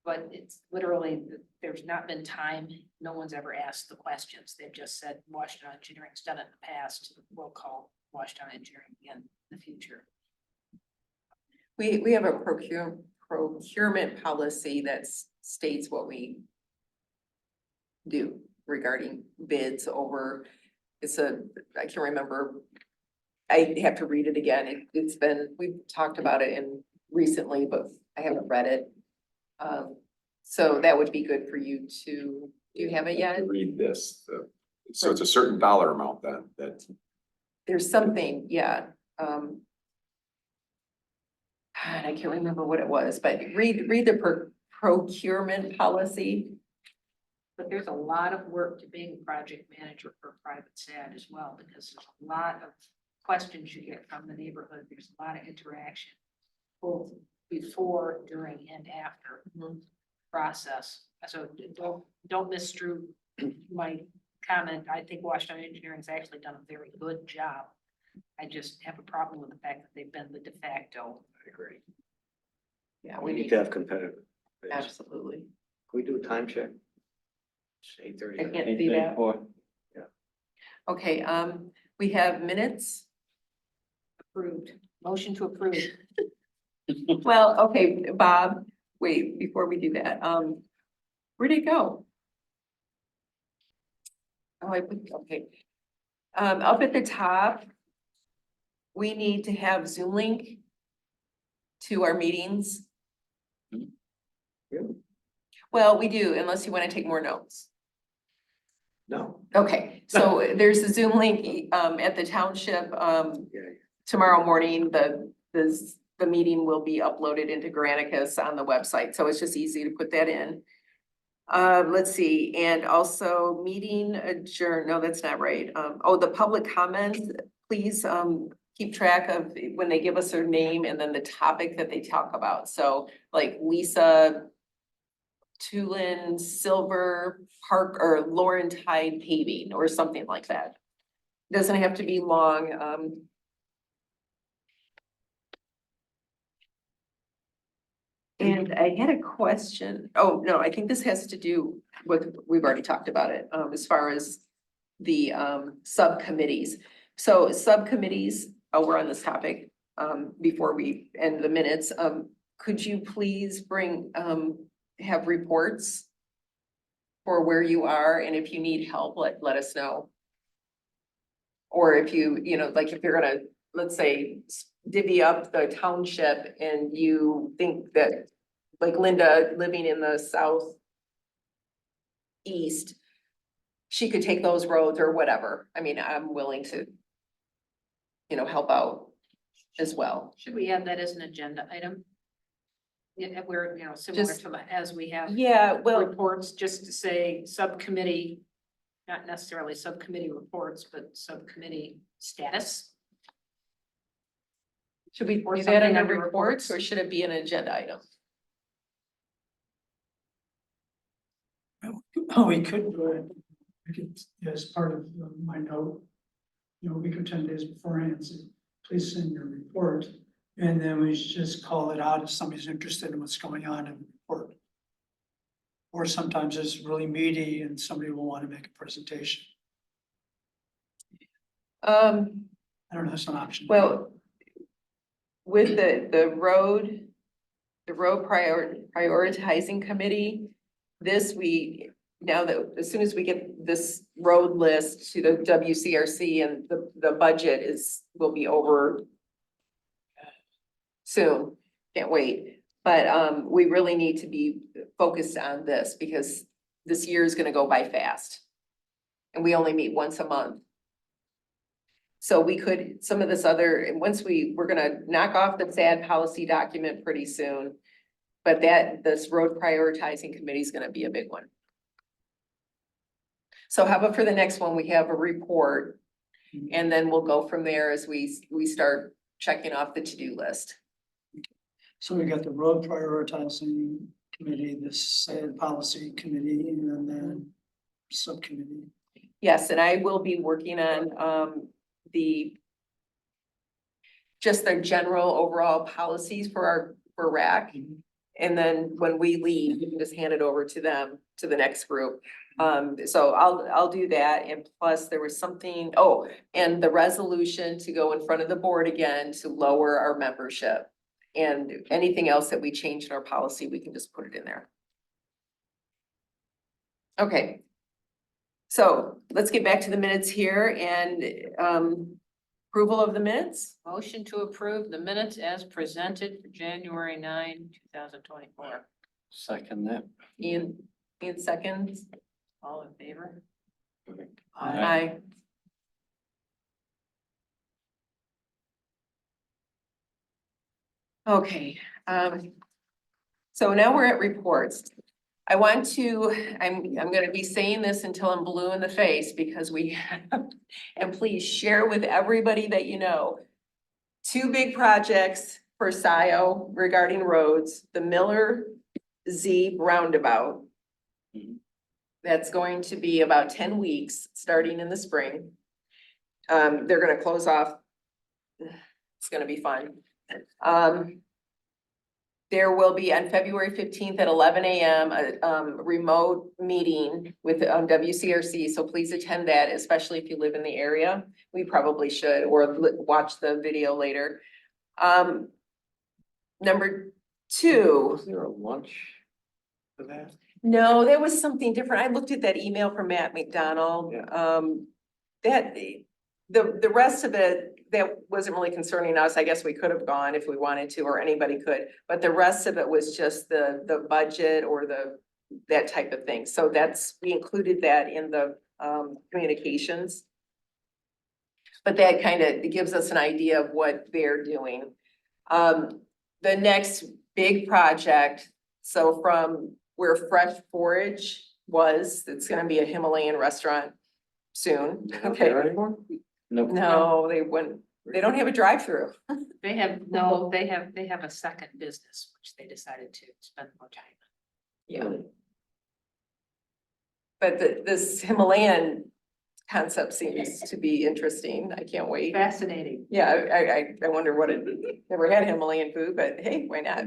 But it's literally, there's not been time, no one's ever asked the questions. They've just said Washington Engineering's done it in the past. We'll call Washington Engineering again in the future. we have a procurement policy that states what we do regarding bids over, I can't remember. I have to read it again. It's been, we've talked about it recently, but I haven't read it. So that would be good for you do you have it yet? Read this, so it's a certain dollar amount then, that, There's something, yeah. And I can't remember what it was, but read the procurement policy. But there's a lot of work to being a project manager for a private SAD as well, because there's a lot of questions you get from the neighborhood. There's a lot of interaction, both before, during, and after process. So don't misconstrue my comment. I think Washington Engineering's actually done a very good job. I just have a problem with the fact that they've been the de facto. I agree. Yeah, We need to have competitive bids. Can absolutely. we do a time check? It's 8:30. I can't see that. 8:34. Okay, we have minutes. Approved. Motion to approve. Well, okay, Bob, wait, before we do that, where'd it go? Oh, okay. Up at the top, we need to have Zoom link to our meetings. Really? Well, we do, unless you want to take more notes. No. Okay, so there's a Zoom link, at the township, Yeah. tomorrow morning, the meeting will be uploaded into Granicus on the website, so it's just easy to put that in. Let's see, and also meeting adjourned, no, that's not right. The public comments, please, keep track of when they give us their name and then the topic that they talk about. So like Lisa Tulin Silver Park or Lauren Tide Paving or something like that. Doesn't have to be long. And I had a question. Oh, no, I think this has to do with, we've already talked about it, as far as the subcommittees. So subcommittees, we're on this topic, before we end the minutes, could you please bring, have reports for where you are, and if you need help, let us know. Or if you know, like if you're gonna, let's say, divvy up the township and you think that, like Linda living in the southeast, she could take those roads or whatever. I mean, I'm willing to, you know, help out as well. Should we add that as an agenda item? Yeah, we're, you know, similar Just- to as we have Yeah, well, reports, just to say subcommittee, not necessarily subcommittee reports, but subcommittee status. should we Or do that something under under reports, reports. or should it be an agenda item? Oh, we could do it. We could, as part of my note, you know, a week or 10 days beforehand, say, please send your report. And then we just call it out if somebody's interested in what's going on in the report. Or sometimes it's really meaty and somebody will want to make a presentation. I don't know, that's an option. Well, with the road prioritizing committee, now that, as soon as we get this road list to the WCRC and the budget will be over soon, can't wait. But, we really need to be focused on this because this year is gonna go by fast. And we only meet once a month. So we could, some of this other, and once we're gonna knock off the SAD policy document pretty soon. But this road prioritizing committee is gonna be a big one. So how about for the next one, we have a report, and then we'll go from there as we start checking off the to-do list. So we got the road prioritizing committee, the SAD policy committee, and then subcommittee. Yes, and I will be working on, just the general overall policies for RAC. And then when we leave, we can just hand it over to them, to the next group. So I'll do that, and plus there was something, and the resolution to go in front of the board again to lower our membership. And anything else that we change in our policy, we can just put it in there. Okay. So let's get back to the minutes here and, approval of the minutes. Motion to approve the minutes as presented for January 9, 2024. Second that. Ian seconds. All in favor? Aye. Okay, so now we're at reports. I want to, I'm gonna be saying this until I'm blue in the face because we have, and please share with everybody that you know. 2 big projects for Scio regarding roads, the Miller Z roundabout. That's going to be about 10 weeks, starting in the spring. They're gonna close off. It's gonna be fun. There will be on February 15th at 11 a.m. a remote meeting with WCRC, so please attend that, especially if you live in the area. We probably should, or watch the video later. Number 2. Was there a lunch for that? No, there was something different. I looked at that email from Matt McDonald. Yeah. That, the rest of it, that wasn't really concerning us. I guess we could have gone if we wanted to, or anybody could, but the rest of it was just the budget or that type of thing. So we included that in the communications. But that kind of gives us an idea of what they're doing. The next big project, so from where Fresh Forage was, it's gonna be a Himalayan restaurant soon, Not okay? there anymore? Nope. No, they don't have a drive-through. They have a second business, which they decided to spend more time on. Yeah. But this Himalayan concept seems to be interesting. I can't wait. Fascinating. Yeah, I wonder what never had Himalayan food, but hey, why not?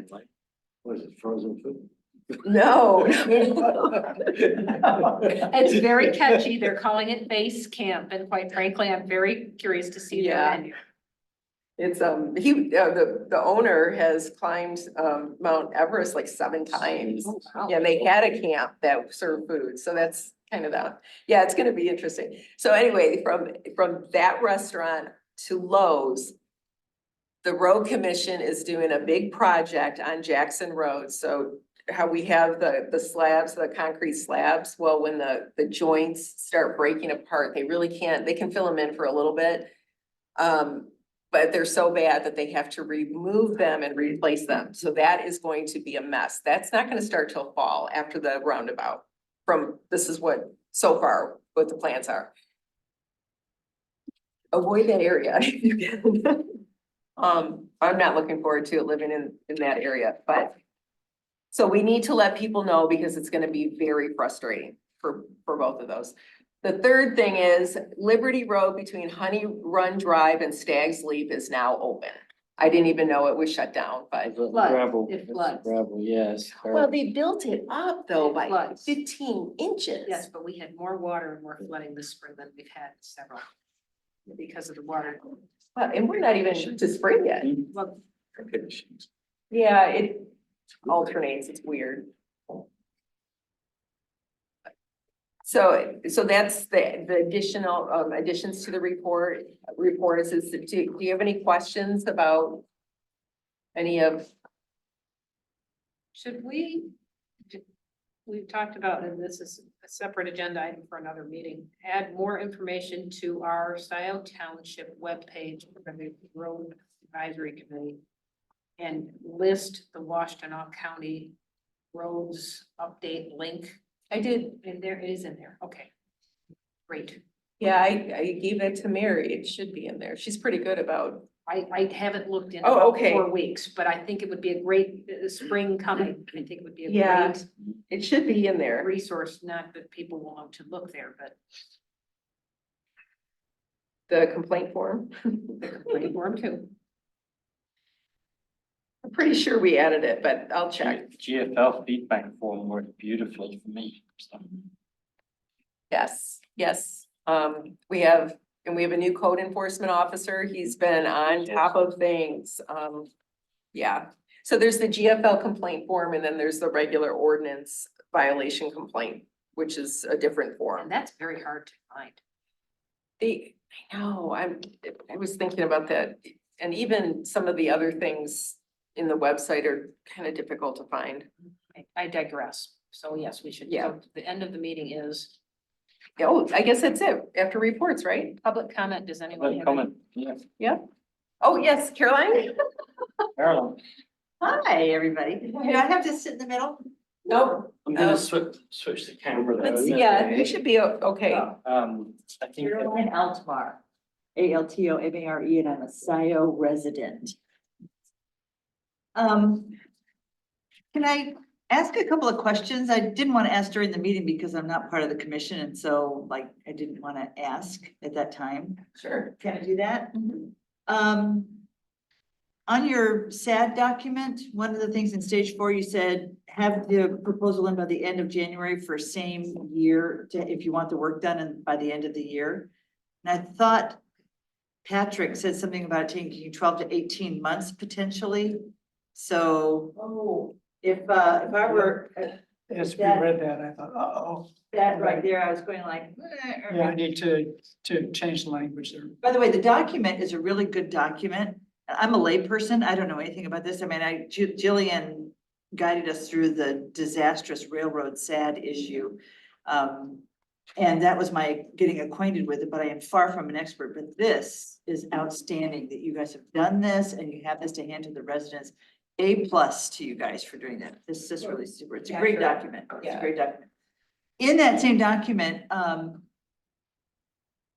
What is it, frozen food? No. It's very catchy. They're calling it base camp, and quite frankly, I'm very curious to see their Yeah. menu. It's, the owner has climbed, Mount Everest like 7 times. Oh, wow. Yeah, they had a camp that served food, so that's kind of yeah, it's gonna be interesting. So anyway, from that restaurant to Lowe's, the road commission is doing a big project on Jackson Road, so how we have the slabs, the concrete slabs, well, when the joints start breaking apart, they really can't, they can fill them in for a little bit. But they're so bad that they have to remove them and replace them, so that is going to be a mess. That's not gonna start till fall after the roundabout. This is what, so far, what the plans are. Avoid that area if you can. I'm not looking forward to living in that area, but. So we need to let people know because it's gonna be very frustrating for both of those. The third thing is Liberty Road between Honey Run Drive and Stag's Leap is now open. I didn't even know it was shut down, but. Flood, Gravel. it floods. Gravel, yes. Well, they built it up though It by floods. 15 inches. Yes, but we had more water and more flooding this spring than we've had in several. Because of the water. But, and we're not even to spring yet. Well, Yeah, it alternates, it's weird. So that's the additional, additions to the report. Do you have any questions about any of? should we've talked about, and this is a separate agenda item for another meeting, add more information to our Scio Township webpage for the Road Advisory Committee and list the Washtenaw County Roads Update link. I did, And there, it is in there. Okay. Great. yeah, I gave that to Mary. It should be in there. She's pretty good about. I haven't looked in Oh, about okay. 4 weeks, but I think it would be a great, spring coming. I think it would be a Yeah. great It should be in there. resource, not that people will want to look there, but The complaint form. the complaint form too. I'm pretty sure we added it, but I'll check. GFL feedback form worked beautifully for me. So, Yes, yes. We have a new code enforcement officer. He's been on top of things. Yeah. So there's the GFL complaint form and then there's the regular ordinance violation complaint, which is a different And form. that's very hard to find. I know, I was thinking about that. And even some of the other things in the website are kind of difficult to find. I digress. So yes, we should, Yeah. so the end of the meeting is Oh, I guess that's it. After reports, right? public comment. Does anyone but have? comment, yeah, Oh, yes, Caroline? Carolyn, Hi, everybody. Do I have to sit in the middle? Nope. I'm gonna switch the camera. Let's though. see, yeah, you should be okay. I think. Caroline Altmar, ALTOMARE, and I'm a Scio resident. Can I ask a couple of questions? I didn't want to ask during the meeting because I'm not part of the commission, and so like, I didn't want to ask at that time. Sure. Can I do that? On your SAD document, one of the things in stage 4, you said, have the proposal in by the end of January for same year to, if you want the work done and by the end of the year. And I thought Patrick said something about it taking 12 to 18 months potentially. So, if I were As we That- read that, I thought, uh-oh, that right there, I was going like. yeah, I need to change the language there. By the way, the document is a really good document. I'm a layperson. I don't know anything about this. I mean, Jillian guided us through the disastrous railroad SAD issue. And that was my getting acquainted with it, but I am far from an expert, but this is outstanding that you guys have done this and you have this to hand to the residents. A+ to you guys for doing that. This is really super. It's a Yeah, great sure. document. It's Yeah. a great document. In that same document,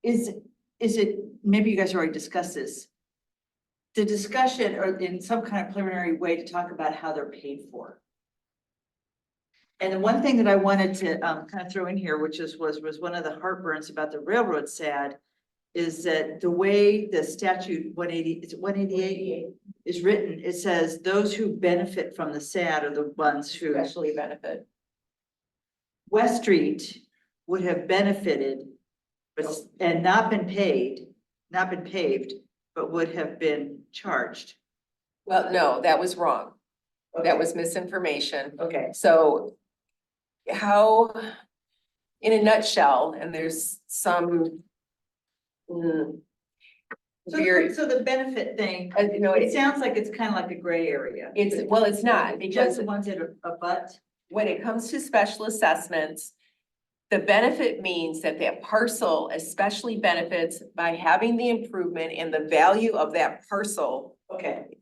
is it, maybe you guys already discussed this. The discussion or in some kind of preliminary way to talk about how they're paid for. And the one thing that I wanted to kind of throw in here, which was one of the heartburns about the railroad SAD, is that the way the statute 180, is it 188 is written, it says those who benefit from the SAD are the ones who, Especially benefit. West Street would have benefited, but, and not been paid, not been paved, but would have been charged. Well, no, that was wrong. Okay. That was misinformation. Okay, So how, in a nutshell, and there's some very, so the benefit thing, you know, it sounds like it's kind of like a gray area. well, it's not, Just because the ones that are abut. when it comes to special assessments, the benefit means that that parcel especially benefits by having the improvement in the value of that parcel. Okay.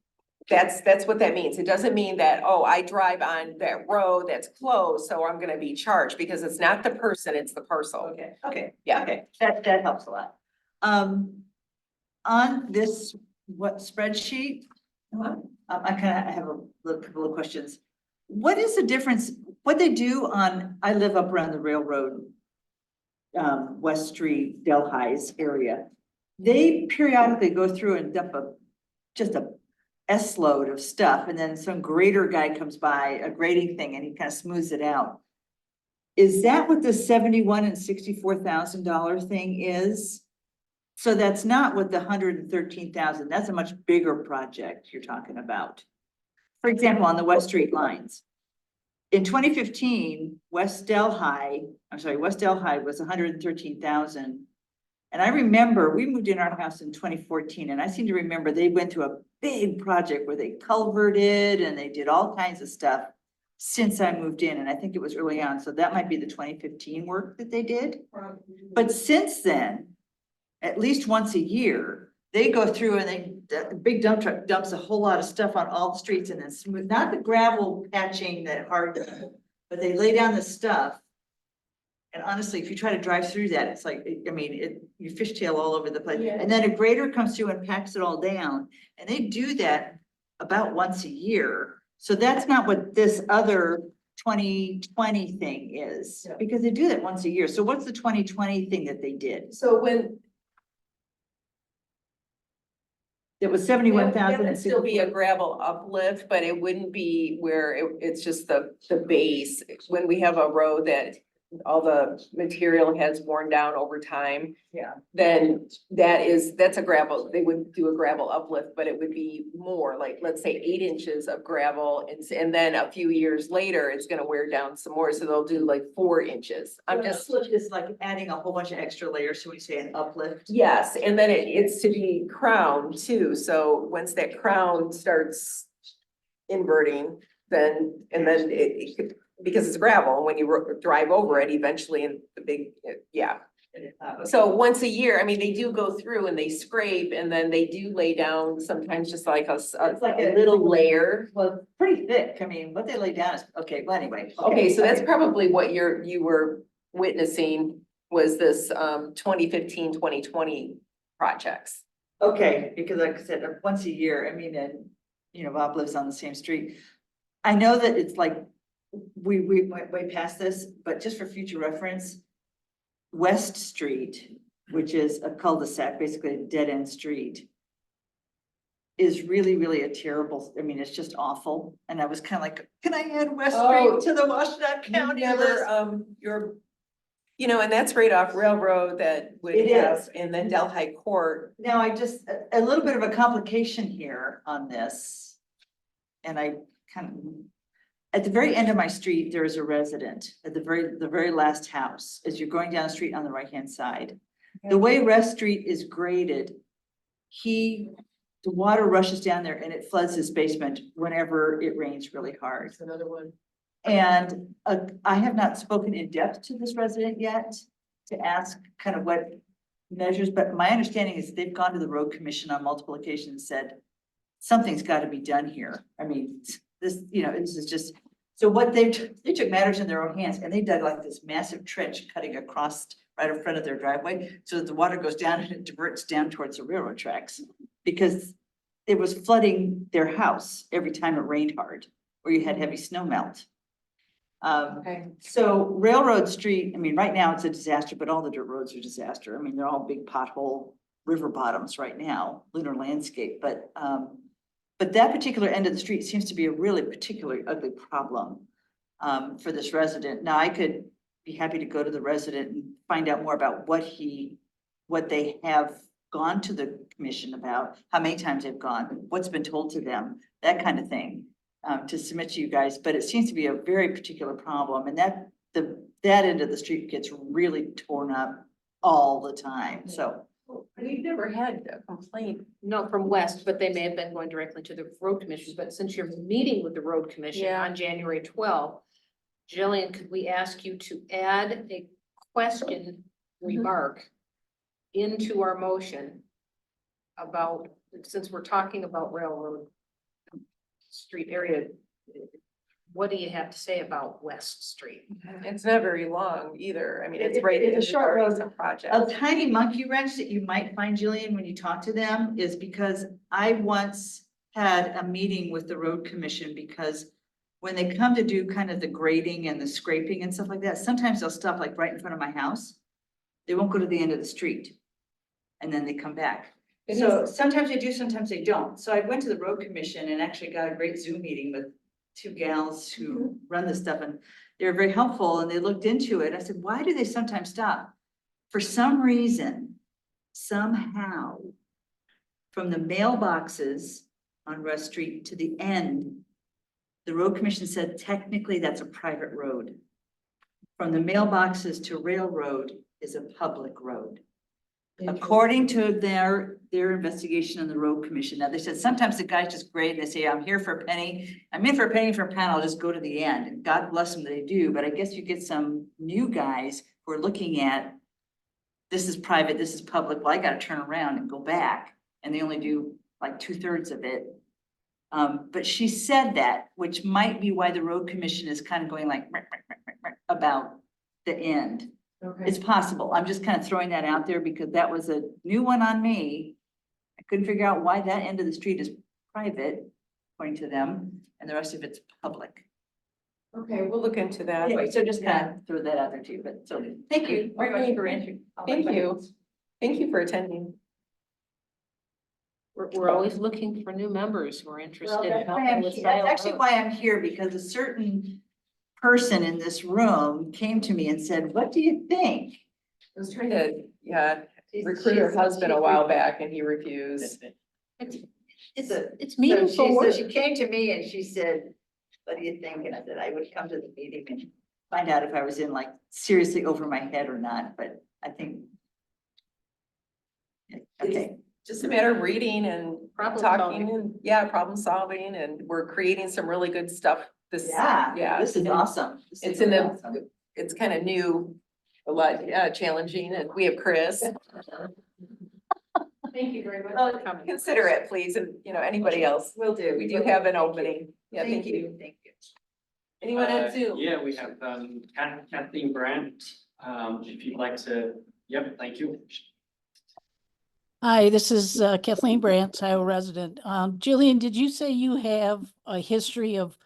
That's what that means. It doesn't mean that, oh, I drive on that road that's closed, so I'm gonna be charged, because it's not the person, it's the parcel. Okay, okay, Yeah. okay, that helps a lot. On this, what spreadsheet? I kind of have a little couple of questions. What is the difference, what they do on, I live up around the railroad, West Street, Delhi's area. They periodically go through and dump just a S-load of stuff, and then some grader guy comes by, a grading thing, and he kind of smooths it out. Is that what the $71,000 and $64,000 thing is? So that's not what the $113,000, that's a much bigger project you're talking about. For example, on the West Street lines. In 2015, West Delhi was $113,000. And I remember, we moved in our house in 2014, and I seem to remember they went through a big project where they culverted and they did all kinds of stuff since I moved in, and I think it was early on, so that might be the 2015 work that they did. But since then, at least once a year, they go through and the big dump truck dumps a whole lot of stuff on all the streets and then smooth, not the gravel patching that hard, but they lay down the stuff. And honestly, if you try to drive through that, it's like, I mean, you fishtail all over the place. Yeah. And then a grader comes through and packs it all down, and they do that about once a year. So that's not what this other 2020 thing is, Yeah. because they do that once a year. So what's the 2020 thing that they did? So when, It was 71,000. It would still be a gravel uplift, but it wouldn't be where it's just the base. When we have a road that all the material has worn down over time, Yeah. then that's a gravel, they would do a gravel uplift, but it would be more like, let's say 8 inches of gravel. And then a few years later, it's gonna wear down some more. So they'll do like 4 inches. I'm just, Uplift is like adding a whole bunch of extra layers, so we say an uplift. yes, and then it's to be crowned too. So once that crown starts inverting, then it could, because it's gravel, when you drive over it eventually in the big, yeah. So once a year, I mean, they do go through and they scrape, and then they do lay down sometimes just like It's like a little layer. Well, pretty thick. I mean, what they lay down is, okay, well, anyway. Okay, so that's probably what you were witnessing was this 2015, 2020 projects. Okay, because like I said, once a year, I mean, and, you know, Bob lives on the same street. I know that it's like, we went way past this, but just for future reference, West Street, which is a cul-de-sac, basically a dead-end street, is really, really a terrible, I mean, it's just awful. And I was kind of like, can I add West Oh, Street to the Washtenaw County list? Never, and that's right off Railroad that would It have, is. and then Delhi Court. Now, I just, a little bit of a complication here on this. And I kind of, at the very end of my street, there is a resident, at the very last house, as you're going down the street on the right-hand side. The way West Street is graded, the water rushes down there and it floods his basement whenever it rains really hard. That's another one. And I have not spoken in depth to this resident yet to ask kind of what measures, but my understanding is they've gone to the road commission on multiple occasions and said, something's got to be done here. I mean, this, you know, this is just, so what they took matters in their own hands, and they dug like this massive trench cutting across right in front of their driveway, so that the water goes down and it diverts down towards the railroad tracks. Because it was flooding their house every time it rained hard, or you had heavy snow melt. Okay. So Railroad Street, I mean, right now it's a disaster, but all the dirt roads are a disaster. I mean, they're all big pothole river bottoms right now, lunar landscape, but that particular end of the street seems to be a really particularly ugly problem for this resident. Now, I could be happy to go to the resident and find out more about what they have gone to the commission about, how many times they've gone, what's been told to them, that kind of thing, to submit to you guys. But it seems to be a very particular problem, and that end of the street gets really torn up all the time, so. We've never had a complaint. No, from West, but they may have been going directly to the road commission, but since you're meeting with the road commission Yeah. on January 12th, Jillian, could we ask you to add a question remark into our motion about, since we're talking about railroad street area, what do you have to say about West Street? It's not very long either. I mean, it's It- right. it's a there's short already road. Some A projects. tiny monkey wrench that you might find, Jillian, when you talk to them is because I once had a meeting with the road commission because when they come to do kind of the grading and the scraping and stuff like that, sometimes they'll stop like right in front of my house. They won't go to the end of the street. And then they come back. So sometimes they do, sometimes they don't. So I went to the road commission and actually got a great Zoom meeting with two gals who run this stuff, and they were very helpful, and they looked into it. I said, why do they sometimes stop? For some reason, somehow, from the mailboxes on Russ Street to the end, the road commission said technically that's a private road. From the mailboxes to railroad is a public road. According to their investigation on the road commission. Now, they said sometimes the guys just grade, they say, I'm here for a penny, I'm in for a penny for a pound, I'll just go to the end. And God bless them that they do, but I guess you get some new guys who are looking at, this is private, this is public, well, I gotta turn around and go back. And they only do like 2/3 of it. But she said that, which might be why the road commission is kind of going like about the end. Okay. It's possible. I'm just kind of throwing that out there because that was a new one on me. I couldn't figure out why that end of the street is private, according to them, and the rest of it's public. Okay, we'll look into that. Anyway, so just kind of throw that out there too, but so, thank you very much for answering. all my Thank you. questions. Thank you for attending. We're always looking for new members who are Well, interested in that's why helping I'm with here. Scio That's actually Road. why I'm here, because a certain person in this room came to me and said, what do you think? I was trying to, recruit her husband a while back and he refused. It's meaningful work. She came to me and she said, what do you think? And I said, I would come to the meeting and find out if I was in like seriously over my head or not, but I think. Okay, Just a matter of reading and Problem talking solving. and, problem solving, and we're creating some really good stuff. This, yeah, this is awesome. This is It's in really the, awesome. it's kind of new, a lot, challenging, and we have Chris. Thank you very much for coming. Consider it, please, and, anybody else. Will do. We do have an opening. Yeah, thank you. Thank you. Anyone at Zoom? Yeah, we have Kathleen Brandt, if you'd like to, yep, thank you. Hi, this is Kathleen Brandt, Scio resident. Jillian, did you say you have a history of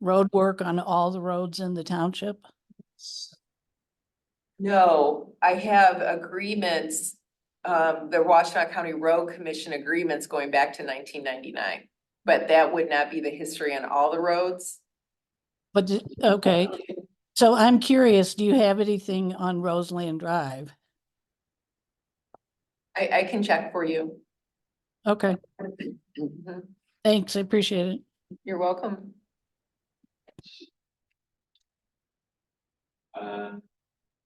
road work on all the roads in the township? No, I have agreements, the Washtenaw County Road Commission agreements going back to 1999. But that would not be the history on all the roads. But, okay, so I'm curious, do you have anything on Roseland Drive? I can check for you. Okay, Mhm. thanks, I appreciate it. You're welcome.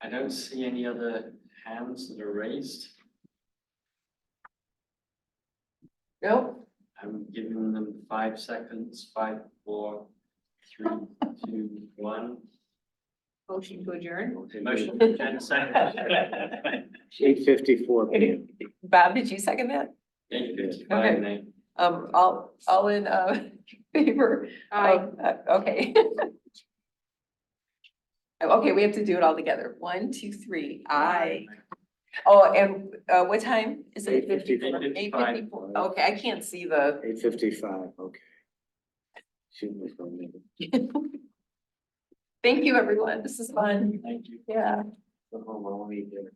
I don't see any other hands that are raised. Nope. I'm giving them 5 seconds, 5, 4, 3, 2, 1. Motion to adjourn. Okay, motion to adjourn, second. 8:54 p.m. Bob, did you second that? 8:55, Okay. Nate. All in, favor? Okay. Okay, we have to do it all together. 1, 2, 3. Aye. Oh, and, what time is it? 8:54. 8:54. Okay, I can't see the. 8:55, okay. Shoot me for a minute. Thank you, everyone. This is fun. Thank you. Yeah. So, hold on, let me get it.